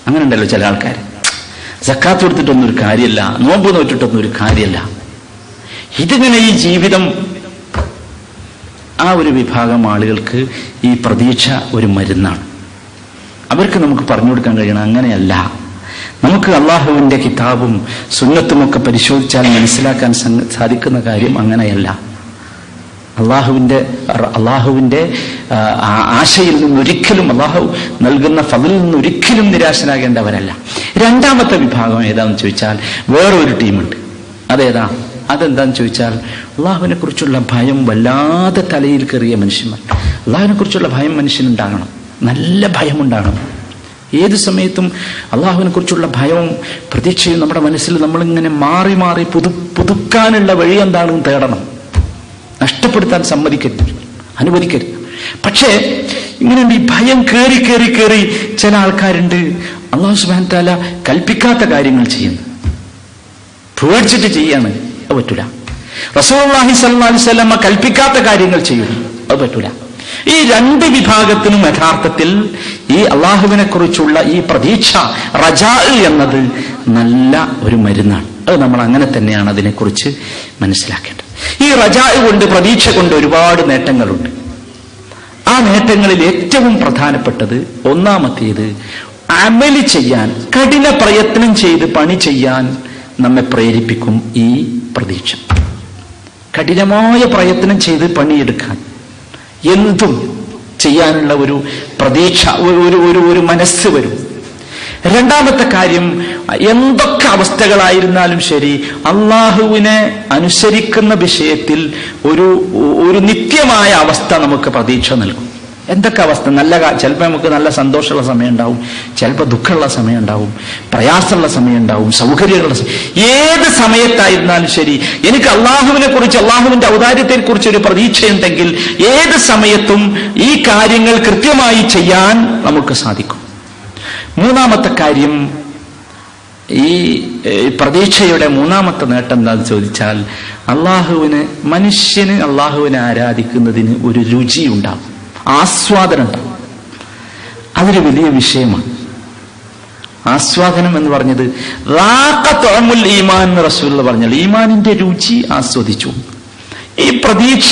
അങ്ങനെ ഉണ്ടല്ലോ ചില ആൾക്കാർ. സക്കാത്ത് കൊടുത്തിട്ടൊന്നൊരു കാര്യമല്ല, നോമ്പ് നോറ്റിട്ടൊന്നൊരു കാര്യമല്ല. ഇതിങ്ങനെ ഈ ജീവിതം, ആ ഒരു വിഭാഗം ആളുകൾക്ക് ഈ പ്രതീക്ഷ ഒരു മരുന്നാണ്. അവർക്ക് നമുക്ക് പറഞ്ഞു കൊടുക്കാൻ കഴിയണം, അങ്ങനെയല്ല. നമുക്ക് അള്ളാഹുവിന്റെ കിതാബും സുന്നത്തുമൊക്കെ പരിശോധിച്ചാൽ മനസ്സിലാക്കാൻ സാധിക്കുന്ന കാര്യം അങ്ങനെയല്ല. അള്ളാഹുവിന്റെ ആശയിൽ നിന്നൊരിക്കലും, അള്ളാഹു നൽകുന്ന ഫളിൽ നിന്നൊരിക്കലും നിരാശനാകേണ്ടവരല്ല. രണ്ടാമത്തെ വിഭാഗം ഏതാണെന്ന് ചോദിച്ചാൽ വേറൊരു ടീമുണ്ട്. അതേതാ? അതെന്താന്ന് ചോദിച്ചാൽ അള്ളാഹുവിനെ കുറിച്ചുള്ള ഭയം വല്ലാതെ തലയിൽ കയറിയ മനുഷ്യന്മാർ. അള്ളാഹുവിനെ കുറിച്ചുള്ള ഭയം മനുഷ്യനുണ്ടാകണം, നല്ല ഭയമുണ്ടാകണം. ഏത് സമയത്തും അള്ളാഹുവിനെ കുറിച്ചുള്ള ഭയവും പ്രതീക്ഷയും നമ്മുടെ മനസ്സിൽ നമ്മളിങ്ങനെ മാറി മാറി പുതുക്കാനുള്ള വഴി എന്താണെന്ന് തേടണം. നഷ്ടപ്പെടുത്താൻ അനുവദിക്കരുത്. പക്ഷേ ഇങ്ങനെയുണ്ട്, ഈ ഭയം കേറി കേറി കേറി ചില ആൾക്കാരുണ്ട് അള്ളാഹു സുബ്ഹാനഹു വ തആല കൽപ്പിക്കാത്ത കാര്യങ്ങൾ ചെയ്യുന്നു, പേടിച്ചിട്ട് ചെയ്യാണ്. അത് പറ്റൂല. റസൂലുള്ളാഹി സ്വല്ലല്ലാഹു അലൈഹി വസല്ലം കൽപ്പിക്കാത്ത കാര്യങ്ങൾ ചെയ്യുന്നു, അത് പറ്റൂല. ഈ രണ്ട് വിഭാഗത്തിനും യഥാർത്ഥത്തിൽ ഈ അള്ളാഹുവിനെ കുറിച്ചുള്ള ഈ പ്രതീക്ഷ, റജാ എന്നത് നല്ല ഒരു മരുന്നാണ്. അത് നമ്മൾ അങ്ങനെ തന്നെയാണ് അതിനെക്കുറിച്ച് മനസ്സിലാക്കേണ്ടത്. ഈ റജാ കൊണ്ട്, പ്രതീക്ഷ കൊണ്ട് ഒരുപാട് നേട്ടങ്ങളുണ്ട്. ആ നേട്ടങ്ങളിൽ ഏറ്റവും പ്രധാനപ്പെട്ടത്, ഒന്നാമത്തേത്, അമല് ചെയ്യാൻ, കഠിന പ്രയത്നം ചെയ്ത് പണി ചെയ്യാൻ നമ്മെ പ്രേരിപ്പിക്കും ഈ പ്രതീക്ഷ. കഠിനമായ പ്രയത്നം ചെയ്ത് പണിയെടുക്കാൻ, എന്തും ചെയ്യാനുള്ള ഒരു പ്രതീക്ഷ, ഒരു മനസ്സ് വരും. രണ്ടാമത്തെ കാര്യം, എന്തൊക്കെ അവസ്ഥകളായിരുന്നാലും ശരി അള്ളാഹുവിനെ അനുസരിക്കുന്ന വിഷയത്തിൽ ഒരു നിത്യമായ അവസ്ഥ നമുക്ക് പ്രതീക്ഷ നൽകും. എന്തൊക്കെ അവസ്ഥ, ചിലപ്പോൾ നമുക്ക് നല്ല സന്തോഷമുള്ള സമയം ഉണ്ടാവും, ചിലപ്പോൾ ദുഃഖമുള്ള സമയം ഉണ്ടാവും, പ്രയാസമുള്ള സമയം ഉണ്ടാവും, സൗകര്യമുള്ള സമയം. ഏത് സമയത്തായിരുന്നാലും ശരി എനിക്ക് അള്ളാഹുവിനെ കുറിച്ച്, അള്ളാഹുവിന്റെ ഔദാര്യത്തെ കുറിച്ച് ഒരു പ്രതീക്ഷയുണ്ടെങ്കിൽ ഏത് സമയത്തും ഈ കാര്യങ്ങൾ കൃത്യമായി ചെയ്യാൻ നമുക്ക് സാധിക്കും. മൂന്നാമത്തെ കാര്യം, ഈ പ്രതീക്ഷയുടെ മൂന്നാമത്തെ നേട്ടം എന്താണെന്ന് ചോദിച്ചാൽ മനുഷ്യന് അള്ളാഹുവിനെ ആരാധിക്കുന്നതിന് ഒരു രുചി ഉണ്ടാവും, ആസ്വാദനം ഉണ്ടാവും. അതൊരു വലിയ വിഷയമാണ്. ആസ്വാദനം എന്ന് പറഞ്ഞത് റാഖത്തുൽ ഈമാൻ എന്ന് റസൂലുള്ളാഹി പറഞ്ഞാൽ ഈമാനിന്റെ രുചി ആസ്വദിച്ചു. ഈ പ്രതീക്ഷ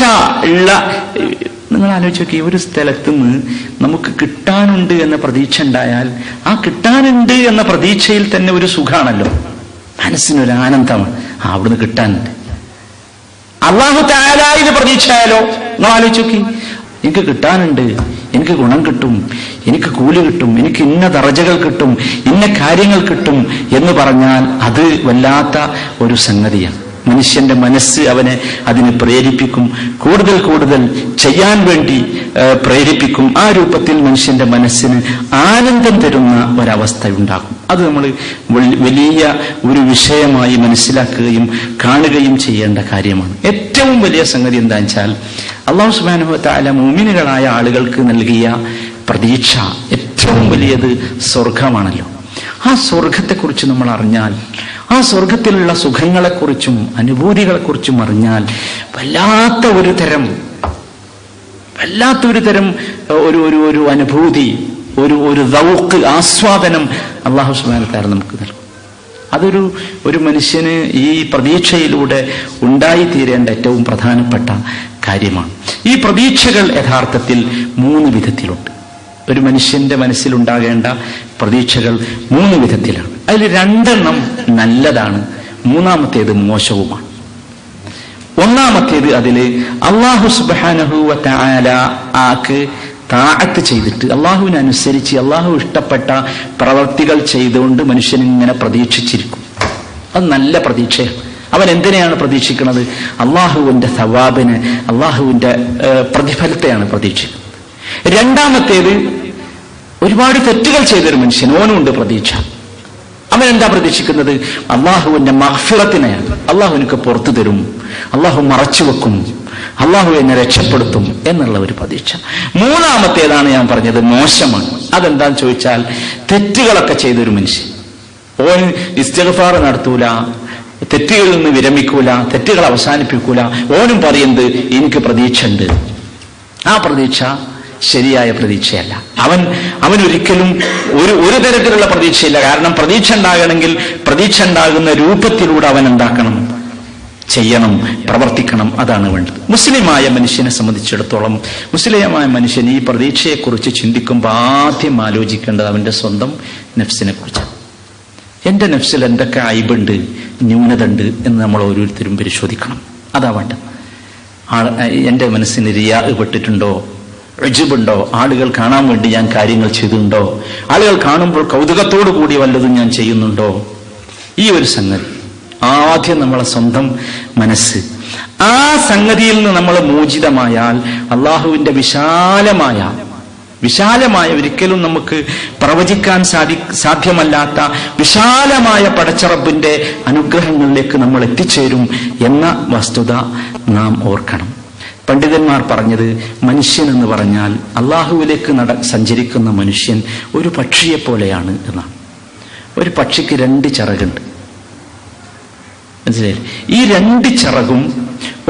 ഉള്ള, നിങ്ങൾ ആലോചിച്ച് നോക്കി, ഒരു സ്ഥലത്ത് നിന്ന് നമുക്ക് കിട്ടാനുണ്ട് എന്ന പ്രതീക്ഷ ഉണ്ടായാൽ ആ കിട്ടാനുണ്ട് എന്ന പ്രതീക്ഷയിൽ തന്നെ ഒരു സുഖാണല്ലോ, മനസ്സിനൊരു ആനന്ദമാണ്. അവിടുന്ന് കിട്ടാനുണ്ട്. അല്ലാഹു തആലയിൽ പ്രതീക്ഷയാലോ, നിങ്ങൾ ആലോചിച്ച് നോക്കി, എനിക്ക് കിട്ടാനുണ്ട്, എനിക്ക് ഗുണം കിട്ടും, എനിക്ക് കൂലി കിട്ടും, എനിക്ക് ഇന്ന ദറജകൾ കിട്ടും, ഇന്ന കാര്യങ്ങൾ കിട്ടും എന്ന് പറഞ്ഞാൽ അത് വല്ലാത്ത ഒരു സംഗതിയാണ്. മനുഷ്യന്റെ മനസ്സ് അവനെ അതിന് പ്രേരിപ്പിക്കും, കൂടുതൽ കൂടുതൽ ചെയ്യാൻ വേണ്ടി പ്രേരിപ്പിക്കും. ആ രൂപത്തിൽ മനുഷ്യന്റെ മനസ്സിന് ആനന്ദം തരുന്ന ഒരവസ്ഥ ഉണ്ടാകും. അത് നമ്മൾ വലിയ ഒരു വിഷയമായി മനസ്സിലാക്കുകയും കാണുകയും ചെയ്യേണ്ട കാര്യമാണ്. ഏറ്റവും വലിയ സംഗതി എന്താ വെച്ചാൽ അല്ലാഹു സുബ്ഹാനഹു വ തആല മുഅ്മിനുകളായ ആളുകൾക്ക് നൽകിയ പ്രതീക്ഷ ഏറ്റവും വലിയത് സ്വർഗമാണല്ലോ. ആ സ്വർഗത്തെക്കുറിച്ച് നമ്മൾ അറിഞ്ഞാൽ, ആ സ്വർഗത്തിലുള്ള സുഖങ്ങളെക്കുറിച്ചും അനുഭൂതികളെക്കുറിച്ചും അറിഞ്ഞാൽ വല്ലാത്ത ഒരു തരം ഒരു അനുഭൂതി, ഒരു ദൗഖ്, ആസ്വാദനം അല്ലാഹു സുബ്ഹാനഹു വ തആല നമുക്ക് നൽകും. ഒരു മനുഷ്യന് ഈ പ്രതീക്ഷയിലൂടെ ഉണ്ടായിത്തീരേണ്ട ഏറ്റവും പ്രധാനപ്പെട്ട കാര്യമാണ്. ഈ പ്രതീക്ഷകൾ യഥാർത്ഥത്തിൽ 3 വിധത്തിലുണ്ട്. ഒരു മനുഷ്യന്റെ മനസ്സിലുണ്ടാകേണ്ട പ്രതീക്ഷകൾ 3 വിധത്തിലാണ്. അതിൽ 2 നല്ലതാണ്, 3ാമത്തേത് മോശവുമാണ്. ഒന്നാമത്തേത്, അതില് അല്ലാഹു സുബ്ഹാനഹു വ തആല താഅത്ത് ചെയ്തിട്ട് അള്ളാഹുവിനെ അനുസരിച്ച് അള്ളാഹു ഇഷ്ടപ്പെട്ട പ്രവർത്തികൾ ചെയ്തുകൊണ്ട് മനുഷ്യൻ ഇങ്ങനെ പ്രതീക്ഷിച്ചിരിക്കും. അത് നല്ല പ്രതീക്ഷയാണ്. അവൻ എന്തിനെയാണ് പ്രതീക്ഷിക്കുന്നത്? അള്ളാഹുവിന്റെ സവാബിനെ, അള്ളാഹുവിന്റെ പ്രതിഫലത്തെയാണ് പ്രതീക്ഷിക്കുന്നത്. രണ്ടാമത്തേത്, ഒരുപാട് തെറ്റുകൾ ചെയ്തൊരു മനുഷ്യൻ, ഓനുണ്ട് പ്രതീക്ഷ. അവൻ എന്താ പ്രതീക്ഷിക്കുന്നത്? അള്ളാഹുവിന്റെ മഗ്ഫിറത്തിനെയാണ്. അള്ളാഹു എനിക്ക് പുറത്തു തരും, അള്ളാഹു മറച്ചു വെക്കും, അള്ളാഹു എന്നെ രക്ഷപ്പെടുത്തും എന്നുള്ള ഒരു പ്രതീക്ഷ. മൂന്നാമത്തേതാണ് ഞാൻ പറഞ്ഞത്, മോശമാണ്. അതെന്താന്ന് ചോദിച്ചാൽ, തെറ്റുകളൊക്കെ ചെയ്തൊരു മനുഷ്യൻ, ഓൻ ഇസ്തിഗ്ഫാർ നടത്തൂല, തെറ്റുകളിൽ നിന്ന് വിരമിക്കൂല, തെറ്റുകൾ അവസാനിപ്പിക്കൂല. ഓനും പറയുന്നത് എനിക്ക് പ്രതീക്ഷ ഉണ്ട്. ആ പ്രതീക്ഷ ശരിയായ പ്രതീക്ഷയല്ല. അവനൊരിക്കലും ഒരു തരത്തിലുള്ള പ്രതീക്ഷയില്ല. കാരണം പ്രതീക്ഷ ഉണ്ടാകണമെങ്കിൽ പ്രതീക്ഷ ഉണ്ടാകുന്ന രൂപത്തിലൂടെ അവൻ എന്താക്കണം, ചെയ്യണം, പ്രവർത്തിക്കണം. അതാണ് വേണ്ടത്. മുസ്ലിമായ മനുഷ്യനെ സംബന്ധിച്ചിടത്തോളം, മുസ്ലിമായ മനുഷ്യൻ ഈ പ്രതീക്ഷയെക്കുറിച്ച് ചിന്തിക്കുമ്പോൾ ആദ്യം ആലോചിക്കേണ്ടത് അവന്റെ സ്വന്തം നഫ്സിനെ കുറിച്ചാണ്. എന്റെ നഫ്സിൽ എന്തൊക്കെ അയ്ബുണ്ട്, ന്യൂനത ഉണ്ട് എന്ന് നമ്മൾ ഓരോരുത്തരും പരിശോധിക്കണം. അതാ വേണ്ടത്. എന്റെ മനസ്സിന് റിയാ പെട്ടിട്ടുണ്ടോ, ഉജ്ബുണ്ടോ, ആളുകൾ കാണാൻ വേണ്ടി ഞാൻ കാര്യങ്ങൾ ചെയ്തിട്ടുണ്ടോ, ആളുകൾ കാണുമ്പോൾ കൗതുകത്തോടു കൂടി വല്ലതും ഞാൻ ചെയ്യുന്നുണ്ടോ? ഈ ഒരു സംഗതി ആദ്യം നമ്മളെ സ്വന്തം മനസ്സ്, ആ സംഗതിയിൽ നിന്ന് നമ്മൾ മോചിതമായാൽ അള്ളാഹുവിന്റെ വിശാലമായ ഒരിക്കലും നമുക്ക് പ്രവചിക്കാൻ സാധ്യമല്ലാത്ത വിശാലമായ പടച്ചറബിന്റെ അനുഗ്രഹങ്ങളിലേക്ക് നമ്മൾ എത്തിച്ചേരും എന്ന വസ്തുത നാം ഓർക്കണം. പണ്ഡിതന്മാർ പറഞ്ഞത്, മനുഷ്യൻ എന്ന് പറഞ്ഞാൽ അള്ളാഹുവിലേക്ക് സഞ്ചരിക്കുന്ന മനുഷ്യൻ ഒരു പക്ഷിയെ പോലെയാണ് എന്നാണ്. ഒരു പക്ഷിക്ക് 2 ചിറകുണ്ട്, മനസ്സിലായില്ലേ? ഈ 2 ചിറകും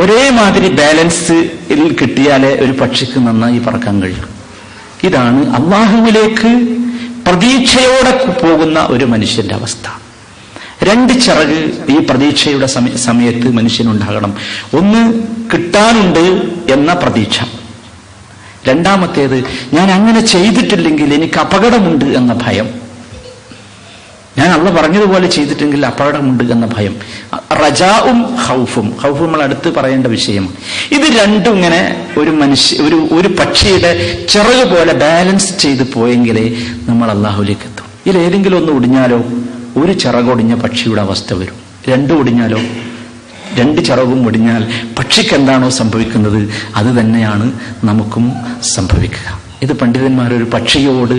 ഒരേമാതിരി ബാലൻസിൽ കിട്ടിയാലേ ഒരു പക്ഷിക്ക് നന്നായി പറക്കാൻ കഴിയും. ഇതാണ് അള്ളാഹുവിലേക്ക് പ്രതീക്ഷയോടെ പോകുന്ന ഒരു മനുഷ്യന്റെ അവസ്ഥ. 2 ചിറക് ഈ പ്രതീക്ഷയുടെ സമയത്ത് മനുഷ്യനുണ്ടാകണം. ഒന്ന്, കിട്ടാനുണ്ട് എന്ന പ്രതീക്ഷ. രണ്ടാമത്തേത്, ഞാൻ അങ്ങനെ ചെയ്തിട്ടില്ലെങ്കിൽ എനിക്ക് അപകടമുണ്ട് എന്ന ഭയം. ഞാൻ അള്ളാഹ് പറഞ്ഞതുപോലെ ചെയ്തിട്ടെങ്കിൽ അപകടമുണ്ട് എന്ന ഭയം. റജാവും ഖൗഫും നമ്മൾ അടുത്ത് പറയേണ്ട വിഷയമാണ്. ഇത് രണ്ടും ഇങ്ങനെ ഒരു പക്ഷിയുടെ ചിറക് പോലെ ബാലൻസ് ചെയ്ത് പോയെങ്കിലേ നമ്മൾ അള്ളാഹുലേക്ക് എത്തും. ഇതിലേതെങ്കിലും ഒന്ന് ഒടിഞ്ഞാലോ, ഒരു ചിറകൊടിഞ്ഞ പക്ഷിയുടെ അവസ്ഥ വരും. 2 ഒടിഞ്ഞാലോ, 2 ചിറകും ഒടിഞ്ഞാൽ പക്ഷിക്ക് എന്താണോ സംഭവിക്കുന്നത് അത് തന്നെയാണ് നമുക്കും സംഭവിക്കുക. ഇത് പണ്ഡിതന്മാരൊരു പക്ഷിയോട്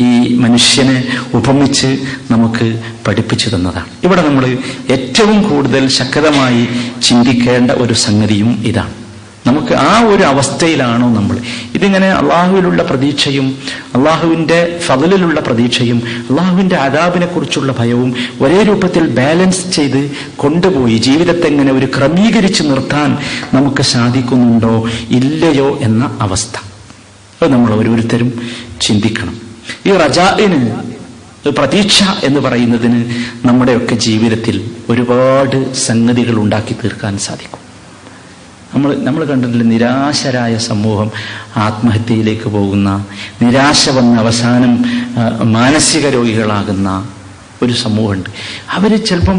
ഈ മനുഷ്യനെ ഉപമിച്ച് നമുക്ക് പഠിപ്പിച്ചു തന്നതാണ്. ഇവിടെ നമ്മൾ ഏറ്റവും കൂടുതൽ ശക്തമായി ചിന്തിക്കേണ്ട ഒരു സംഗതിയും ഇതാണ്. നമുക്ക് ആ ഒരു അവസ്ഥയിലാണോ നമ്മൾ? ഇതിങ്ങനെ അള്ളാഹുവിലുള്ള പ്രതീക്ഷയും അള്ളാഹുവിന്റെ ഫളലിലുള്ള പ്രതീക്ഷയും അള്ളാഹുവിന്റെ അദാബിനെ കുറിച്ചുള്ള ഭയവും ഒരേ രൂപത്തിൽ ബാലൻസ് ചെയ്ത് കൊണ്ടുപോയി ജീവിതത്തെ എങ്ങനെ ഒരു ക്രമീകരിച്ച് നിർത്താൻ നമുക്ക് സാധിക്കുന്നുണ്ടോ ഇല്ലയോ എന്ന അവസ്ഥ അത് നമ്മൾ ഓരോരുത്തരും ചിന്തിക്കണം. ഈ റജാഇന്, പ്രതീക്ഷ എന്ന് പറയുന്നതിന് നമ്മുടെയൊക്കെ ജീവിതത്തിൽ ഒരുപാട് സംഗതികൾ ഉണ്ടാക്കി തീർക്കാൻ സാധിക്കും. നമ്മൾ കണ്ടിട്ടില്ല, നിരാശരായ സമൂഹം ആത്മഹത്യയിലേക്ക് പോകുന്ന, നിരാശ വന്ന് അവസാനം മാനസിക രോഗികളാകുന്ന ഒരു സമൂഹമുണ്ട്. അവർ ചിലപ്പം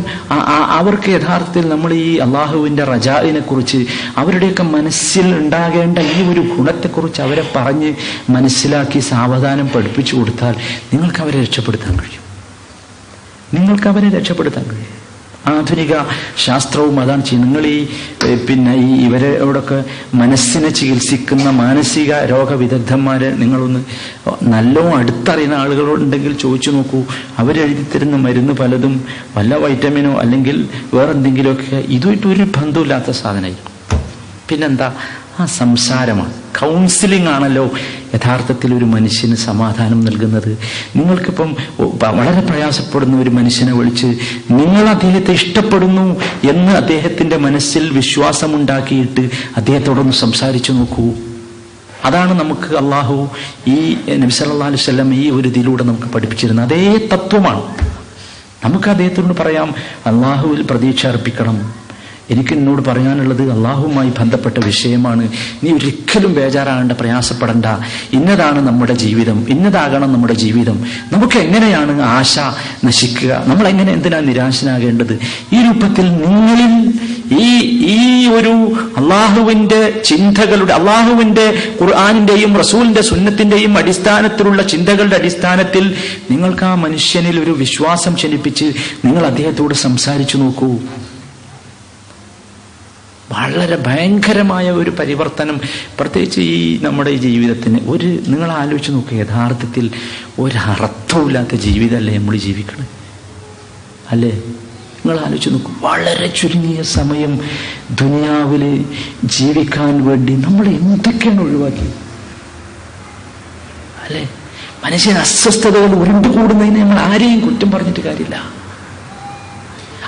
അവർക്ക് യഥാർത്ഥത്തിൽ നമ്മൾ ഈ അള്ളാഹുവിന്റെ റജാഇനെ കുറിച്ച് അവരുടെയൊക്കെ മനസ്സിൽ ഉണ്ടാകേണ്ട ഈ ഒരു ഗുണത്തെക്കുറിച്ച് അവരെ പറഞ്ഞ് മനസ്സിലാക്കി സാവധാനം പഠിപ്പിച്ചു കൊടുത്താൽ നിങ്ങൾക്ക് അവരെ രക്ഷപ്പെടുത്താൻ കഴിയും. ആധുനിക ശാസ്ത്രവും അതാണ് ചെയ്യുന്നത്. നിങ്ങൾ ഈ ഇവരോടൊക്കെ മനസ്സിനെ ചികിത്സിക്കുന്ന മാനസിക രോഗവിദഗ്ധന്മാരെ നിങ്ങളൊന്ന് നല്ലോണം അടുത്തറിയുന്ന ആളുകളുണ്ടെങ്കിൽ ചോദിച്ചു നോക്കൂ. അവരെഴുതി തരുന്ന മരുന്ന് പലതും വല്ല വൈറ്റമിനോ അല്ലെങ്കിൽ വേറെന്തെങ്കിലുമൊക്കെ ഇതുമായിട്ടൊരു ബന്ധമില്ലാത്ത സാധനമായിരിക്കും. പിന്നെന്താ? ആ സംസാരമാണ്, കൗൺസിലിംഗ് ആണല്ലോ യഥാർത്ഥത്തിൽ ഒരു മനുഷ്യന് സമാധാനം നൽകുന്നത്. നിങ്ങൾക്കിപ്പം വളരെ പ്രയാസപ്പെടുന്ന ഒരു മനുഷ്യനെ വിളിച്ച് നിങ്ങൾ അദ്ദേഹത്തെ ഇഷ്ടപ്പെടുന്നു എന്ന് അദ്ദേഹത്തിന്റെ മനസ്സിൽ വിശ്വാസമുണ്ടാക്കിയിട്ട് അദ്ദേഹത്തോടൊന്ന് സംസാരിച്ചു നോക്കൂ. അതാണ് നമുക്ക് അള്ളാഹു ഈ നബി സല്ലല്ലാഹു അലൈഹി വസല്ലം ഈ ഒരു ഇതിലൂടെ നമുക്ക് പഠിപ്പിച്ചിരുന്നത്. അതേ തത്വമാണ്. നമുക്ക് അദ്ദേഹത്തോട് പറയാം, അള്ളാഹുവിൽ പ്രതീക്ഷ അർപ്പിക്കണം. എനിക്ക് എന്നോട് പറയാനുള്ളത് അള്ളാഹുവുമായി ബന്ധപ്പെട്ട വിഷയമാണ്. നീ ഒരിക്കലും ബേജാറാകേണ്ട, പ്രയാസപ്പെടണ്ട. ഇന്നതാണ് നമ്മുടെ ജീവിതം, ഇന്നതാകണം നമ്മുടെ ജീവിതം. നമുക്ക് എങ്ങനെയാണ് ആശ നശിക്കുക? നമ്മൾ എന്തിനാ നിരാശനാകേണ്ടത്? ഈ രൂപത്തിൽ നിങ്ങളിൽ ഈ ഒരു അള്ളാഹുവിന്റെ ചിന്തകളുടെ, അള്ളാഹുവിന്റെ ഖുർആനിന്റെയും റസൂലിന്റെ സുന്നത്തിന്റെയും അടിസ്ഥാനത്തിലുള്ള ചിന്തകളുടെ അടിസ്ഥാനത്തിൽ നിങ്ങൾക്ക് ആ മനുഷ്യനിൽ ഒരു വിശ്വാസം ജനിപ്പിച്ച് നിങ്ങൾ അദ്ദേഹത്തോട് സംസാരിച്ചു നോക്കൂ. വളരെ ഭയങ്കരമായ ഒരു പരിവർത്തനം, പ്രത്യേകിച്ച് ഈ നമ്മുടെ ഈ ജീവിതത്തിന് നിങ്ങൾ ആലോചിച്ച് നോക്കുക. യഥാർത്ഥത്തിൽ ഒരർത്ഥമില്ലാത്ത ജീവിതമല്ലേ നമ്മൾ ജീവിക്കുന്നത്? അല്ലേ? നിങ്ങൾ ആലോചിച്ച് നോക്കൂ, വളരെ ചുരുങ്ങിയ സമയം ദുനിയാവിൽ ജീവിക്കാൻ വേണ്ടി നമ്മൾ എന്തൊക്കെയാണ് ഒഴിവാക്കിയത് അല്ലേ? മനുഷ്യൻ അസ്വസ്ഥതകൾ ഉരുണ്ടുകൂടുന്നതിന് നമ്മൾ ആരെയും കുറ്റം പറഞ്ഞിട്ട് കാര്യമില്ല.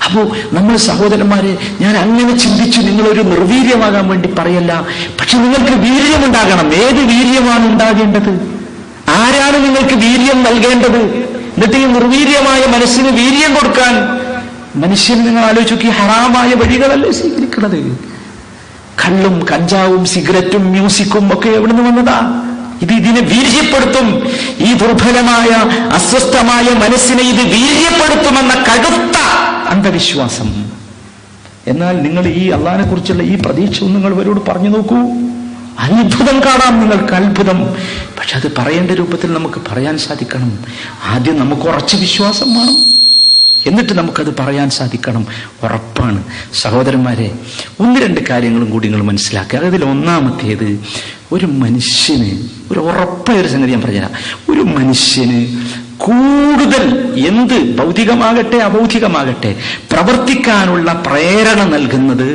അപ്പോ നമ്മൾ സഹോദരന്മാരെ, ഞാൻ അങ്ങനെ ചിന്തിച്ചു, നിങ്ങളൊരു നിർവീര്യമാകാൻ വേണ്ടി പറയല്ല, പക്ഷെ നിങ്ങൾക്ക് വീര്യമുണ്ടാകണം. ഏത് വീര്യമാണ് ഉണ്ടാകേണ്ടത്? ആരാണ് നിങ്ങൾക്ക് വീര്യം നൽകേണ്ടത്? എന്നിട്ട് ഈ നിർവീര്യമായ മനസ്സിന് വീര്യം കൊടുക്കാൻ മനുഷ്യൻ, നിങ്ങൾ ആലോചിച്ചു, ഈ ഹറാമായ വഴികളല്ലേ സ്വീകരിക്കുന്നത്? കള്ളും കഞ്ചാവും സിഗരറ്റും മ്യൂസിക്കും ഒക്കെ എവിടുന്ന് വന്നതാ? ഇതിനെ വീര്യപ്പെടുത്തും. ഈ ദുർബലമായ അസ്വസ്ഥമായ മനസ്സിനെ ഇത് വീര്യപ്പെടുത്തുമെന്ന കടുത്ത അന്ധവിശ്വാസം. എന്നാൽ നിങ്ങൾ ഈ അള്ളാഹിനെ കുറിച്ചുള്ള ഈ പ്രതീക്ഷ നിങ്ങൾ ഇവരോട് പറഞ്ഞു നോക്കൂ. അത്ഭുതം കാണാം നിങ്ങൾക്ക്, അത്ഭുതം. പക്ഷെ അത് പറയേണ്ട രൂപത്തിൽ നമുക്ക് പറയാൻ സാധിക്കണം. ആദ്യം നമുക്ക് ഉറച്ച വിശ്വാസം വേണം, എന്നിട്ട് നമുക്കത് പറയാൻ സാധിക്കണം. ഉറപ്പാണ്. സഹോദരന്മാരെ, 1-2 കാര്യങ്ങളും കൂടി നിങ്ങൾ മനസ്സിലാക്കുക. അതിൽ ഒന്നാമത്തേത്, ഒരു മനുഷ്യന് ഒരു ഉറപ്പായ ഒരു സംഗതി ഞാൻ പറഞ്ഞുതരാം. ഒരു മനുഷ്യന് കൂടുതൽ എന്ത് ഭൗതികമാകട്ടെ അഭൗതികമാകട്ടെ പ്രവർത്തിക്കാനുള്ള പ്രേരണ നൽകുന്നത്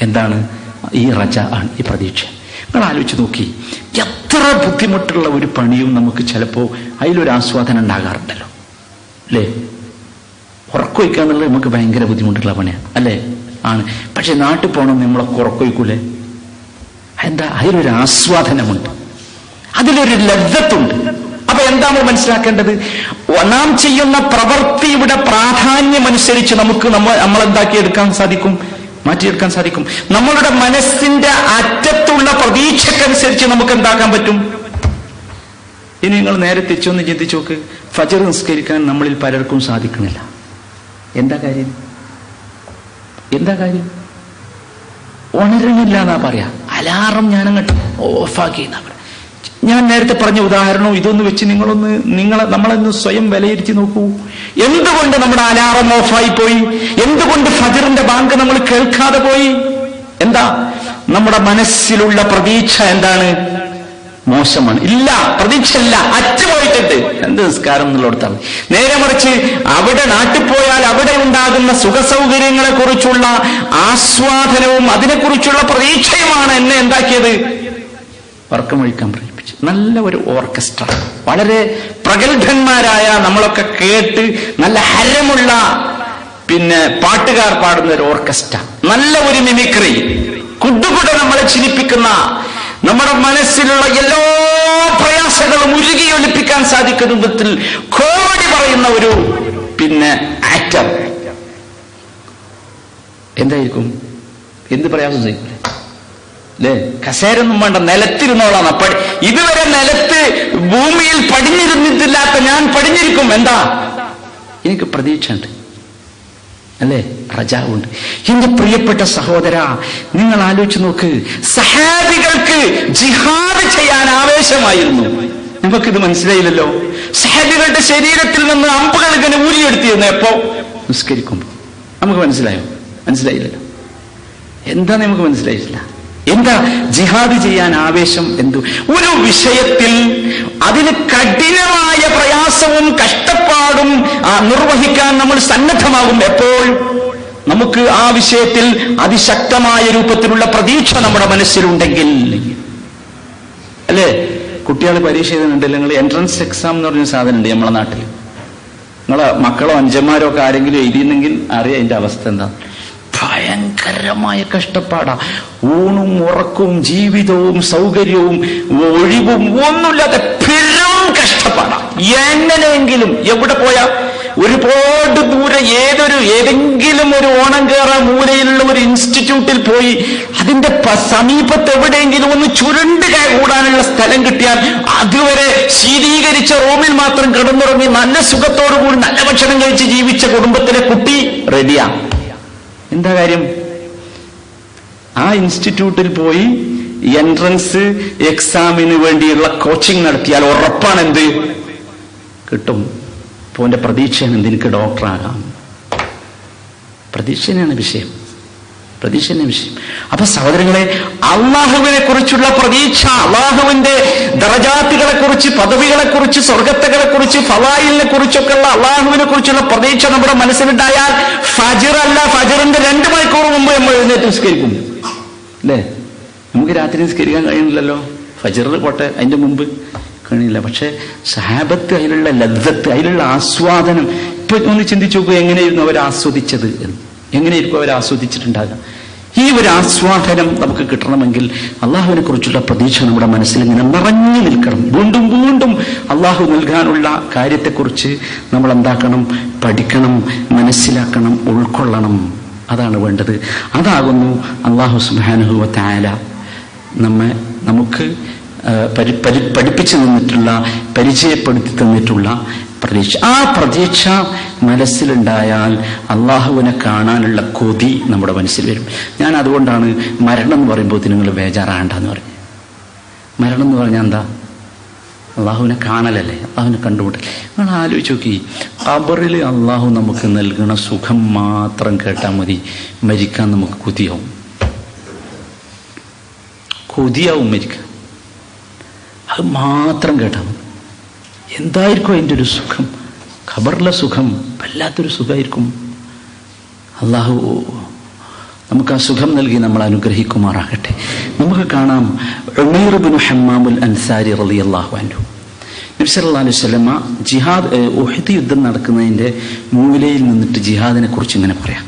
എന്താണ്? ഈ റജ ആണ്, ഈ പ്രതീക്ഷ. നിങ്ങൾ ആലോചിച്ച് നോക്കി, എത്ര ബുദ്ധിമുട്ടുള്ള ഒരു പണിയും നമുക്ക് ചിലപ്പോൾ അതിലൊരു ആസ്വാദനം ഉണ്ടാകാറുണ്ടല്ലോ അല്ലേ? ഉറക്കൊയ്ക്കുക എന്നുള്ളത് നമുക്ക് ഭയങ്കര ബുദ്ധിമുട്ടുള്ള പണിയാണ് അല്ലേ? ആണ്. പക്ഷെ നാട്ടിൽ പോകണം നമ്മളൊക്കെ ഉറക്കൊയ്ക്കൂലേ? എന്താ? അതിലൊരു ആസ്വാദനമുണ്ട്, അതിലൊരു ലബ്ധത്തുണ്ട്. അപ്പൊ എന്താ നമ്മൾ മനസ്സിലാക്കേണ്ടത്? നാം ചെയ്യുന്ന പ്രവൃത്തിയുടെ പ്രാധാന്യമനുസരിച്ച് നമ്മളെന്താക്കിയെടുക്കാൻ സാധിക്കും? മാറ്റിയെടുക്കാൻ സാധിക്കും. നമ്മളുടെ മനസ്സിന്റെ അറ്റത്തുള്ള പ്രതീക്ഷക്കനുസരിച്ച് നമുക്ക് എന്താക്കാൻ പറ്റും? ഇനി നിങ്ങൾ നേരെ തിരിച്ചൊന്ന് ചിന്തിച്ചു നോക്ക്. ഫജ്ർ നിസ്കരിക്കാൻ നമ്മളിൽ പലർക്കും സാധിക്കണില്ല. എന്താ കാര്യം? ഉണരണില്ല എന്നാ പറയാ. അലാറം ഞാനങ്ങോട്ട് ഓഫാക്കി എന്നാ പറയാ. ഞാൻ നേരത്തെ പറഞ്ഞ ഉദാഹരണം ഇതൊന്ന് വെച്ച് നമ്മളൊന്ന് സ്വയം വിലയിരുത്തി നോക്കൂ. എന്തുകൊണ്ട് നമ്മുടെ അലാറം ഓഫായി പോയി? എന്തുകൊണ്ട് ഫജ്റിന്റെ ബാങ്ക് നമ്മൾ കേൾക്കാതെ പോയി? എന്താ? നമ്മുടെ മനസ്സിലുള്ള പ്രതീക്ഷ എന്താണ്? മോശമാണ്. ഇല്ല, പ്രതീക്ഷ ഇല്ല, അറ്റുപോയിട്ടുണ്ട്. എന്ത് നിസ്കാരം എന്നുള്ളിടത്താണ്. നേരെ മറിച്ച് അവിടെ നാട്ടിൽ പോയാൽ അവിടെ ഉണ്ടാകുന്ന സുഖസൗകര്യങ്ങളെ കുറിച്ചുള്ള ആസ്വാദനവും അതിനെക്കുറിച്ചുള്ള പ്രതീക്ഷയുമാണ് എന്നെ എന്താക്കിയത്? ഉറക്കമൊഴിക്കാൻ പ്രേരിപ്പിച്ചു. നല്ല ഒരു ഓർക്കസ്ട്ര, വളരെ പ്രഗത്ഭന്മാരായ നമ്മളൊക്കെ കേട്ട് നല്ല ഹരമുള്ള പാട്ടുകാർ പാടുന്ന ഒരു ഓർക്കസ്ട്ര, നല്ല ഒരു മിമിക്രി, കുടുകുട നമ്മളെ ചിരിപ്പിക്കുന്ന, നമ്മുടെ മനസ്സിലുള്ള എല്ലാ പ്രയാസങ്ങളും ഉരുകിയൊലിപ്പിക്കാൻ സാധിക്കുന്ന വിധത്തിൽ കോമഡി പറയുന്ന ഒരു ആക്ടർ എന്തായിരിക്കും? എന്ത് പ്രയാസം ചെയ്യും അല്ലേ? കസേരൊന്നും വേണ്ട, നിലത്തിരുന്നോളാം. ഇതുവരെ നിലത്ത് ഭൂമിയിൽ പടിഞ്ഞിരുന്നിട്ടില്ലാത്ത ഞാൻ പടിഞ്ഞിരിക്കും. എന്താ? എനിക്ക് പ്രതീക്ഷ ഉണ്ട് അല്ലേ? റജാവുണ്ട്. എന്റെ പ്രിയപ്പെട്ട സഹോദര, നിങ്ങൾ ആലോചിച്ച് നോക്ക്. സഹാബികൾക്ക് ജിഹാദ് ചെയ്യാൻ ആവേശമായിരുന്നു. നമുക്കിത് മനസ്സിലായില്ലല്ലോ. സഹാബികളുടെ ശരീരത്തിൽ നിന്ന് അമ്പുകൾ ഇങ്ങനെ ഊരിയെടുത്തിരുന്നു. എപ്പോ? നിസ്കരിക്കുമ്പോൾ. നമുക്ക് മനസ്സിലായോ? മനസ്സിലായില്ലല്ലോ. എന്താ നമുക്ക് മനസ്സിലായിട്ടില്ല? എന്താ ജിഹാദ് ചെയ്യാൻ ആവേശം? എന്തു? ഒരു വിഷയത്തിൽ അതിന് കഠിനമായ പ്രയാസവും കഷ്ടപ്പാടും നിർവഹിക്കാൻ നമ്മൾ സന്നദ്ധമാകും എപ്പോൾ? നമുക്ക് ആ വിഷയത്തിൽ അതിശക്തമായ രൂപത്തിലുള്ള പ്രതീക്ഷ നമ്മുടെ മനസ്സിലുണ്ടെങ്കിൽ അല്ലേ? കുട്ടികൾ പരീക്ഷ എഴുതുന്നുണ്ടല്ലോ. നിങ്ങൾ എൻട്രൻസ് എക്സാം എന്ന് പറഞ്ഞ സാധനം ഉണ്ട് നമ്മളെ നാട്ടിൽ. നിങ്ങളെ മക്കളോ അഞ്ചന്മാരോ ഒക്കെ ആരെങ്കിലും എഴുതിയെന്നെങ്കിൽ അറിയാം അതിന്റെ അവസ്ഥ എന്താ. ഭയങ്കരമായ കഷ്ടപ്പാടാ. ഊണും ഉറക്കവും ജീവിതവും സൗകര്യവും ഒഴിവും ഒന്നുമില്ലാതെ പെരും കഷ്ടപ്പാടാ. എങ്ങനെയെങ്കിലും എവിടെ പോയാ ഒരുപാട് ദൂരെ ഏതെങ്കിലും ഒരു ഓണം കയറാൻ മൂലയിലുള്ള ഒരു ഇൻസ്റ്റിറ്റ്യൂട്ടിൽ പോയി അതിന്റെ സമീപത്ത് എവിടെയെങ്കിലും ഒന്ന് ചുരുണ്ട് കൂടാനുള്ള സ്ഥലം കിട്ടിയാൽ അതുവരെ ശീതീകരിച്ച റൂമിൽ മാത്രം കിടന്നുറങ്ങി നല്ല സുഖത്തോടുകൂടി നല്ല ഭക്ഷണം കഴിച്ച് ജീവിച്ച കുടുംബത്തിലെ കുട്ടി റെഡിയാ. എന്താ കാര്യം? ആ ഇൻസ്റ്റിറ്റ്യൂട്ടിൽ പോയി എൻട്രൻസ് എക്സാമിന് വേണ്ടിയുള്ള കോച്ചിങ് നടത്തിയാൽ ഉറപ്പാണ് എന്ത് കിട്ടും. അപ്പോൾ എന്റെ പ്രതീക്ഷയാണ് എന്ത്? എനിക്ക് ഡോക്ടറാകാം. പ്രതീക്ഷയാണ് വിഷയം. പ്രതീക്ഷ വിഷയം. അപ്പൊ സഹോദരങ്ങളെ, അള്ളാഹുവിനെ കുറിച്ചുള്ള പ്രതീക്ഷ, അള്ളാഹുവിന്റെ ദറജാത്തുകളെ കുറിച്ച്, പദവികളെ കുറിച്ച്, സ്വർഗത്തകളെ കുറിച്ച്, ഫളായിലിനെ കുറിച്ചൊക്കെയുള്ള അള്ളാഹുവിനെ കുറിച്ചുള്ള പ്രതീക്ഷ നമ്മുടെ മനസ്സിലുണ്ടായാൽ ഫജ്ർ അല്ല, ഫജ്റിന്റെ 2 മണിക്കൂർ മുമ്പ് നമ്മൾ എഴുന്നേറ്റ് നിസ്കരിക്കും. അല്ലേ? നമുക്ക് രാത്രി നിസ്കരിക്കാൻ കഴിയുന്നില്ലല്ലോ, ഫജ്ർ പോട്ടെ, അതിന്റെ മുമ്പ് കഴിയില്ല. പക്ഷെ സഹാബത്ത് അതിലുള്ള ലദ്ദത്ത്, അതിലുള്ള ആസ്വാദനം, ഇപ്പൊ ഒന്ന് ചിന്തിച്ചു നോക്കൂ, എങ്ങനെയായിരുന്നു അവർ ആസ്വദിച്ചത് എന്ന്. എങ്ങനെയായിരിക്കും അവർ ആസ്വദിച്ചിട്ടുണ്ടാകുക? ഈ ഒരു ആസ്വാദനം നമുക്ക് കിട്ടണമെങ്കിൽ അള്ളാഹുവിനെ കുറിച്ചുള്ള പ്രതീക്ഷ നമ്മുടെ മനസ്സിൽ ഇങ്ങനെ നിറഞ്ഞു നിൽക്കണം. വീണ്ടും വീണ്ടും അള്ളാഹു നൽകാനുള്ള കാര്യത്തെക്കുറിച്ച് നമ്മൾ എന്താക്കണം? പഠിക്കണം, മനസ്സിലാക്കണം, ഉൾക്കൊള്ളണം. അതാണ് വേണ്ടത്. അതാകുന്നു അള്ളാഹു സുബ്ഹാനഹു വ തആല നമുക്ക് പഠിപ്പിച്ചു തന്നിട്ടുള്ള, പരിചയപ്പെടുത്തി തന്നിട്ടുള്ള പ്രതീക്ഷ. ആ പ്രതീക്ഷ മനസ്സിലുണ്ടായാൽ അള്ളാഹുവിനെ കാണാനുള്ള കൊതി നമ്മുടെ മനസ്സിൽ വരും. ഞാൻ അതുകൊണ്ടാണ് മരണം എന്ന് പറയുമ്പോൾ നിങ്ങൾ ബേജാറാണ്ടെന്ന് പറഞ്ഞു. മരണം എന്ന് പറഞ്ഞാൽ എന്താ? അള്ളാഹുവിനെ കാണലല്ലേ, അള്ളാഹുവിനെ കണ്ടുമുട്ടല്ലേ. നിങ്ങൾ ആലോചിച്ച് നോക്കി, ഖബറിൽ അള്ളാഹു നമുക്ക് നൽകുന്ന സുഖം മാത്രം കേട്ടാൽ മതി, മരിക്കാൻ നമുക്ക് കൊതിയാവും മരിക്കാൻ. അത് മാത്രം കേട്ടാൽ മതി. എന്തായിരിക്കും അതിൻ്റെ ഒരു സുഖം? ഖബറിലെ സുഖം വല്ലാത്തൊരു സുഖമായിരിക്കും. അള്ളാഹു നമുക്ക് ആ സുഖം നൽകി നമ്മൾ അനുഗ്രഹിക്കുമാറാകട്ടെ. നമുക്ക് കാണാം ഉമൈർ ഇബ്നു ഹമ്മാമുൽ അൻസാരി റളിയല്ലാഹു അൻഹു, നബി സല്ലല്ലാഹു അലൈഹി വസല്ലമ ജിഹാദ് ഉഹദ് യുദ്ധം നടക്കുന്നതിൻ്റെ മൂലയിൽ നിന്നിട്ട് ജിഹാദിനെ കുറിച്ച് ഇങ്ങനെ പറയാം.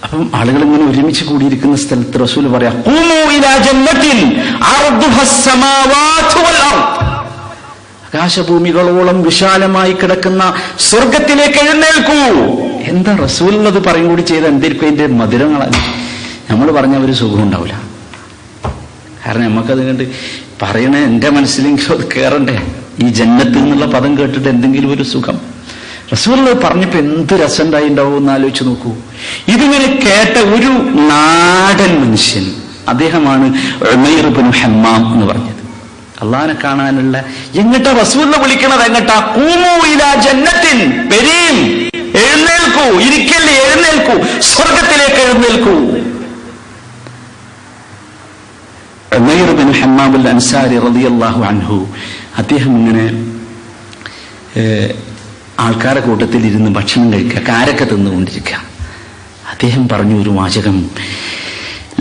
അപ്പം ആളുകൾ ഇങ്ങനെ ഒരുമിച്ച് കൂടിയിരിക്കുന്ന സ്ഥലത്ത് റസൂൽ പറയാം, ഖൂമൂ ഇലാ ജന്നത്തിൻ അർദുഹസ് സമാവാതു വൽ അർദ്, ആകാശഭൂമികളോളം വിശാലമായി കിടക്കുന്ന സ്വർഗത്തിലേക്ക് എഴുന്നേൽക്കൂ. എന്താ റസൂൽ അത് പറയും കൂടി ചെയ്ത് എന്തായിരിക്കും അതിന്റെ മധുരങ്ങളാണ്? നമ്മൾ പറഞ്ഞ ഒരു സുഖം ഉണ്ടാവില്ല. കാരണം നമുക്കത് കണ്ട് പറയണ എന്റെ മനസ്സിലെങ്കിലും അത് കയറണ്ടേ. ഈ ജന്നത്തിൽ നിന്നുള്ള പദം കേട്ടിട്ട് എന്തെങ്കിലും ഒരു സുഖം. റസൂൽ പറഞ്ഞപ്പോ എന്ത് രസം ഉണ്ടായിണ്ടാവും എന്ന് ആലോചിച്ച് നോക്കൂ. ഇതിങ്ങനെ കേട്ട ഒരു നാടൻ മനുഷ്യൻ, അദ്ദേഹമാണ് ഉമൈർ ഇബ്നു ഹമ്മാം എന്ന് പറഞ്ഞത്. അള്ളാഹിനെ കാണാനുള്ള എങ്ങട്ടാ റസൂലിനെ വിളിക്കണത്? എങ്ങട്ടാ? ഖൂമൂ ഇലാ ജന്നത്തിൻ, വരീം, എഴുന്നേൽക്കൂ, ഇരിക്കല്ലേ, എഴുന്നേൽക്കൂ, സ്വർഗത്തിലേക്ക് എഴുന്നേൽക്കൂ. ഉമൈർ ഇബ്നു ഹമ്മാം അൽ അൻസാരി റളിയല്ലാഹു അൻഹു, അദ്ദേഹം ഇങ്ങനെ ആൾക്കാരുടെ കൂട്ടത്തിൽ ഇരുന്ന് ഭക്ഷണം കഴിക്കുക, കാരക്ക തിന്നുകൊണ്ടിരിക്കുക. അദ്ദേഹം പറഞ്ഞു ഒരു വാചകം,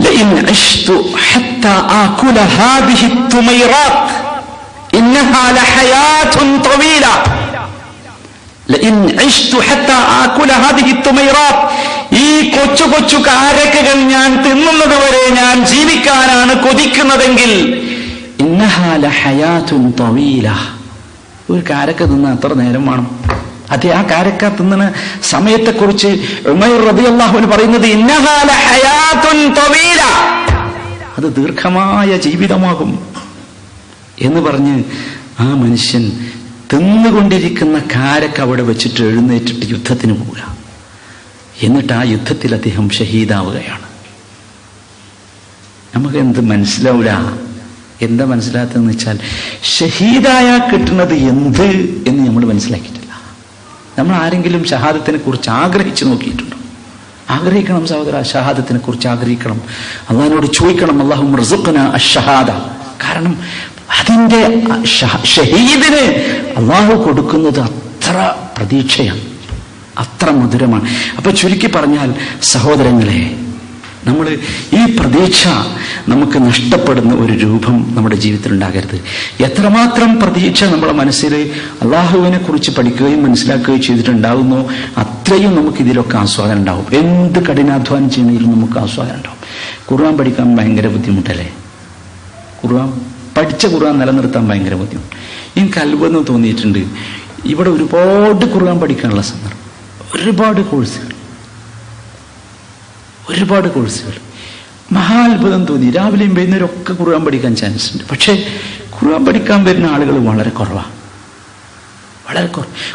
لئن عشت حتى آكل هذه التميرات إنها لحياة طويلة. لئن عشت حتى آكل هذه التميرات, ഈ കൊച്ചു കൊച്ചു കാരക്കകൾ ഞാൻ തിന്നുന്നത് വരെ ഞാൻ ജീവിക്കാനാണ് കൊതിക്കുന്നതെങ്കിൽ, إنها لحياة طويلة, ഒരു കാരക്ക തിന്നാൻ എത്ര നേരം വേണം? അതെ, ആ കാരക്ക തിന്നുന്ന സമയത്തെക്കുറിച്ച് ഉമൈർ റളിയല്ലാഹു അൻഹു പറയുന്നത് ഇന്നഹാ ലഹയാത്തുൻ തവീല, അത് ദീർഘമായ ജീവിതമാകും എന്ന് പറഞ്ഞ് ആ മനുഷ്യൻ തിന്നുകൊണ്ടിരിക്കുന്ന കാരക്ക അവിടെ വെച്ചിട്ട് എഴുന്നേറ്റിട്ട് യുദ്ധത്തിന് പോവുക. എന്നിട്ട് ആ യുദ്ധത്തിൽ അദ്ദേഹം ഷഹീദാവുകയാണ്. നമുക്ക് എന്ത് മനസ്സിലാവില്ല. എന്താ മനസ്സിലാത്തതെന്ന് വെച്ചാൽ, ഷഹീദായ കിട്ടുന്നത് എന്ത് എന്ന് നമ്മൾ മനസ്സിലാക്കിയിട്ടില്ല. നമ്മൾ ആരെങ്കിലും ഷഹാദത്തിനെ കുറിച്ച് ആഗ്രഹിച്ചു നോക്കിയിട്ടുണ്ടോ? ആഗ്രഹിക്കണം സഹോദര, ഷഹാദത്തിനെ കുറിച്ച് ആഗ്രഹിക്കണം. അള്ളാഹിനോട് ചോദിക്കണം, അല്ലാഹുമ്മ ർസുഖ്നാ അഷ്ഷഹാദ. കാരണം അതിന്റെ ഷഹീദിന് അള്ളാഹു കൊടുക്കുന്നത് അത്ര പ്രതീക്ഷയാണ്, അത്ര മധുരമാണ്. അപ്പൊ ചുരുക്കി പറഞ്ഞാൽ സഹോദരങ്ങളെ, നമ്മൾ ഈ പ്രതീക്ഷ നമുക്ക് നഷ്ടപ്പെടുന്ന ഒരു രൂപം നമ്മുടെ ജീവിതത്തിൽ ഉണ്ടാകരുത്. എത്രമാത്രം പ്രതീക്ഷ നമ്മുടെ മനസ്സിൽ അള്ളാഹുവിനെ കുറിച്ച് പഠിക്കുകയും മനസ്സിലാക്കുകയും ചെയ്തിട്ടുണ്ടാകുന്നോ അത്രയും നമുക്ക് ഇതിലൊക്കെ ആസ്വാദനം ഉണ്ടാവും. എന്ത് കഠിനാധ്വാനം ചെയ്യുന്നതിലും നമുക്ക് ആസ്വാദനം ഉണ്ടാവും. ഖുർആൻ പഠിക്കാൻ ഭയങ്കര ബുദ്ധിമുട്ടല്ലേ? പഠിച്ച ഖുർആൻ നിലനിർത്താൻ ഭയങ്കര ബുദ്ധിമുട്ട്. എനിക്ക് അത്ഭുതം തോന്നിയിട്ടുണ്ട്. ഇവിടെ ഒരുപാട് ഖുർആൻ പഠിക്കാനുള്ള സന്ദർഭം, ഒരുപാട് കോഴ്സുകൾ. മഹാ അത്ഭുതം തോന്നി. രാവിലെയും വൈകുന്നേരം ഒക്കെ ഖുർആൻ പഠിക്കാൻ ചാൻസ് ഉണ്ട്. പക്ഷേ ഖുർആൻ പഠിക്കാൻ വരുന്ന ആളുകൾ വളരെ കുറവാണ്.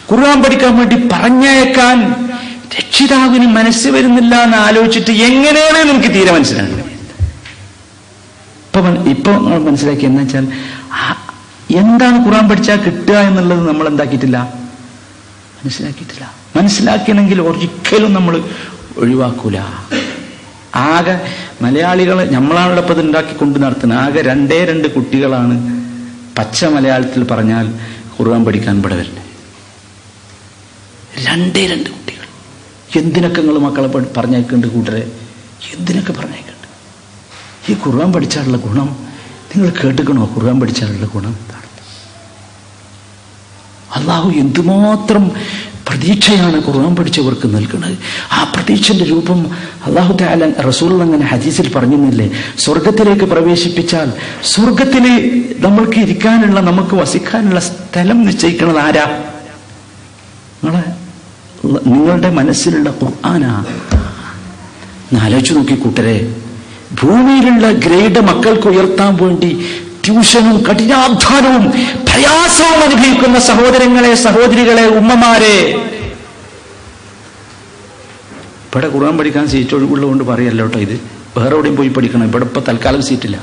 ഖുർആൻ പഠിക്കാൻ വേണ്ടി പറഞ്ഞയക്കാൻ രക്ഷിതാവിന് മനസ്സ് വരുന്നില്ല എന്ന് ആലോചിച്ചിട്ട് എങ്ങനെയാണ് എനിക്ക് തീരെ മനസ്സിലാകുന്നത്. ഇപ്പൊ മനസ്സിലാക്കി എന്ന് വെച്ചാൽ, എന്താണ് ഖുർആൻ പഠിച്ചാൽ കിട്ടുക എന്നുള്ളത് നമ്മൾ എന്താക്കിയിട്ടില്ല, മനസ്സിലാക്കിയിട്ടില്ല. മനസ്സിലാക്കിയെങ്കിൽ ഒരിക്കലും നമ്മൾ ഒഴിവാക്കൂല. ആകെ മലയാളികൾ നമ്മളാണുള്ളപ്പോൾ ഉണ്ടാക്കി കൊണ്ട് നടത്തുന്നത്. ആകെ 2 കുട്ടികളാണ് പച്ച മലയാളത്തിൽ പറഞ്ഞാൽ ഖുർആൻ പഠിക്കാൻ ഇവിടെ വരുന്നത്. 2 കുട്ടികൾ. എന്തിനൊക്കെ നിങ്ങൾ മക്കളെ പറഞ്ഞേക്കുന്നുണ്ട് കൂട്ടരെ, എന്തിനൊക്കെ പറഞ്ഞേക്കുന്നുണ്ട്. ഈ ഖുർആൻ പഠിച്ചാലുള്ള ഗുണം നിങ്ങൾ കേട്ടുക്കണോ? ഖുർആൻ പഠിച്ചാലുള്ള ഗുണം അല്ലാഹു എന്തുമാത്രം പ്രതീക്ഷയാണ് ഖുർആൻ പഠിച്ചവർക്ക് നൽകുന്നത്. ആ പ്രതീക്ഷന്റെ രൂപം അല്ലാഹു തആല റസൂൽ അങ്ങനെ ഹദീസിൽ പറഞ്ഞില്ലേ, സ്വർഗത്തിലേക്ക് പ്രവേശിപ്പിച്ചാൽ സ്വർഗത്തിൽ നമ്മൾക്ക് ഇരിക്കാനുള്ള, നമുക്ക് വസിക്കാനുള്ള സ്ഥലം നിശ്ചയിക്കുന്നത് ആരാ? നിങ്ങളുടെ മനസ്സിലുള്ള ഖുർആനാ. ആലോചിച്ചു നോക്കി കൂട്ടരെ, ഭൂമിയിലുള്ള ഗ്രേഡ് മക്കൾക്ക് ഉയർത്താൻ വേണ്ടി ട്യൂഷനും കഠിനാധ്വാനവും പ്രയാസവും അനുഭവിക്കുന്ന സഹോദരങ്ങളെ, സഹോദരികളെ, ഉമ്മമാരെ, ഇവിടെ ഖുർആൻ പഠിക്കാൻ സീറ്റ് ഒഴിവുള്ളതുകൊണ്ട് പറയല്ലോ കേട്ടോ, ഇത് വേറെ എവിടെയും പോയി പഠിക്കണം, ഇവിടെ ഇപ്പൊ തൽക്കാലം സീറ്റില്ല.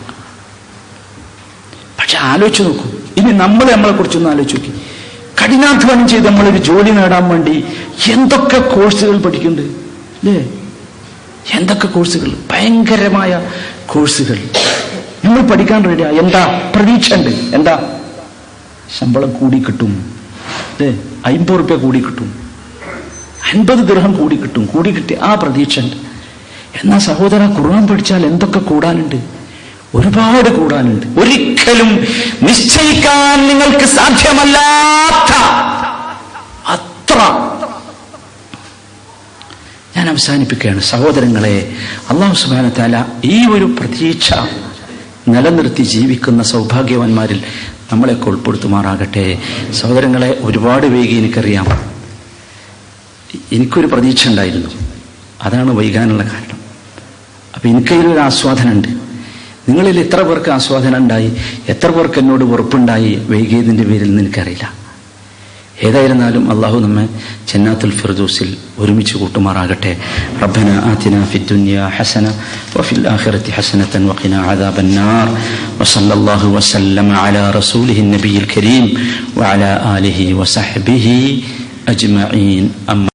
പക്ഷെ ആലോചിച്ച് നോക്കൂ, ഇനി നമ്മളെ കുറിച്ചൊന്ന് ആലോചിച്ച് നോക്കി. കഠിനാധ്വാനം ചെയ്ത് നമ്മളൊരു ജോലി നേടാൻ വേണ്ടി എന്തൊക്കെ കോഴ്സുകൾ പഠിക്കുന്നുണ്ട് അല്ലേ? എന്തൊക്കെ കോഴ്സുകൾ, ഭയങ്കരമായ കോഴ്സുകൾ നമ്മൾ പഠിക്കാൻ റെഡിയാ. എന്താ പ്രതീക്ഷ ഉണ്ട്? എന്താ? ശമ്പളം കൂടി കിട്ടും അല്ലേ? 50 റുപ്യ കൂടി കിട്ടും, 50 ദിർഹം കൂടി കിട്ടും, കൂടി കിട്ടി ആ പ്രതീക്ഷ ഉണ്ട്. എന്നാ സഹോദര, ഖുർആൻ പഠിച്ചാൽ എന്തൊക്കെ കൂടാനുണ്ട്? ഒരുപാട് കൂടാനുണ്ട്. ഒരിക്കലും നിശ്ചയിക്കാൻ നിങ്ങൾക്ക് സാധ്യമല്ലാത്ത അത്ര. ഞാൻ അവസാനിപ്പിക്കുകയാണ് സഹോദരങ്ങളെ. അല്ലാഹു സുബ്ഹാനഹു വ തആല ഈ ഒരു പ്രതീക്ഷ നിലനിർത്തി ജീവിക്കുന്ന സൗഭാഗ്യവാന്മാരിൽ നമ്മളെയൊക്കെ ഉൾപ്പെടുത്തുമാറാകട്ടെ. സഹോദരങ്ങളെ, ഒരുപാട് വൈകി എനിക്കറിയാം. എനിക്കൊരു പ്രതീക്ഷ ഉണ്ടായിരുന്നു, അതാണ് വൈകാനുള്ള കാരണം. അപ്പൊ എനിക്കതിലൊരു ആസ്വാദനമുണ്ട്. നിങ്ങളിൽ എത്ര പേർക്ക് ആസ്വാദനം ഉണ്ടായി, എത്ര പേർക്ക് എന്നോട് വെറുപ്പുണ്ടായി വൈകിയതിൻ്റെ പേരിൽ എനിക്കറിയില്ല. ഏതായിരുന്നാലും അള്ളാഹു നമ്മെ ജന്നാത്തുൽ ഫിർദൗസിൽ ഒരുമിച്ച് കൂട്ടുമാറാകട്ടെ. റബ്ബനാ ആതിനാ ഫിദ്ദുനിയാ ഹസന വഫിൽ ആഖിറതി ഹസനതൻ വഖിനാ അദാബന്നാർ. വസല്ലല്ലാഹു വസല്ലമ അലാ റസൂലിഹിൻ നബിയിൽ കരീം വഅലാ ആലിഹി വസഹ്ബിഹി അജ്മഈൻ. അമ്മ